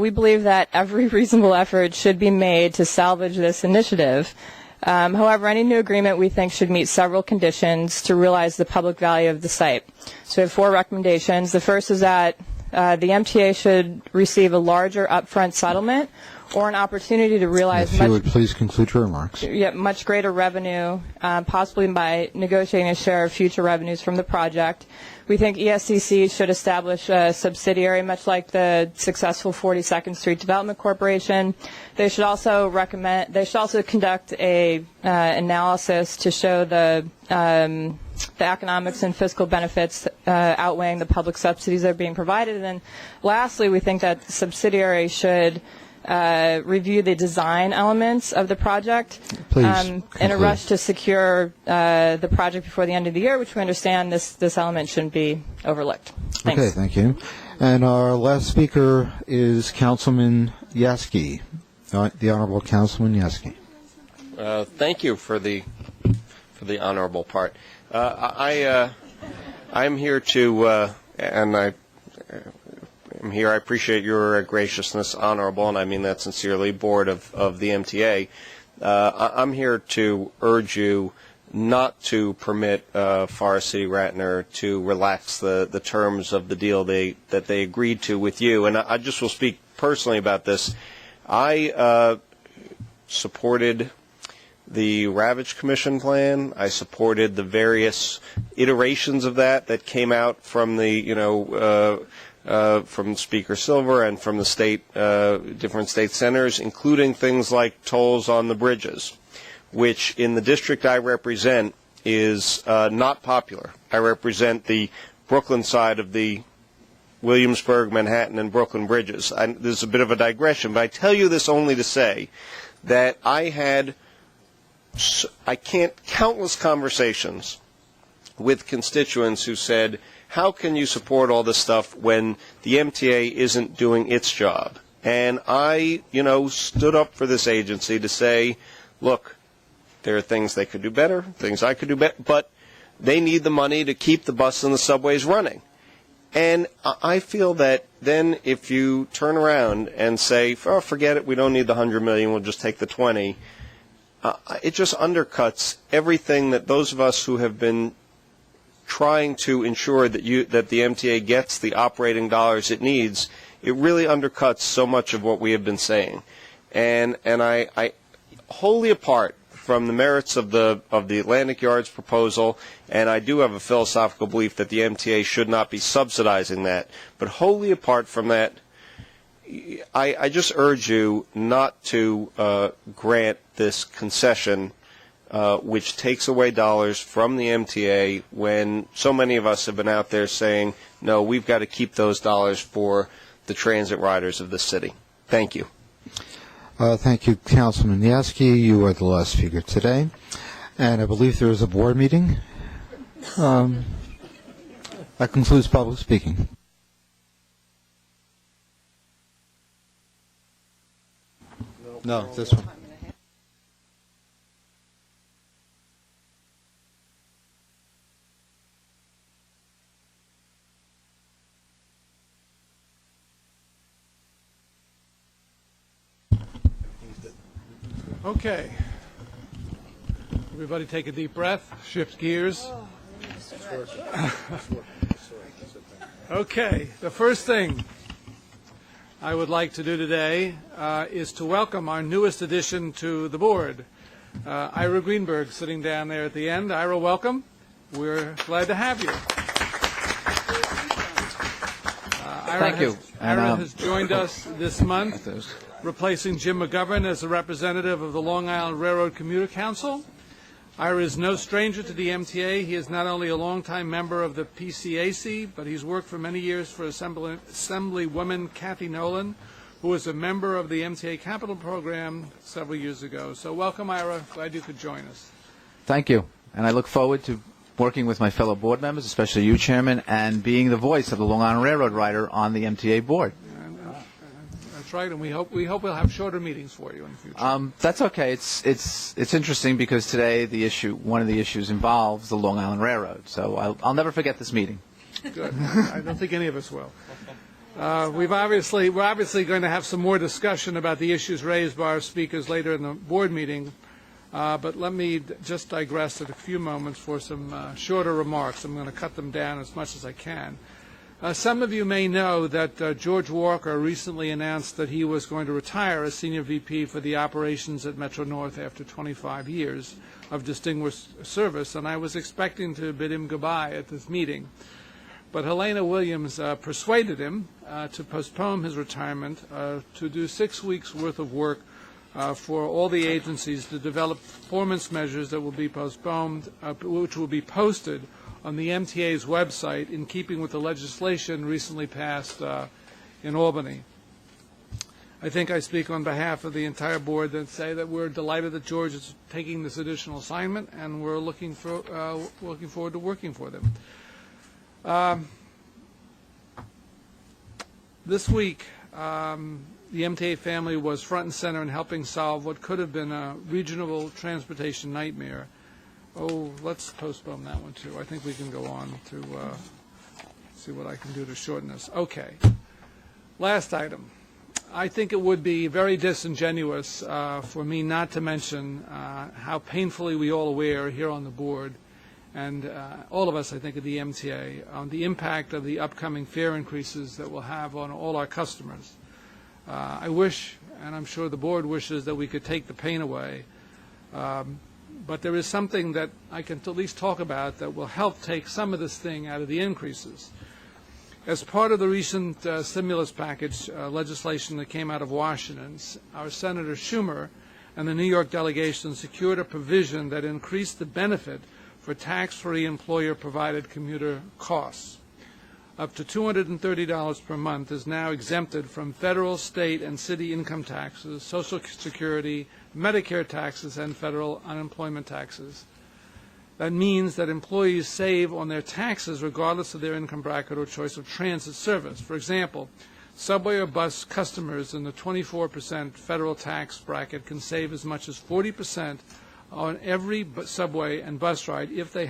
we believe that every reasonable effort should be made to salvage this initiative. However, any new agreement we think should meet several conditions to realize the public value of the site. So we have 4 recommendations. The first is that the MTA should receive a larger upfront settlement or an opportunity to realize If you would please conclude your remarks. much greater revenue, possibly by negotiating a share of future revenues from the project. We think ESCC should establish a subsidiary, much like the successful 42nd Street Development Corporation. They should also conduct a analysis to show the economics and fiscal benefits outweighing the public subsidies that are being provided. And then lastly, we think that the subsidiary should review the design elements of the project in a rush to secure the project before the end of the year, which we understand this element shouldn't be overlooked. Thanks. Okay, thank you. And our last speaker is Councilman Yaski, the Honorable Councilman Yaski. Thank you for the honorable part. I'm here to, I appreciate your graciousness, Honorable, and I mean that sincerely, Board of the MTA. I'm here to urge you not to permit Forest City Ratner to relax the terms of the deal that they agreed to with you. And I just will speak personally about this. I supported the Ravage Commission plan. I supported the various iterations of that came out from the from Speaker Silver and from the different state senators, including things like tolls on the bridges, which in the district I represent is not popular. I represent the Brooklyn side of the Williamsburg, Manhattan, and Brooklyn bridges. This is a bit of a digression, but I tell you this only to say that I had countless conversations with constituents who said, how can you support all this stuff when the MTA isn't doing its job? And I, stood up for this agency to say, look, there are things they could do better, things I could do better, but they need the money to keep the bus and the subways running. And I feel that then if you turn around and say, oh, forget it, we don't need the $100 million, we'll just take the 20, it just undercuts everything that those of us who have been trying to ensure that the MTA gets the operating dollars it needs. It really undercuts so much of what we have been saying, and I wholly apart from the merits of the Atlantic Yards proposal, and I do have a philosophical belief that the MTA should not be subsidizing that. But wholly apart from that, I just urge you not to grant this concession, which takes away dollars from the MTA when so many of us have been out there saying, no, we've got to keep those dollars for the transit riders of the city. Thank you. Thank you, Councilman Yaski. You are the last speaker today. And I believe there is a board meeting. That concludes public speaking. No, this one. Okay. Everybody take a deep breath, shift gears. Okay, the first thing I would like to do today is to welcome our newest addition to the board, Ira Greenberg, sitting down there at the end. Ira, welcome. We're glad to have you. Thank you. Ira has joined us this month, replacing Jim McGovern as the representative of the Long Island Railroad Commuter Council. Ira is no stranger to the MTA. He is not only a longtime member of the PCAC, but he's worked for many years for Assemblywoman Kathy Nolan, who was a member of the MTA Capital Program several years ago. So welcome, Ira. Glad you could join us. Thank you. And I look forward to working with my fellow board members, especially you, Chairman, and being the voice of the Long Island Railroad rider on the MTA board. That's right, and we hope we'll have shorter meetings for you in the future. That's okay. It's interesting because today one of the issues involves the Long Island Railroad. So I'll never forget this meeting. Good. I don't think any of us will. We're obviously going to have some more discussion about the issues raised by our speakers later in the board meeting. But let me just digress at a few moments for some shorter remarks. I'm going to cut them down as much as I can. Some of you may know that George Walker recently announced that he was going to retire as Senior VP for the operations at Metro-North after 25 years of distinguished service, and I was expecting to bid him goodbye at this meeting. But Helena Williams persuaded him to postpone his retirement to do 6 weeks' worth of work for all the agencies to develop performance measures that will be postponed, which will be posted on the MTA's website in keeping with the legislation recently passed in Albany. I think I speak on behalf of the entire board and say that we're delighted that George is taking this additional assignment, and we're looking forward to working for them. This week, the MTA family was front and center in helping solve what could have been a regional transportation nightmare. Oh, let's postpone that one too. I think we can go on to see what I can do to shorten this. Okay. Last item. I think it would be very disingenuous for me not to mention how painfully we all aware here on the board, and all of us, I think, at the MTA, on the impact of the upcoming fare increases that we'll have on all our customers. I wish, and I'm sure the board wishes, that we could take the pain away. But there is something that I can at least talk about that will help take some of this thing out of the increases. As part of the recent stimulus package legislation that came out of Washington, our Senator Schumer and the New York delegation secured a provision that increased the benefit for tax-free employer-provided commuter costs. Up to $230 per month is now exempted from federal, state, and city income taxes, Social Security, Medicare taxes, and federal unemployment taxes. That means that employees save on their taxes regardless of their income bracket or choice of transit service. For example, subway or bus customers in the 24% federal tax bracket can save as much as 40% on every subway and bus ride if they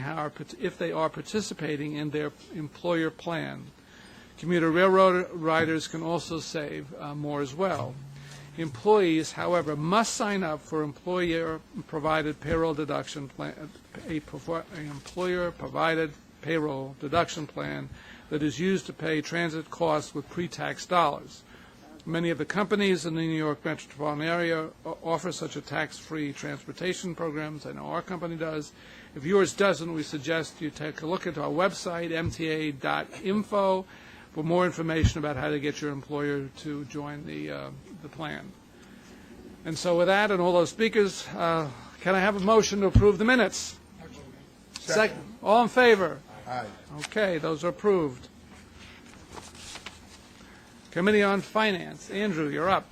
are participating in their employer plan. Commuter railroad riders can also save more as well. Employees, however, must sign up for employer-provided payroll deduction plan, employer-provided payroll deduction plan that is used to pay transit costs with pre-tax dollars. Many of the companies in the New York metropolitan area offer such a tax-free transportation programs. I know our company does. If yours doesn't, we suggest you take a look at our website, mta.info, for more information about how to get your employer to join the plan. And so with that and all those speakers, can I have a motion to approve the minutes? Second. All in favor? Aye. Okay, those are approved. Committee on Finance. Andrew, you're up.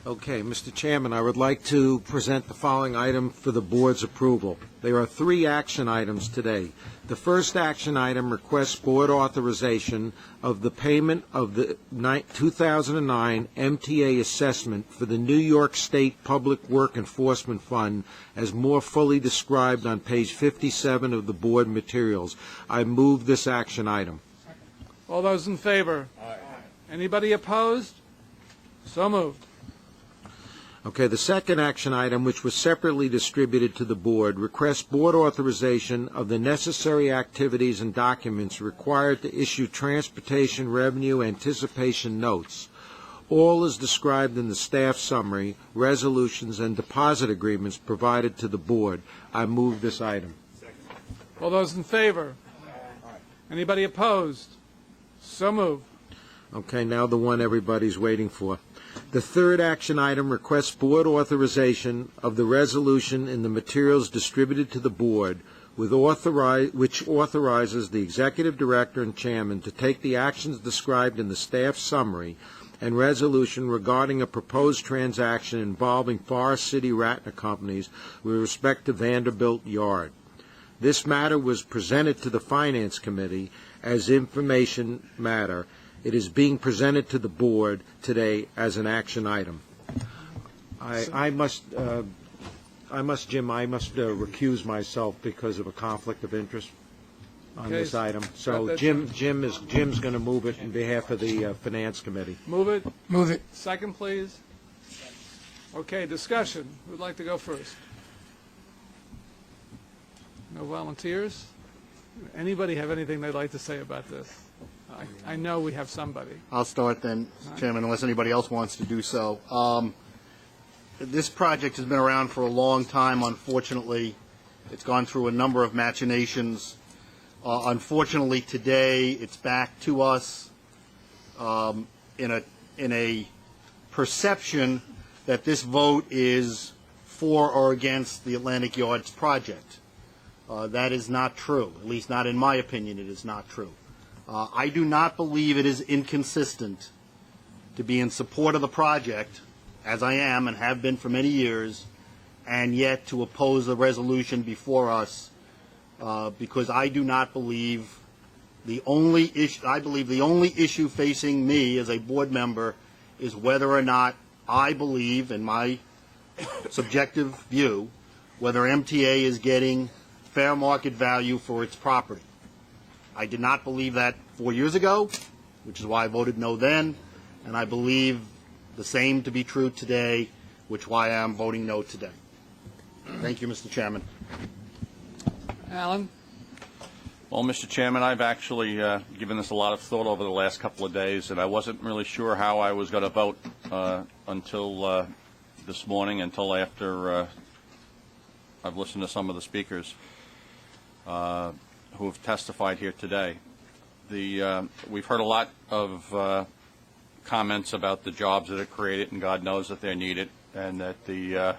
Okay, Mr. Chairman, I would like to present the following item for the board's approval. There are 3 action items today. The first action item requests board authorization of the payment of the 2009 MTA assessment for the New York State Public Work Enforcement Fund as more fully described on page 57 of the board materials. I move this action item. All those in favor? Aye. Anybody opposed? So moved. Okay, the second action item, which was separately distributed to the board, requests board authorization of the necessary activities and documents required to issue transportation revenue anticipation notes. All is described in the staff summary, resolutions, and deposit agreements provided to the board. I move this item. All those in favor? Anybody opposed? So moved. Okay, now the one everybody's waiting for. The third action item requests board authorization of the resolution in the materials distributed to the board which authorizes the executive director and chairman to take the actions described in the staff summary and resolution regarding a proposed transaction involving Forest City Ratner Companies with respect to Vanderbilt Yard. This matter was presented to the Finance Committee as information matter. It is being presented to the board today as an action item. I must recuse myself because of a conflict of interest on this item. So Jim's going to move it on behalf of the Finance Committee. Move it. Move it. Second, please. Okay, discussion. Who would like to go first? No volunteers? Anybody have anything they'd like to say about this? I know we have somebody. I'll start then, Mr. Chairman, unless anybody else wants to do so. This project has been around for a long time. Unfortunately, it's gone through a number of machinations. Unfortunately, today it's back to us in a perception that this vote is for or against the Atlantic Yards project. That is not true. At least not in my opinion, it is not true. I do not believe it is inconsistent to be in support of the project, as I am and have been for many years, and yet to oppose the resolution before us, because I do not believe the only issue facing me as a board member is whether or not I believe, in my subjective view, whether MTA is getting fair market value for its property. I did not believe that 4 years ago, which is why I voted no then, and I believe the same to be true today, which is why I am voting no today. Thank you, Mr. Chairman. Alan? Well, Mr. Chairman, I've actually given this a lot of thought over the last couple of days, and I wasn't really sure how I was going to vote until this morning, until after I've listened to some of the speakers who have testified here today. We've heard a lot of comments about the jobs that are created, and God knows that they're needed, and that the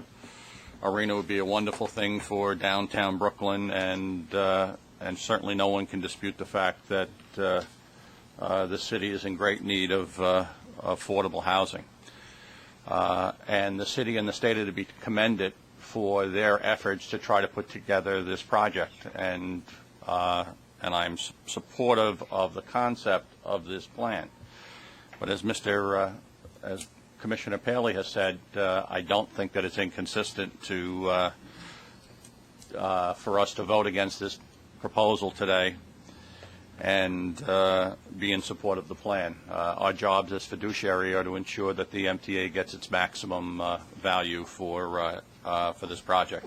arena would be a wonderful thing for downtown Brooklyn, and certainly no one can dispute the fact that the city is in great need of affordable housing. And the city and the state are to be commended for their efforts to try to put together this project, and I'm supportive of the concept of this plan. But as as Commissioner Paley has said, I don't think that it's inconsistent for us to vote against this proposal today and be in support of the plan. Our jobs as fiduciary are to ensure that the MTA gets its maximum value for this project.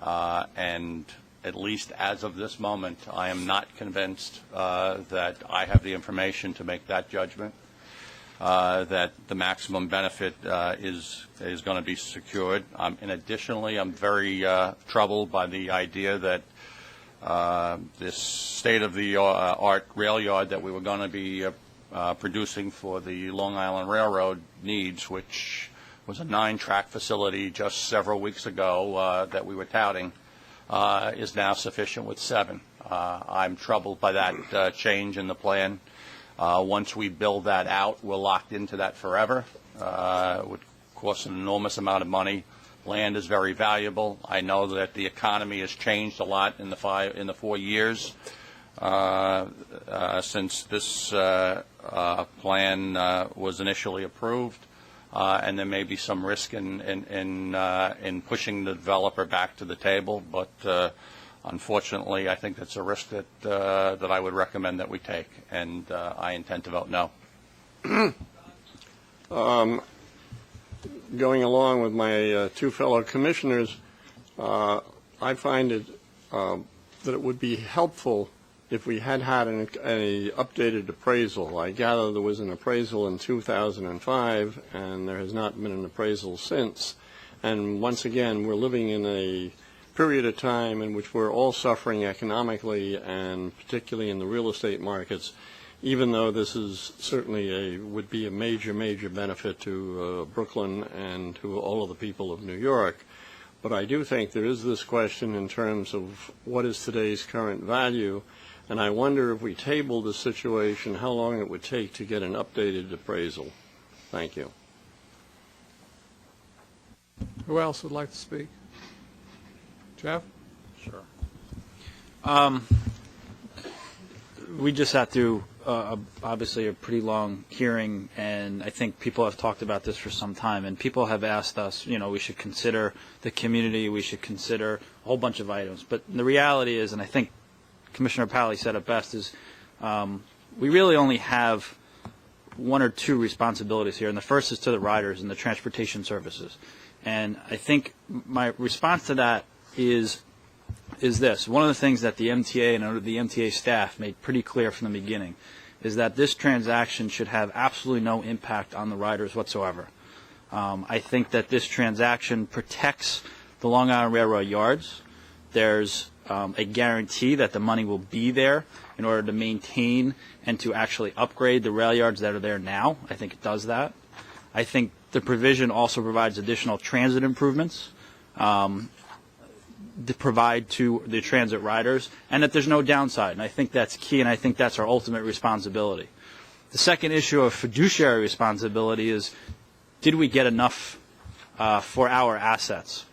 And at least as of this moment, I am not convinced that I have the information to make that judgment, that the maximum benefit is going to be secured. And additionally, I'm very troubled by the idea that this state-of-the-art rail yard that we were going to be producing for the Long Island Railroad needs, which was a 9-track facility just several weeks ago that we were touting, is now sufficient with 7. I'm troubled by that change in the plan. Once we build that out, we're locked into that forever. It would cost an enormous amount of money. Land is very valuable. I know that the economy has changed a lot in the 4 years since this plan was initially approved, and there may be some risk in pushing the developer back to the table. But unfortunately, I think that's a risk that I would recommend that we take, and I intend to vote no. Going along with my two fellow commissioners, I find it that it would be helpful if we had an updated appraisal. I gather there was an appraisal in 2005, and there has not been an appraisal since. And once again, we're living in a period of time in which we're all suffering economically, and particularly in the real estate markets, even though this is certainly would be a major benefit to Brooklyn and to all of the people of New York. But I do think there is this question in terms of what is today's current value, and I wonder if we table the situation, how long it would take to get an updated appraisal. Thank you. Who else would like to speak? Jeff? Sure. We just sat through obviously a pretty long hearing, and I think people have talked about this for some time, and people have asked us, we should consider the community, we should consider a whole bunch of items. But the reality is, and I think Commissioner Pally said it best, is we really only have one or two responsibilities here, and the first is to the riders and the transportation services. And I think my response to that is is this. One of the things that the MTA and the MTA staff made pretty clear from the beginning is that this transaction should have absolutely no impact on the riders whatsoever. I think that this transaction protects the Long Island Railroad yards. There's a guarantee that the money will be there in order to maintain and to actually upgrade the rail yards that are there now. I think it does that. I think the provision also provides additional transit improvements to provide to the transit riders, and that there's no downside. And I think that's key, and I think that's our ultimate responsibility. The second issue of fiduciary responsibility is, did we get enough for our assets?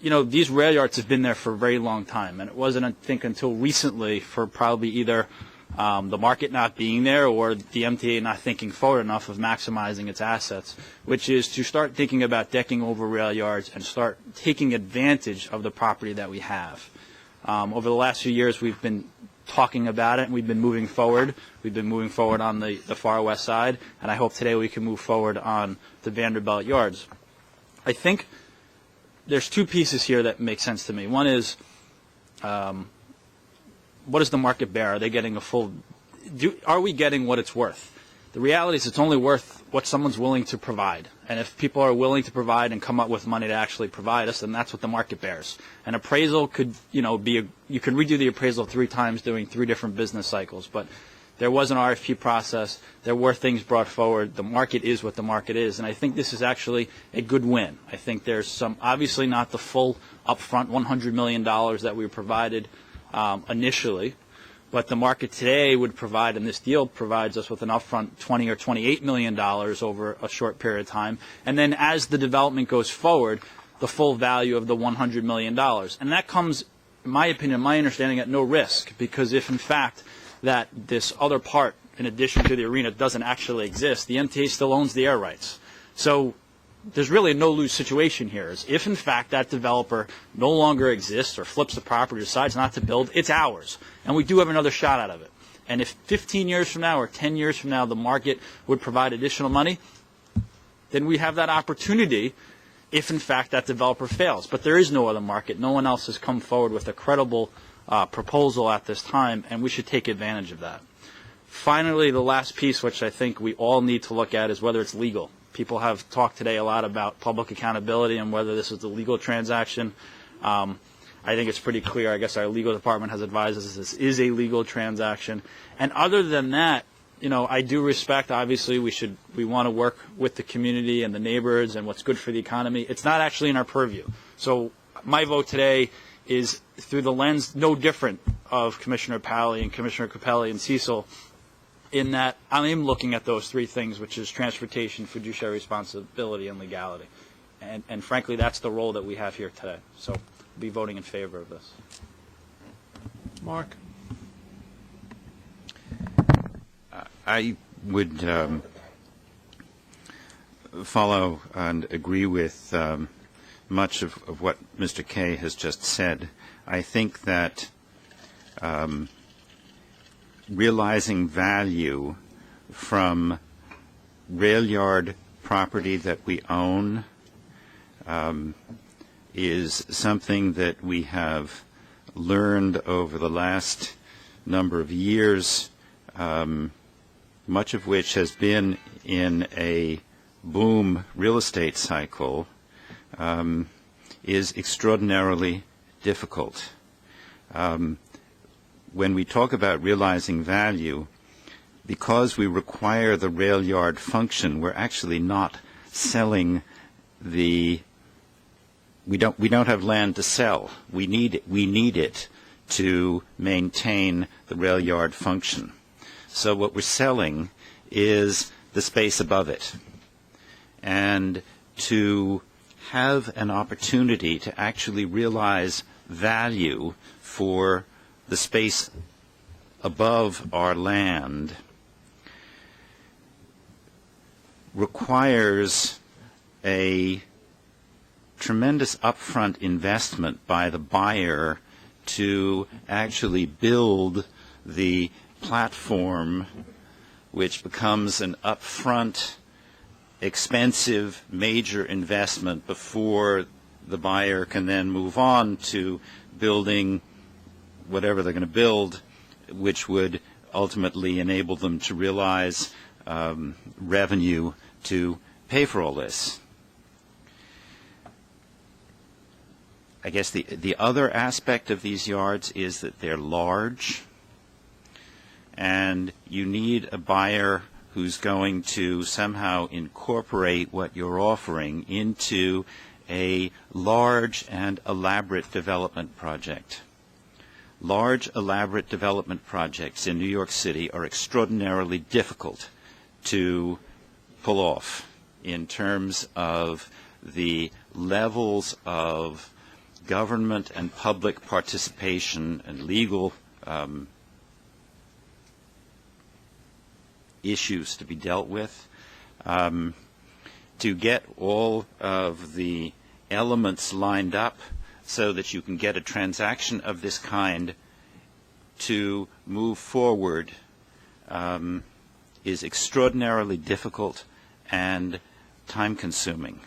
You know, these rail yards have been there for a very long time, and it wasn't, I think, until recently, for probably either the market not being there or the MTA not thinking forward enough of maximizing its assets, which is to start thinking about decking over rail yards and start taking advantage of the property that we have. Over the last few years, we've been talking about it, and we've been moving forward. We've been moving forward on the far west side, and I hope today we can move forward on the Vanderbilt yards. I think there's two pieces here that make sense to me. One is, what does the market bear? Are they getting a full? Are we getting what it's worth? The reality is, it's only worth what someone's willing to provide. And if people are willing to provide and come up with money to actually provide us, then that's what the market bears. An appraisal could, you could redo the appraisal 3 times doing 3 different business cycles. But there was an RFP process. There were things brought forward. The market is what the market is. And I think this is actually a good win. I think there's some, obviously not the full upfront $100 million that we provided initially, but the market today would provide, and this deal provides us with an upfront $20 or $28 million over a short period of time, and then as the development goes forward, the full value of the $100 million. And that comes, in my opinion, my understanding, at no risk, because if in fact that this other part, in addition to the arena, doesn't actually exist, the MTA still owns the air rights. So there's really a no-lose situation here. Is if, in fact, that developer no longer exists or flips the property, decides not to build, it's ours. And we do have another shot out of it. And if 15 years from now or 10 years from now the market would provide additional money, then we have that opportunity if, in fact, that developer fails. But there is no other market. No one else has come forward with a credible proposal at this time, and we should take advantage of that. Finally, the last piece, which I think we all need to look at, is whether it's legal. People have talked today a lot about public accountability and whether this is a legal transaction. I think it's pretty clear. I guess our legal department has advised us this is a legal transaction. And other than that, I do respect, obviously, we want to work with the community and the neighbors and what's good for the economy. It's not actually in our purview. So my vote today is through the lens no different of Commissioner Pally and Commissioner Capelli and Cecil, in that I am looking at those 3 things, which is transportation, fiduciary responsibility, and legality. And frankly, that's the role that we have here today. So I'll be voting in favor of this. Mark? I would follow and agree with much of what Mr. Kay has just said. I think that realizing value from rail yard property that we own is something that we have learned over the last number of years, much of which has been in a boom real estate cycle, is extraordinarily difficult. When we talk about realizing value, because we require the rail yard function, we're actually not selling we don't have land to sell. We need it to maintain the rail yard function. So what we're selling is the space above it. And to have an opportunity to actually realize value for the space above our land requires a tremendous upfront investment by the buyer to actually build the platform, which becomes an upfront, expensive, major investment before the buyer can then move on to building whatever they're going to build, which would ultimately enable them to realize revenue to pay for all this. I guess the other aspect of these yards is that they're large, and you need a buyer who's going to somehow incorporate what you're offering into a large and elaborate development project. Large, elaborate development projects in New York City are extraordinarily difficult to pull off in terms of the levels of government and public participation and legal issues to be dealt with. To get all of the elements lined up so that you can get a transaction of this kind to move forward is extraordinarily difficult and time-consuming.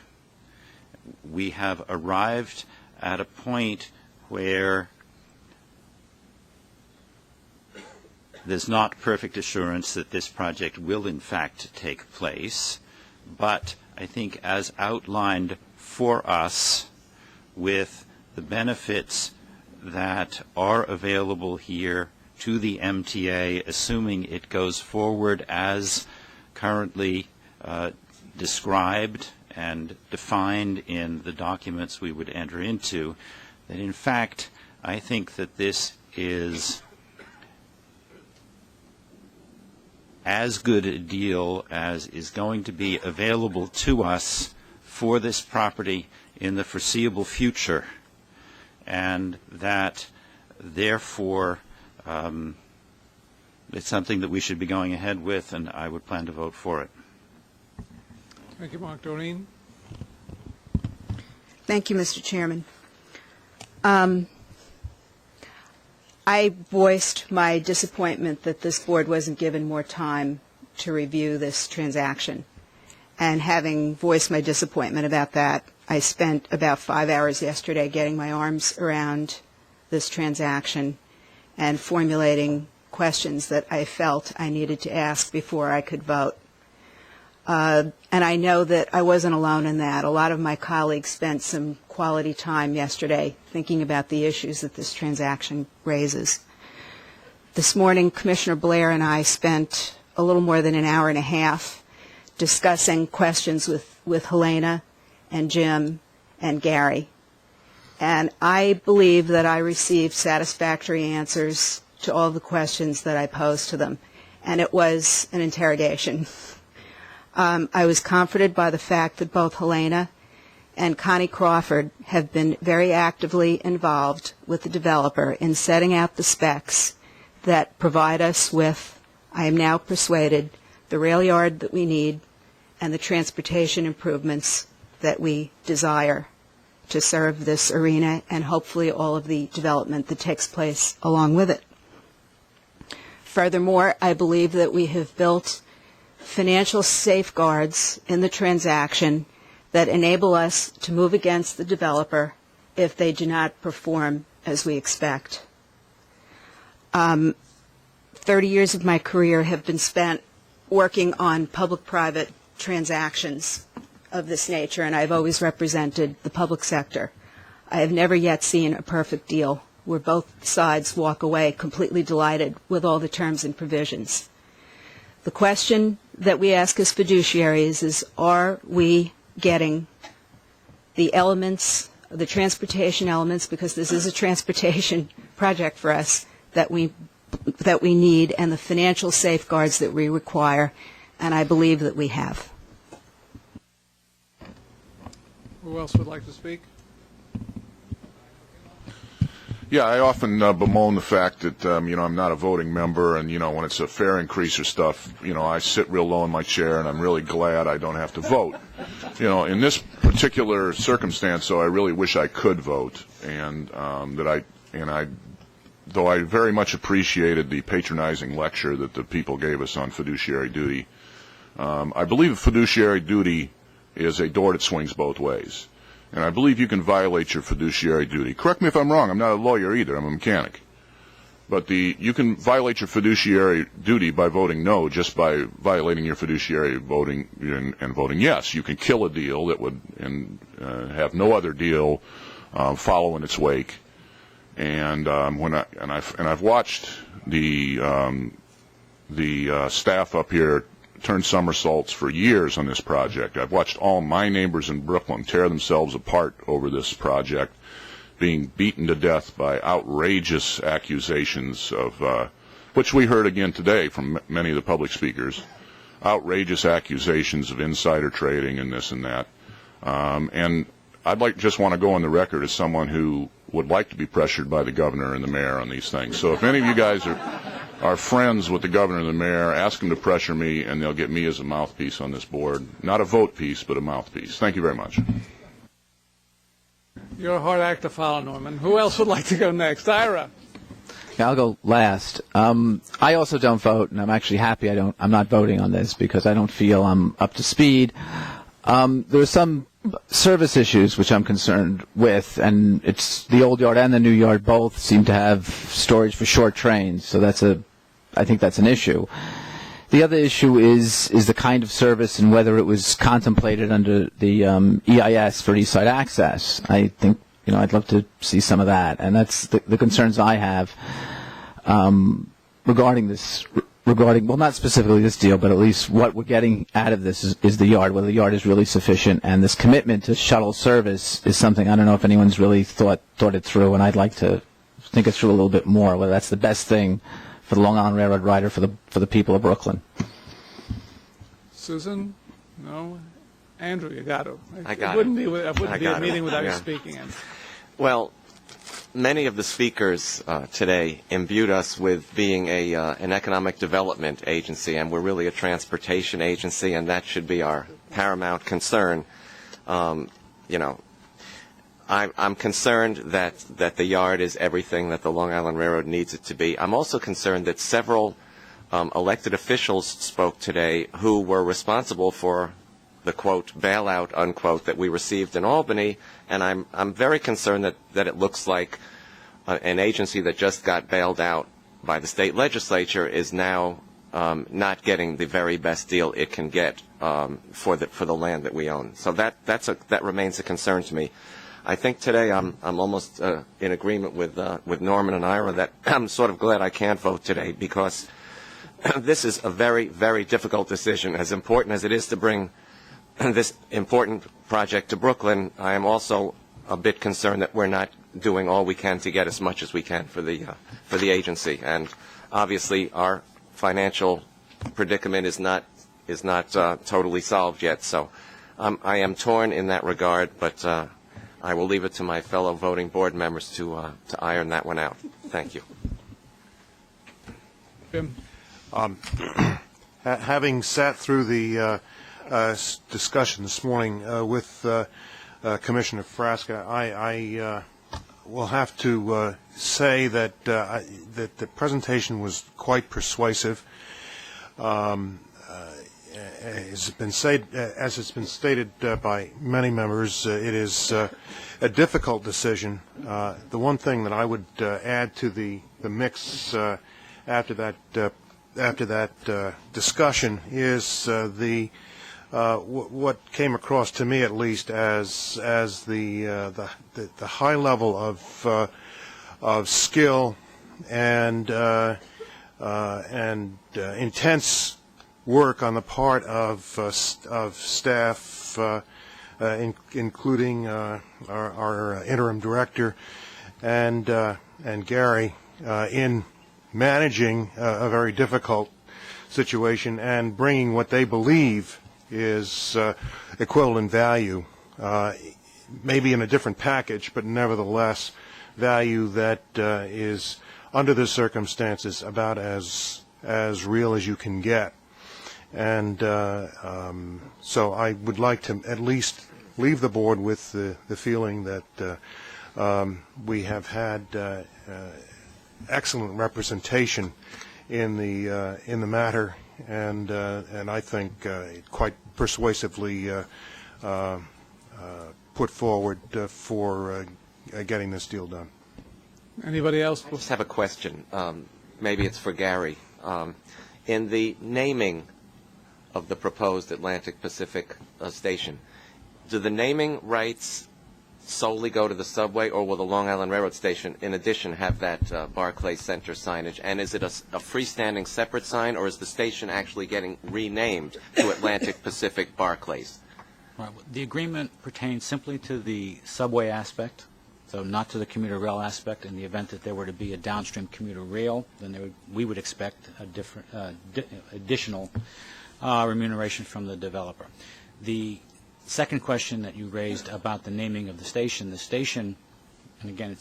We have arrived at a point where there's not perfect assurance that this project will in fact take place, but I think as outlined for us with the benefits that are available here to the MTA, assuming it goes forward as currently described and defined in the documents we would enter into, that in fact I think that this is as good a deal as is going to be available to us for this property in the foreseeable future, and that therefore it's something that we should be going ahead with, and I would plan to vote for it. Thank you, Mark Doreen. Thank you, Mr. Chairman. I voiced my disappointment that this board wasn't given more time to review this transaction. And having voiced my disappointment about that, I spent about 5 hours yesterday getting my arms around this transaction and formulating questions that I felt I needed to ask before I could vote. And I know that I wasn't alone in that. A lot of my colleagues spent some quality time yesterday thinking about the issues that this transaction raises. This morning, Commissioner Blair and I spent a little more than an hour and a half discussing questions with Helena and Jim and Gary. And I believe that I received satisfactory answers to all the questions that I posed to them. And it was an interrogation. I was comforted by the fact that both Helena and Connie Crawford have been very actively involved with the developer in setting out the specs that provide us with, I am now persuaded, the rail yard that we need and the transportation improvements that we desire to serve this arena and hopefully all of the development that takes place along with it. Furthermore, I believe that we have built financial safeguards in the transaction that enable us to move against the developer if they do not perform as we expect. 30 years of my career have been spent working on public-private transactions of this nature, and I've always represented the public sector. I have never yet seen a perfect deal where both sides walk away completely delighted with all the terms and provisions. The question that we ask as fiduciaries is, are we getting the elements, the transportation elements, because this is a transportation project for us, that we need, and the financial safeguards that we require, and I believe that we have. Who else would like to speak? Yeah, I often bemoan the fact that, I'm not a voting member, and, when it's a fare increase or stuff, I sit real low in my chair, and I'm really glad I don't have to vote. In this particular circumstance, though, I really wish I could vote, and though I very much appreciated the patronizing lecture that the people gave us on fiduciary duty, I believe fiduciary duty is a door that swings both ways. And I believe you can violate your fiduciary duty. Correct me if I'm wrong. I'm not a lawyer either. I'm a mechanic. But you can violate your fiduciary duty by voting no, just by violating your fiduciary voting and voting yes. You can kill a deal that would have no other deal follow in its wake. And I've watched the staff up here turn somersaults for years on this project. I've watched all my neighbors in Brooklyn tear themselves apart over this project, being beaten to death by outrageous accusations of, which we heard again today from many of the public speakers, outrageous accusations of insider trading and this and that. And I'd just want to go on the record as someone who would like to be pressured by the governor and the mayor on these things. So if any of you guys are friends with the governor and the mayor, ask them to pressure me, and they'll get me as a mouthpiece on this board. Not a vote piece, but a mouthpiece. Thank you very much. You're a hard act to follow, Norman. Who else would like to go next? Ira. Yeah, I'll go last. I also don't vote, and I'm actually happy I'm not voting on this because I don't feel I'm up to speed. There are some service issues which I'm concerned with, and it's the old yard and the new yard both seem to have storage for short trains, so I think that's an issue. The other issue is the kind of service and whether it was contemplated under the EIS for East Side Access. I think, I'd love to see some of that, and that's the concerns I have regarding well, not specifically this deal, but at least what we're getting out of this is the yard, whether the yard is really sufficient, and this commitment to shuttle service is something I don't know if anyone's really thought it through, and I'd like to think it through a little bit more, whether that's the best thing for the Long Island Railroad rider, for the people of Brooklyn. Susan? No? Andrew, you got to. I got it. It wouldn't be a meeting without you yeah. speaking in. Well, many of the speakers today imbued us with being an economic development agency, and we're really a transportation agency, and that should be our paramount concern. I'm concerned that the yard is everything that the Long Island Railroad needs it to be. I'm also concerned that several elected officials spoke today who were responsible for the, quote, bailout, unquote, that we received in Albany, and I'm very concerned that it looks like an agency that just got bailed out by the state legislature is now not getting the very best deal it can get for the land that we own. So that remains a concern to me. I think today I'm almost in agreement with Norman and Ira that I'm sort of glad I can't vote today because this is a very, very difficult decision. As important as it is to bring this important project to Brooklyn, I am also a bit concerned that we're not doing all we can to get as much as we can for the agency. And obviously, our financial predicament is not totally solved yet. So I am torn in that regard, but I will leave it to my fellow voting board members to iron that one out. Thank you. Jim? Having sat through the discussion this morning with Commissioner Frasca, I will have to say that that the presentation was quite persuasive. As it's been stated by many members, it is a difficult decision. The one thing that I would add to the mix after that discussion is what came across to me, at least, as the high level of skill and intense work on the part of staff, including our interim director and Gary, in managing a very difficult situation and bringing what they believe is equivalent value, maybe in a different package, but nevertheless value that is, under the circumstances, about as real as you can get. And so I would like to at least leave the board with the feeling that we have had excellent representation in the matter, and I think quite persuasively put forward for getting this deal done. Anybody else? I just have a question. Maybe it's for Gary. In the naming of the proposed Atlantic Pacific station, do the naming rights solely go to the subway, or will the Long Island Railroad Station, in addition, have that Barclays Center signage? And is it a freestanding separate sign, or is the station actually getting renamed to Atlantic Pacific Barclays? Right. The agreement pertains simply to the subway aspect, so not to the commuter rail aspect. In the event that there were to be a downstream commuter rail, then we would expect a different, additional remuneration from the developer. The second question that you raised about the naming of the station, and again,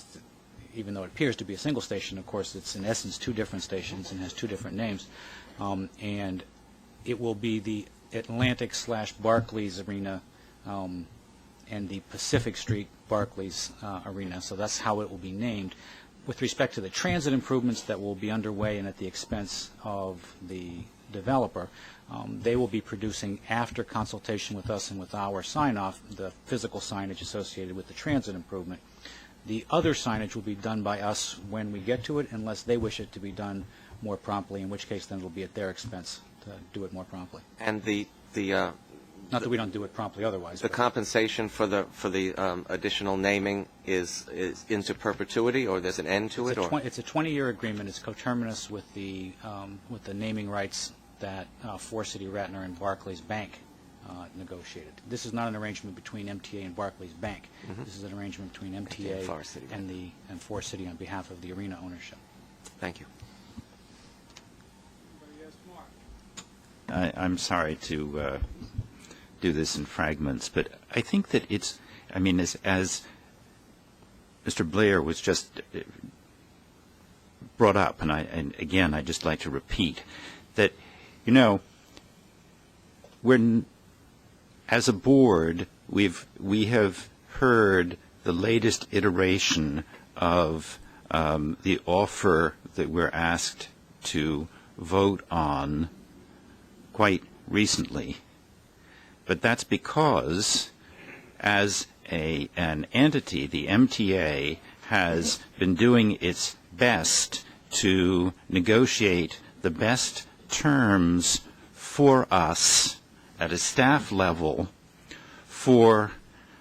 even though it appears to be a single station, of course, it's in essence two different stations and has two different names, and it will be the Atlantic/Barclays Arena and the Pacific Street Barclays Arena, so that's how it will be named. With respect to the transit improvements that will be underway and at the expense of the developer, they will be producing, after consultation with us and with our sign-off, the physical signage associated with the transit improvement. The other signage will be done by us when we get to it, unless they wish it to be done more promptly, in which case then it will be at their expense to do it more promptly. And not that we don't do it promptly otherwise. The compensation for the additional naming is into perpetuity, or there's an end to it? It's a 20-year agreement. It's coterminous with the naming rights that Four-City Ratner and Barclays Bank negotiated. This is not an arrangement between MTA and Barclays Bank. Mm-hmm. This is an arrangement between MTA and Four-City on behalf of the arena ownership. Thank you. I'm sorry to do this in fragments, but I think that it's, I mean, as Mr. Blair was just brought up, and again, I'd just like to repeat that, you know, as a board, we have heard the latest iteration of the offer that we're asked to vote on quite recently. But that's because, as an entity, the MTA has been doing its best to negotiate the best terms for us at a staff level for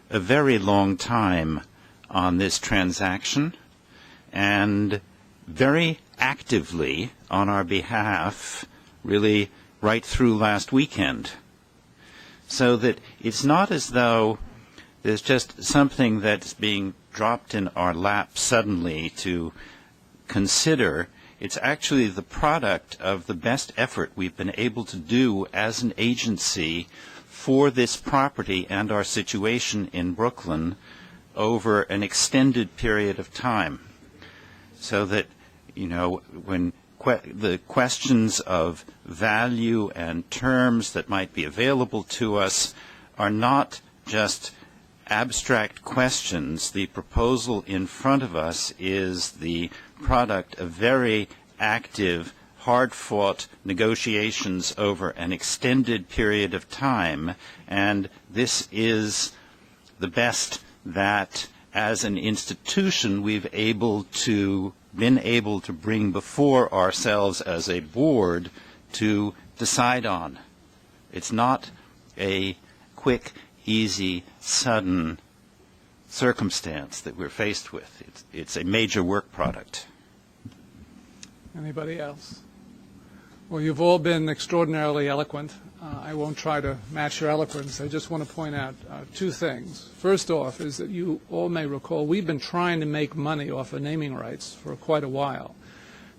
a very long time on this transaction, and very actively on our behalf, really right through last weekend. So that it's not as though there's just something that's being dropped in our lap suddenly to consider. It's actually the product of the best effort we've been able to do as an agency for this property and our situation in Brooklyn over an extended period of time. So that, you know, when the questions of value and terms that might be available to us are not just abstract questions. The proposal in front of us is the product of very active, hard-fought negotiations over an extended period of time, and this is the best that, as an institution, we've been able to bring before ourselves as a board to decide on. It's not a quick, easy, sudden circumstance that we're faced with. It's a major work product. Anybody else? Well, you've all been extraordinarily eloquent. I won't try to match your eloquence. I just want to point out two things. First off is that you all may recall we've been trying to make money off of naming rights for quite a while.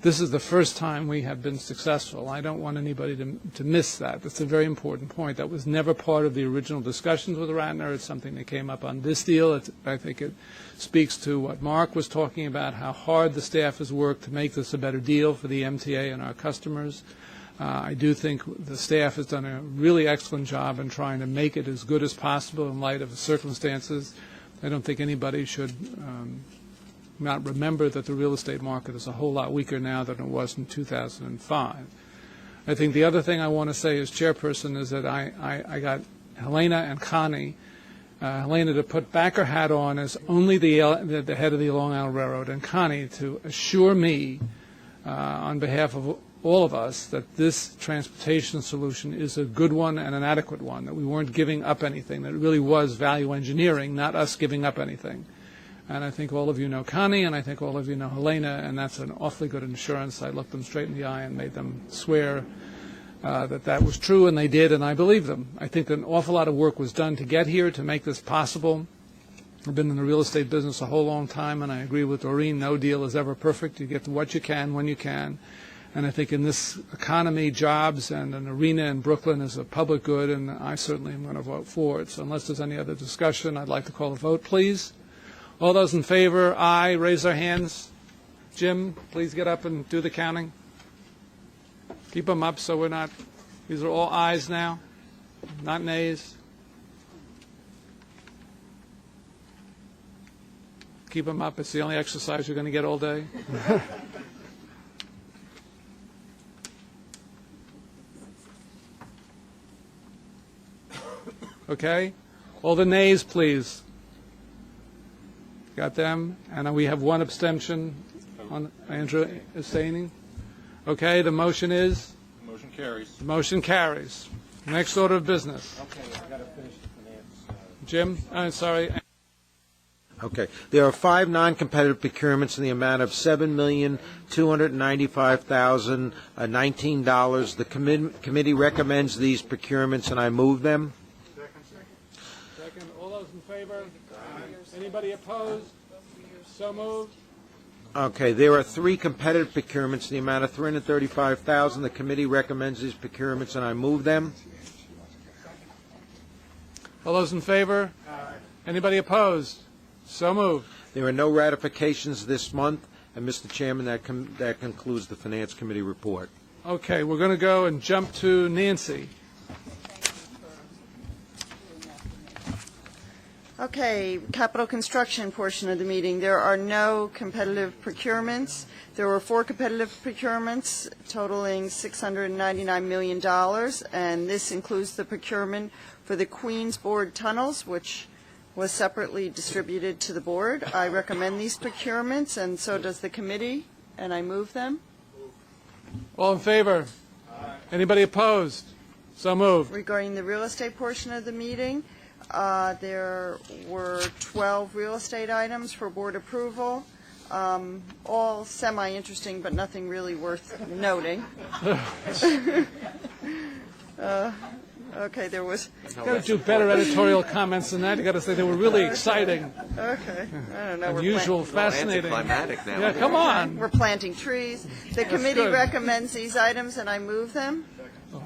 This is the first time we have been successful. I don't want anybody to miss that. That's a very important point. That was never part of the original discussions with Ratner. It's something that came up on this deal. I think it speaks to what Mark was talking about, how hard the staff has worked to make this a better deal for the MTA and our customers. I do think the staff has done a really excellent job in trying to make it as good as possible in light of the circumstances. I don't think anybody should not remember that the real estate market is a whole lot weaker now than it was in 2005. I think the other thing I want to say as chairperson is that I got Helena and Connie Helena to put back her hat on as only the head of the Long Island Railroad, and Connie to assure me on behalf of all of us that this transportation solution is a good one and an adequate one, that we weren't giving up anything, that it really was value engineering, not us giving up anything. And I think all of you know Connie, and I think all of you know Helena, and that's an awfully good assurance. I looked them straight in the eye and made them swear that was true, and they did, and I believe them. I think an awful lot of work was done to get here, to make this possible. I've been in the real estate business a whole long time, and I agree with Doreen, no deal is ever perfect. You get to what you can when you can. And I think in this economy, jobs and an arena in Brooklyn is a public good, and I certainly am going to vote for it. So unless there's any other discussion, I'd like to call a vote, please. All those in favor, aye, raise their hands. Jim, please get up and do the counting. Keep them up so we're not, these are all ayes now, not nays. Keep them up. It's the only exercise you're going to get all day. Okay? All the nays, please. Got them? And we have one abstention on Andrew abstaining. Okay, the motion is? The motion carries. The motion carries. Next order of business. Okay, I got to finish the finance. Jim, I'm sorry. Okay. There are 5 non-competitive procurements in the amount of $7,295,019. The committee recommends these procurements, and I move them. Second. All those in favor? Anybody opposed? So moved. Okay. There are 3 competitive procurements in the amount of $335,000. The committee recommends these procurements, and I move them. All those in favor? Anybody opposed? So moved. There are no ratifications this month, and Mr. Chairman, that concludes the Finance Committee report. Okay, we're going to go and jump to Nancy. Okay, capital construction portion of the meeting. There are no competitive procurements. There were 4 competitive procurements totaling $699 million, and this includes the procurement for the Queens Board tunnels, which was separately distributed to the board. I recommend these procurements, and so does the committee, and I move them. All in favor? Anybody opposed? So moved. Regarding the real estate portion of the meeting, there were 12 real estate items for board approval, all semi-interesting, but nothing really worth noting. Okay, there was. You've got to do better editorial comments than that. You got to say they were really exciting. Okay, I don't know. Unusual, fascinating. Anticlimactic now. Yeah, come on. We're planting trees. The committee good. recommends these items, and I move them.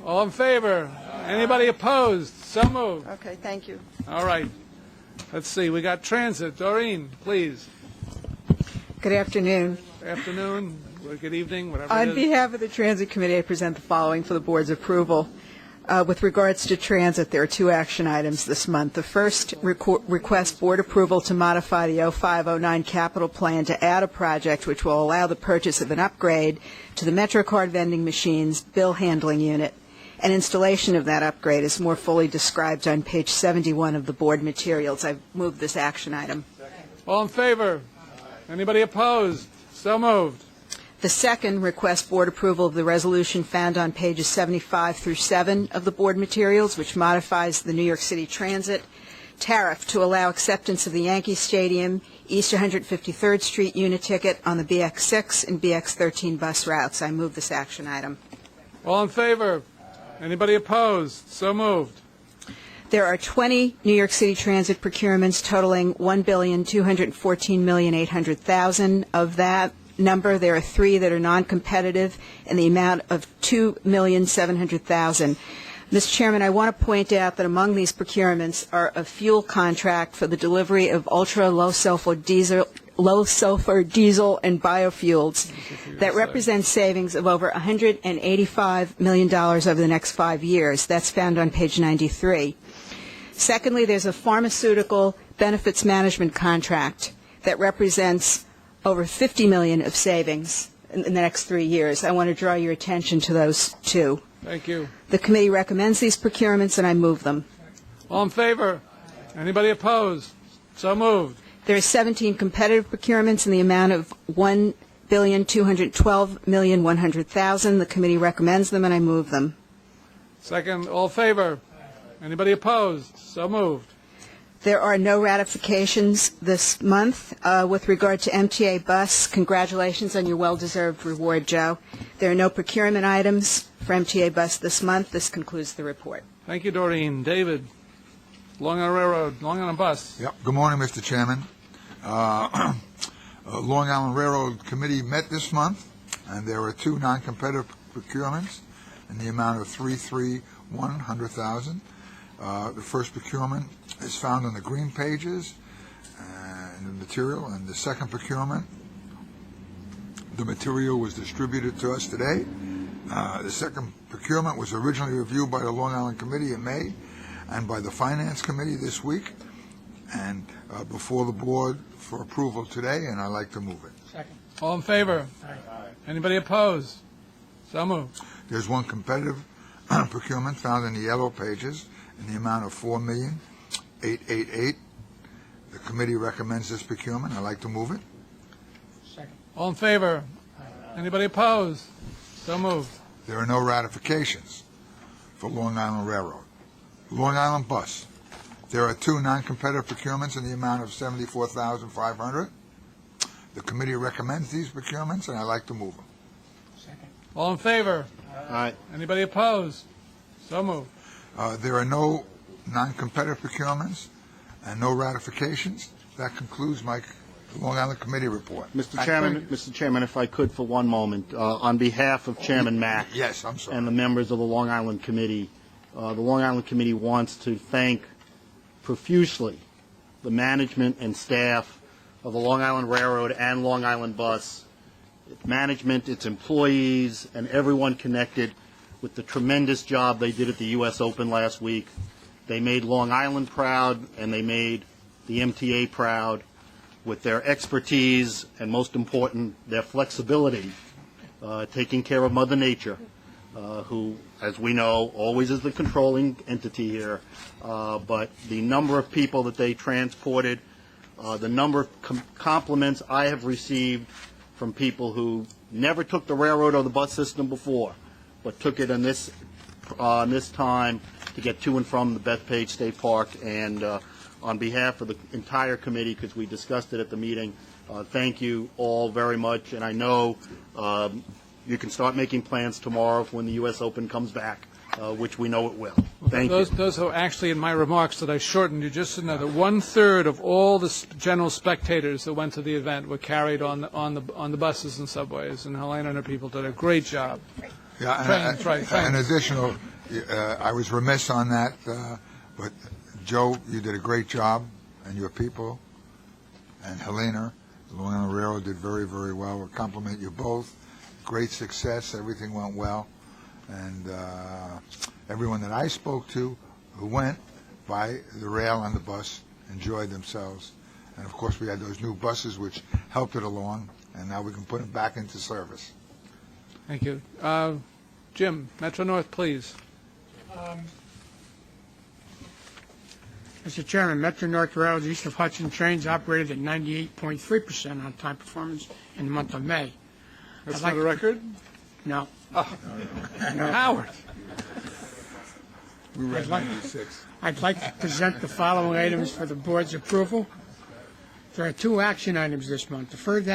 All in favor? Anybody opposed? So moved. Okay, thank you. All right. Let's see. We got transit. Doreen, please. Good afternoon. Afternoon. Good evening. Whatever. On it is. behalf of the Transit Committee, I present the following for the board's approval. With regards to transit, there are 2 action items this month. The first requests board approval to modify the 0509 capital plan to add a project which will allow the purchase of an upgrade to the MetroCard vending machine's bill handling unit. An installation of that upgrade is more fully described on page 71 of the board materials. I've moved this action item. All in favor? Anybody opposed? So moved. The second requests board approval of the resolution found on pages 75 through 7 of the board materials, which modifies the New York City Transit tariff to allow acceptance of the Yankee Stadium, East 153rd Street unit ticket on the BX6 and BX13 bus routes. I move this action item. All in favor? Anybody opposed? So moved. There are 20 New York City Transit procurements totaling $1,214,800,000. Of that number, there are 3 that are non-competitive in the amount of $2,700,000. Mr. Chairman, I want to point out that among these procurements are a fuel contract for the delivery of ultra-low sulfur diesel and biofuels that represents savings of over $185 million over the next 5 years. That's found on page 93. Secondly, there's a pharmaceutical benefits management contract that represents over $50 million of savings in the next 3 years. I want to draw your attention to those 2. Thank you. The committee recommends these procurements, and I move them. All in favor? Anybody opposed? So moved. There are 17 competitive procurements in the amount of $1,212,100,000. The committee recommends them, and I move them. Second, all in favor? Anybody opposed? So moved. There are no ratifications this month. With regard to MTA Bus, congratulations on your well-deserved reward, Joe. There are no procurement items for MTA Bus this month. This concludes the report. Thank you, Doreen. David, Long Island Railroad, Long Island Bus. Yep. Good morning, Mr. Chairman. Long Island Railroad Committee met this month, and there were 2 non-competitive procurements in the amount of $331,000. The first procurement is found on the green pages in the material, and the second procurement, the material was distributed to us today. The second procurement was originally reviewed by the Long Island Committee in May and by the Finance Committee this week, and before the board for approval today, and I'd like to move it. Second. All in favor? Aye. Anybody opposed? So moved. There's one competitive procurement found in the yellow pages in the amount of $4,888,000. The committee recommends this procurement. I'd like to move it. Second. All in favor? Aye. Anybody opposed? So moved. There are no ratifications for Long Island Railroad. Long Island Bus. There are 2 non-competitive procurements in the amount of $74,500. The committee recommends these procurements, and I'd like to move them. Second. All in favor? Aye. Anybody opposed? So moved. There are no non-competitive procurements and no ratifications. That concludes my Long Island Committee report. Mr. Chairman, if I could for one moment, on behalf of Chairman Mack. Yes, I'm sorry. And the members of the Long Island Committee, the Long Island Committee wants to thank profusely the management and staff of the Long Island Railroad and Long Island Bus, its management, its employees, and everyone connected with the tremendous job they did at the U.S. Open last week. They made Long Island proud, and they made the MTA proud with their expertise and, most important, their flexibility, taking care of Mother Nature, who, as we know, always is the controlling entity here. But the number of people that they transported, the number of compliments I have received from people who never took the railroad or the bus system before, but took it in this time to get to and from the Bethpage State Park. And on behalf of the entire committee, because we discussed it at the meeting, thank you all very much. And I know you can start making plans tomorrow when the U.S. Open comes back, which we know it will. Thank you. Those are actually in my remarks that I shortened. You just to know that 1/3 of all the general spectators that went to the event were carried on the buses and subways, and Helena and her people did a great job. Yeah, an additional, I was remiss on that, but Joe, you did a great job, and your people, and Helena, the Long Island Railroad did very, very well. I compliment you both. Great success. Everything went well. And everyone that I spoke to who went by the rail and the bus enjoyed themselves. And, of course, we had those new buses which helped it along, and now we can put them back into service. Thank you. Jim, Metro North, please. Mr. Chairman, Metro North Railroad's east of Hudson trains operated at 98.3% on-time performance in the month of May. That's not a record? No. Oh. No. Howard. I'd like to present the following items for the board's approval. There are 2 action items this month. The first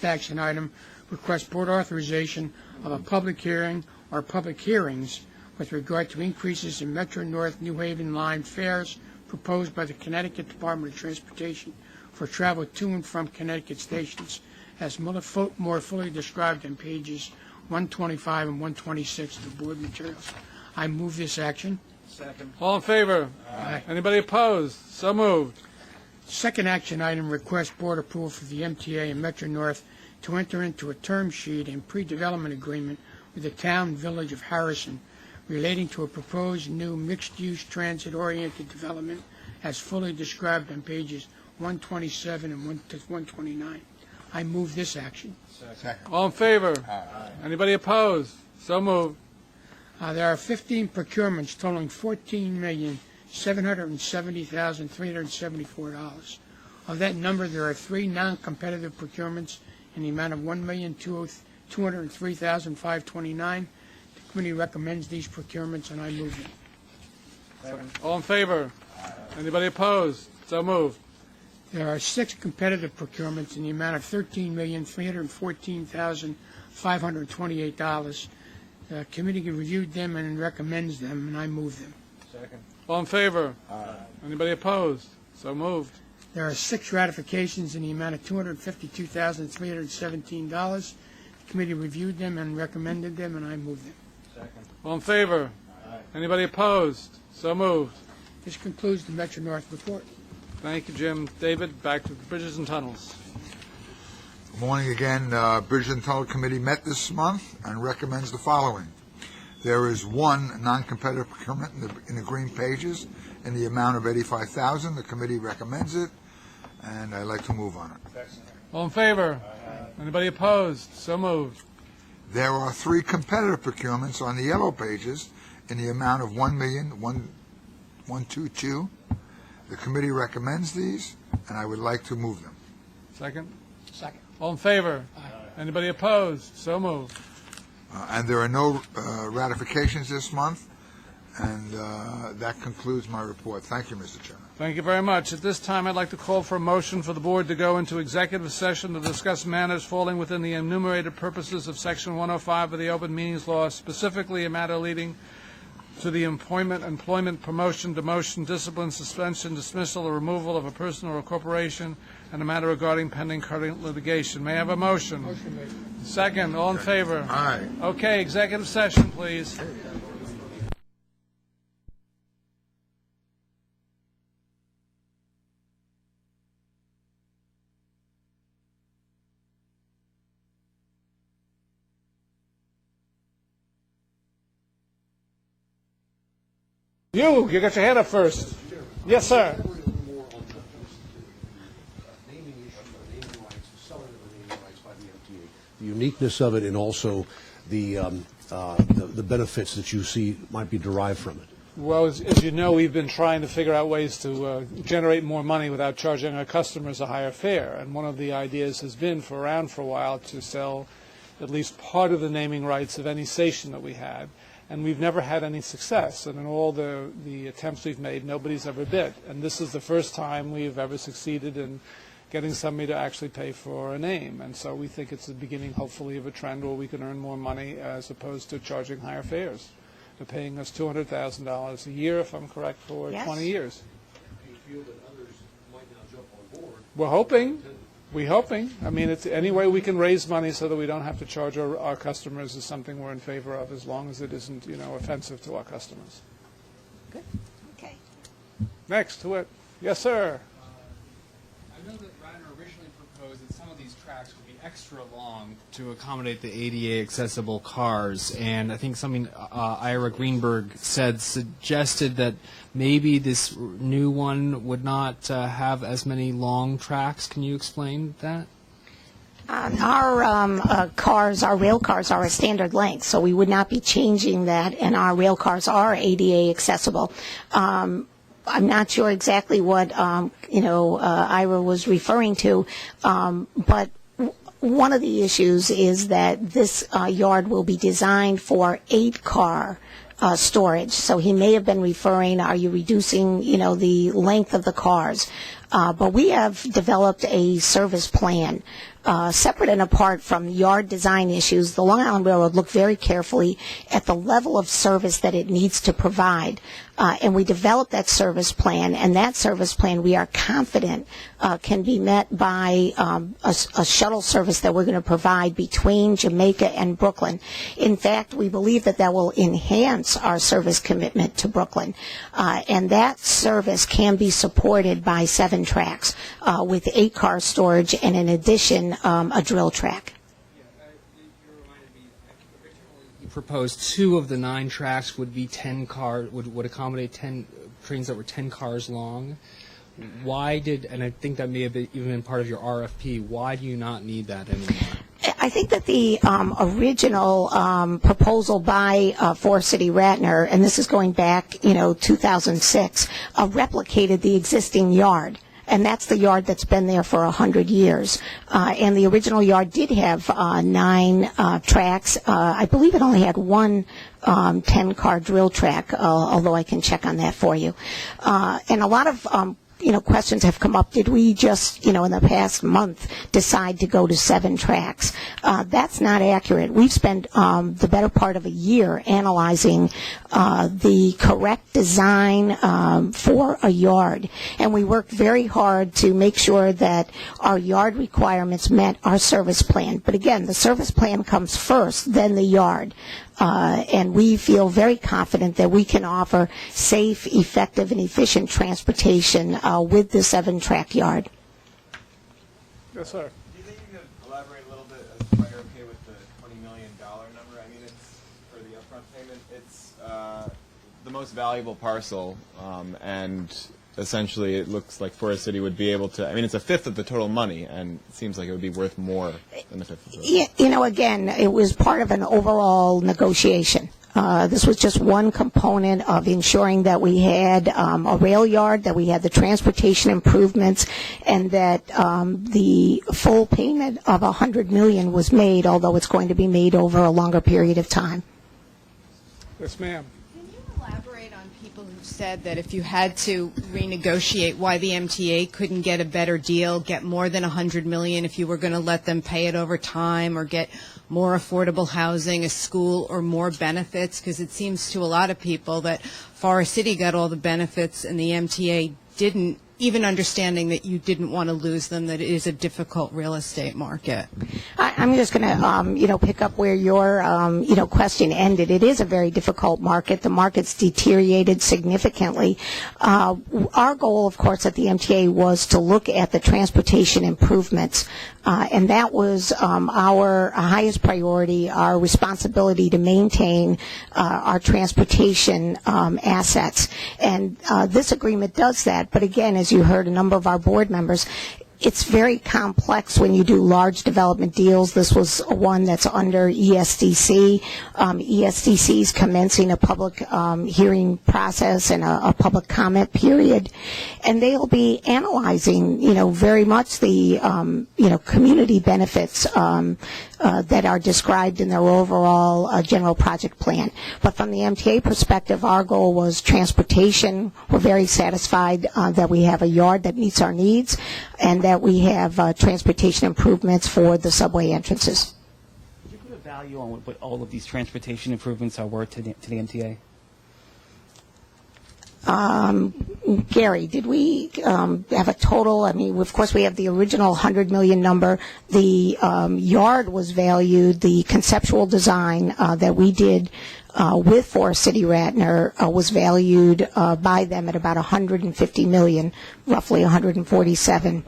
action item requests board authorization of a public hearing or public hearings with regard to increases in Metro North New Haven line fares proposed by the Connecticut Department of Transportation for travel to and from Connecticut stations, as more fully described on pages 125 and 126 of the board materials. I move this action. Second. All in favor? Aye. Anybody opposed? So moved. Second action item requests board approval for the MTA and Metro North to enter into a term sheet and pre-development agreement with the town and village of Harrison relating to a proposed new mixed-use transit-oriented development as fully described on pages 127 and 129. I move this action. Second. All in favor? Aye. Anybody opposed? So moved. There are 15 procurements totaling $14,600,000 $770,374. Of that number, there are 3 non-competitive procurements in the amount of $1,203,529. The committee recommends these procurements, and I move them. All in favor? Anybody opposed? So moved. There are 6 competitive procurements in the amount of $13,314,528. The committee reviewed them and recommends them, and I move them. All in favor? Anybody opposed? So moved. There are 6 ratifications in the amount of $252,317. The committee reviewed them and recommended them, and I move them. All in favor? Anybody opposed? So moved. This concludes the Metro North report. Thank you, Jim. David, back to the Bridges and Tunnels. Good morning again. Bridge and Tunnel Committee met this month and recommends the following. There is 1 non-competitive procurement in the green pages in the amount of $85,000. The committee recommends it, and I'd like to move on it. All in favor? Anybody opposed? So moved. There are 3 competitive procurements on the yellow pages in the amount of $1,122,000. The committee recommends these, and I would like to move them. Second? Second. All in favor? Anybody opposed? So moved. And there are no ratifications this month, and that concludes my report. Thank you, Mr. Chairman. Thank you very much. At this time, I'd like to call for a motion for the board to go into executive session to discuss matters falling within the enumerated purposes of Section 105 of the Open Meetings Law, specifically a matter leading to the employment, promotion, demotion, discipline, suspension, dismissal, or removal of a person or a corporation, and a matter regarding pending current litigation. May I have a motion? Motion made. Second. All in favor? Aye. Okay, executive session, please. You got your hand up first. Yes, sir. The uniqueness of it, and also the benefits that you see might be derived from it. Well, as you know, we've been trying to figure out ways to generate more money without charging our customers a higher fare. And one of the ideas has been for a while to sell at least part of the naming rights of any station that we had. And we've never had any success. And in all the attempts we've made, nobody's ever bid. And this is the first time we've ever succeeded in getting somebody to actually pay for a name. And so we think it's the beginning, hopefully, of a trend where we can earn more money as opposed to charging higher fares. They're paying us $200,000 a year, if I'm correct, for 20 years. Do you feel that others might now jump on board? We're hoping. We're hoping. I mean, it's any way we can raise money so that we don't have to charge our customers is something we're in favor of, as long as it isn't, offensive to our customers. Good. Okay. Next to it. Yes, sir. I know that Ryder originally proposed that some of these tracks would be extra long to accommodate the ADA accessible cars, and I think something Ira Greenberg suggested that maybe this new one would not have as many long tracks. Can you explain that? Our cars, our rail cars, are a standard length, so we would not be changing that, and our rail cars are ADA accessible. I'm not sure exactly what Ira was referring to, but one of the issues is that this yard will be designed for 8-car storage. So he may have been referring, are you reducing, the length of the cars? But we have developed a service plan. Separate and apart from yard design issues, the Long Island Railroad looked very carefully at the level of service that it needs to provide. And we developed that service plan, and that service plan we are confident can be met by a shuttle service that we're going to provide between Jamaica and Brooklyn. In fact, we believe that will enhance our service commitment to Brooklyn. And that service can be supported by 7 tracks with 8-car storage and, in addition, a drill track. You proposed 2 of the 9 tracks would be 10 car would accommodate 10 trains that were 10 cars long. Why did, and I think that may have even been part of your RFP, why do you not need that anymore? I think that the original proposal by Forest City Ratner, and this is going back, 2006, replicated the existing yard. And that's the yard that's been there for 100 years. And the original yard did have 9 tracks. I believe it only had one 10-car drill track, although I can check on that for you. And a lot of questions have come up. Did we just, in the past month, decide to go to 7 tracks? That's not accurate. We've spent the better part of a year analyzing the correct design for a yard. And we worked very hard to make sure that our yard requirements met our service plan. But again, the service plan comes first, then the yard. And we feel very confident that we can offer safe, effective, and efficient transportation with the 7-track yard. Yes, sir. Do you think you could elaborate a little bit as to why you're okay with the $20 million number? I mean, it's for the upfront payment. It's the most valuable parcel, and essentially it looks like Forest City would be able to, I mean, it's a fifth of the total money, and it seems like it would be worth more than a fifth of the total. Again, it was part of an overall negotiation. This was just one component of ensuring that we had a rail yard, that we had the transportation improvements, and that the full payment of $100 million was made, although it's going to be made over a longer period of time. Yes, ma'am. Can you elaborate on people who said that if you had to renegotiate, why the MTA couldn't get a better deal, get more than $100 million if you were going to let them pay it over time, or get more affordable housing, a school, or more benefits? Because it seems to a lot of people that Forest City got all the benefits and the MTA didn't, even understanding that you didn't want to lose them, that it is a difficult real estate market. I'm just going to, pick up where your, question ended. It is a very difficult market. The market's deteriorated significantly. Our goal, of course, at the MTA was to look at the transportation improvements, and that was our highest priority, our responsibility to maintain our transportation assets. And this agreement does that. But again, as you heard a number of our board members, it's very complex when you do large development deals. This was one that's under ESDC. ESDC is commencing a public hearing process and a public comment period, and they'll be analyzing, very much the, community benefits that are described in their overall general project plan. But from the MTA perspective, our goal was transportation. We're very satisfied that we have a yard that meets our needs, and that we have transportation improvements for the subway entrances. Could you put a value on what all of these transportation improvements are worth to the MTA? Gary, did we have a total? I mean, of course, we have the original $100 million number. The yard was valued, the conceptual design that we did with Forest City Ratner was valued by them at about $150 million, roughly 147.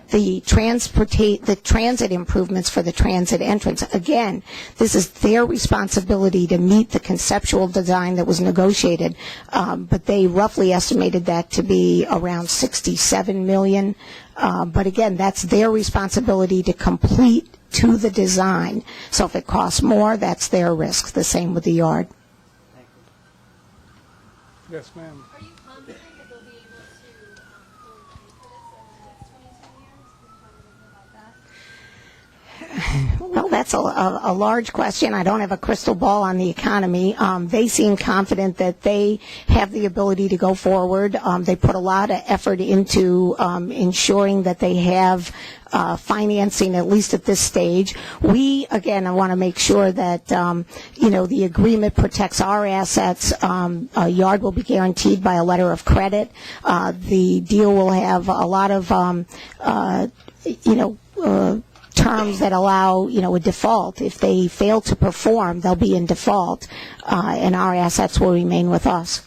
The transit improvements for the transit entrance, again, this is their responsibility to meet the conceptual design that was negotiated, but they roughly estimated that to be around $67 million. But again, that's their responsibility to complete to the design. So if it costs more, that's their risk. The same with the yard. Yes, ma'am. Are you confident that they'll be able to fully pay for this over the next 22 years? Can you talk a little bit about that? Well, that's a large question. I don't have a crystal ball on the economy. They seem confident that they have the ability to go forward. They put a lot of effort into ensuring that they have financing, at least at this stage. We, again, I want to make sure that, the agreement protects our assets. A yard will be guaranteed by a letter of credit. The deal will have a lot of, terms that allow, a default. If they fail to perform, they'll be in default, and our assets will remain with us.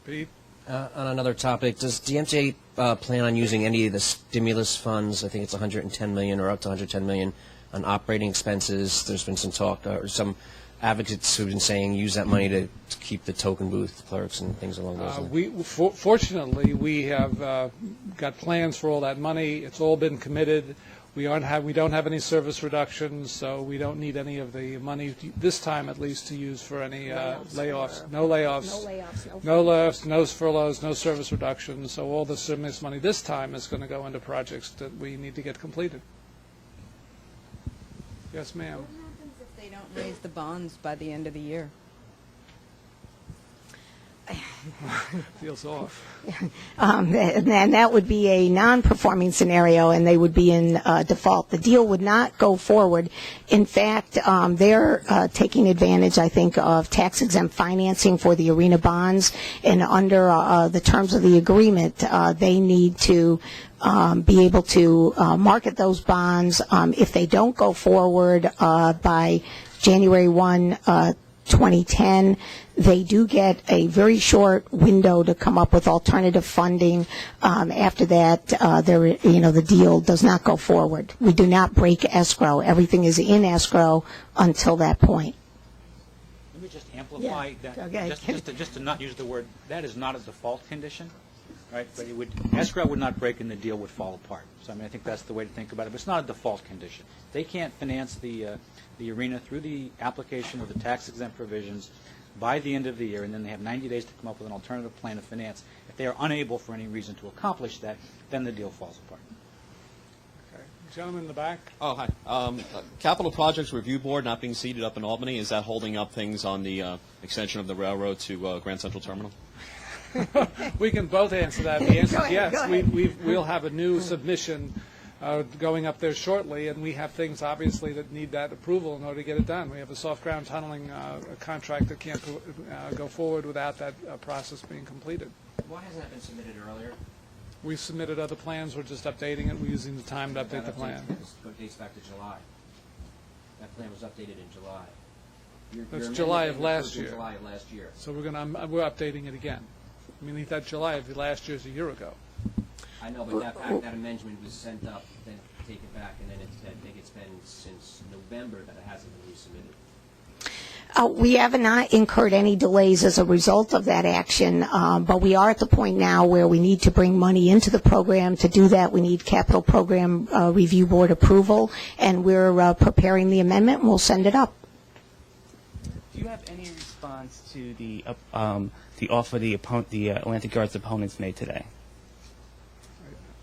Pete? On another topic, does the MTA plan on using any of the stimulus funds? I think it's $110 million or up to $110 million on operating expenses. There's been some talk, or some advocates who've been saying use that money to keep the token booth clerks and things along those lines. Fortunately, we have got plans for all that money. It's all been committed. We don't have any service reductions, so we don't need any of the money this time, at least, to use for any layoffs. No layoffs. No layoffs. No furloughs. No service reductions. So all the stimulus money this time is going to go into projects that we need to get completed. Yes, ma'am. What happens if they don't raise the bonds by the end of the year? Feels off. And that would be a non-performing scenario, and they would be in default. The deal would not go forward. In fact, they're taking advantage, I think, of tax-exempt financing for the arena bonds, and under the terms of the agreement, they need to be able to market those bonds. If they don't go forward by January 1, 2010, they do get a very short window to come up with alternative funding. After that, the deal does not go forward. We do not break escrow. Everything is in escrow until that point. Let me just amplify that. Okay. Just to not use the word, that is not a default condition, right? But escrow would not break and the deal would fall apart. So I think that's the way to think about it. But it's not a default condition. They can't finance the arena through the application of the tax-exempt provisions by the end of the year, and then they have 90 days to come up with an alternative plan of finance. If they are unable for any reason to accomplish that, then the deal falls apart. Okay. Gentleman in the back. Oh, hi. Capital Projects Review Board not being seated up in Albany, is that holding up things on the extension of the railroad to Grand Central Terminal? We can both answer that. The answer is yes. Go ahead. We'll have a new submission going up there shortly, and we have things obviously that need that approval in order to get it done. We have a soft ground tunneling contract that can't go forward without that process being completed. Why hasn't that been submitted earlier? We've submitted other plans. We're just updating it. We're using the time to update the plan. That dates back to July. That plan was updated in July. That's July of last year. July of last year. So we're updating it again. I mean, that July of last year is a year ago. I know, but that amendment was sent up, then taken back, and then I think it's been since November that it hasn't been resubmitted. We have not incurred any delays as a result of that action, but we are at the point now where we need to bring money into the program. To do that, we need Capital Program Review Board approval, and we're preparing the amendment, and we'll send it up. Do you have any response to the offer the Atlantic Yards opponents made today?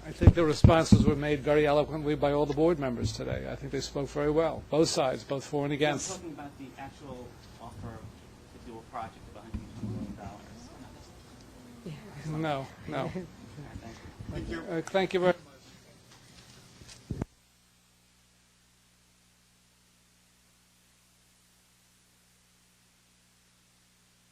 I think the responses were made very eloquently by all the board members today. I think they spoke very well, both sides, both for and against. I'm talking about the actual offer to do a project of $120 million. No. Thank you very much.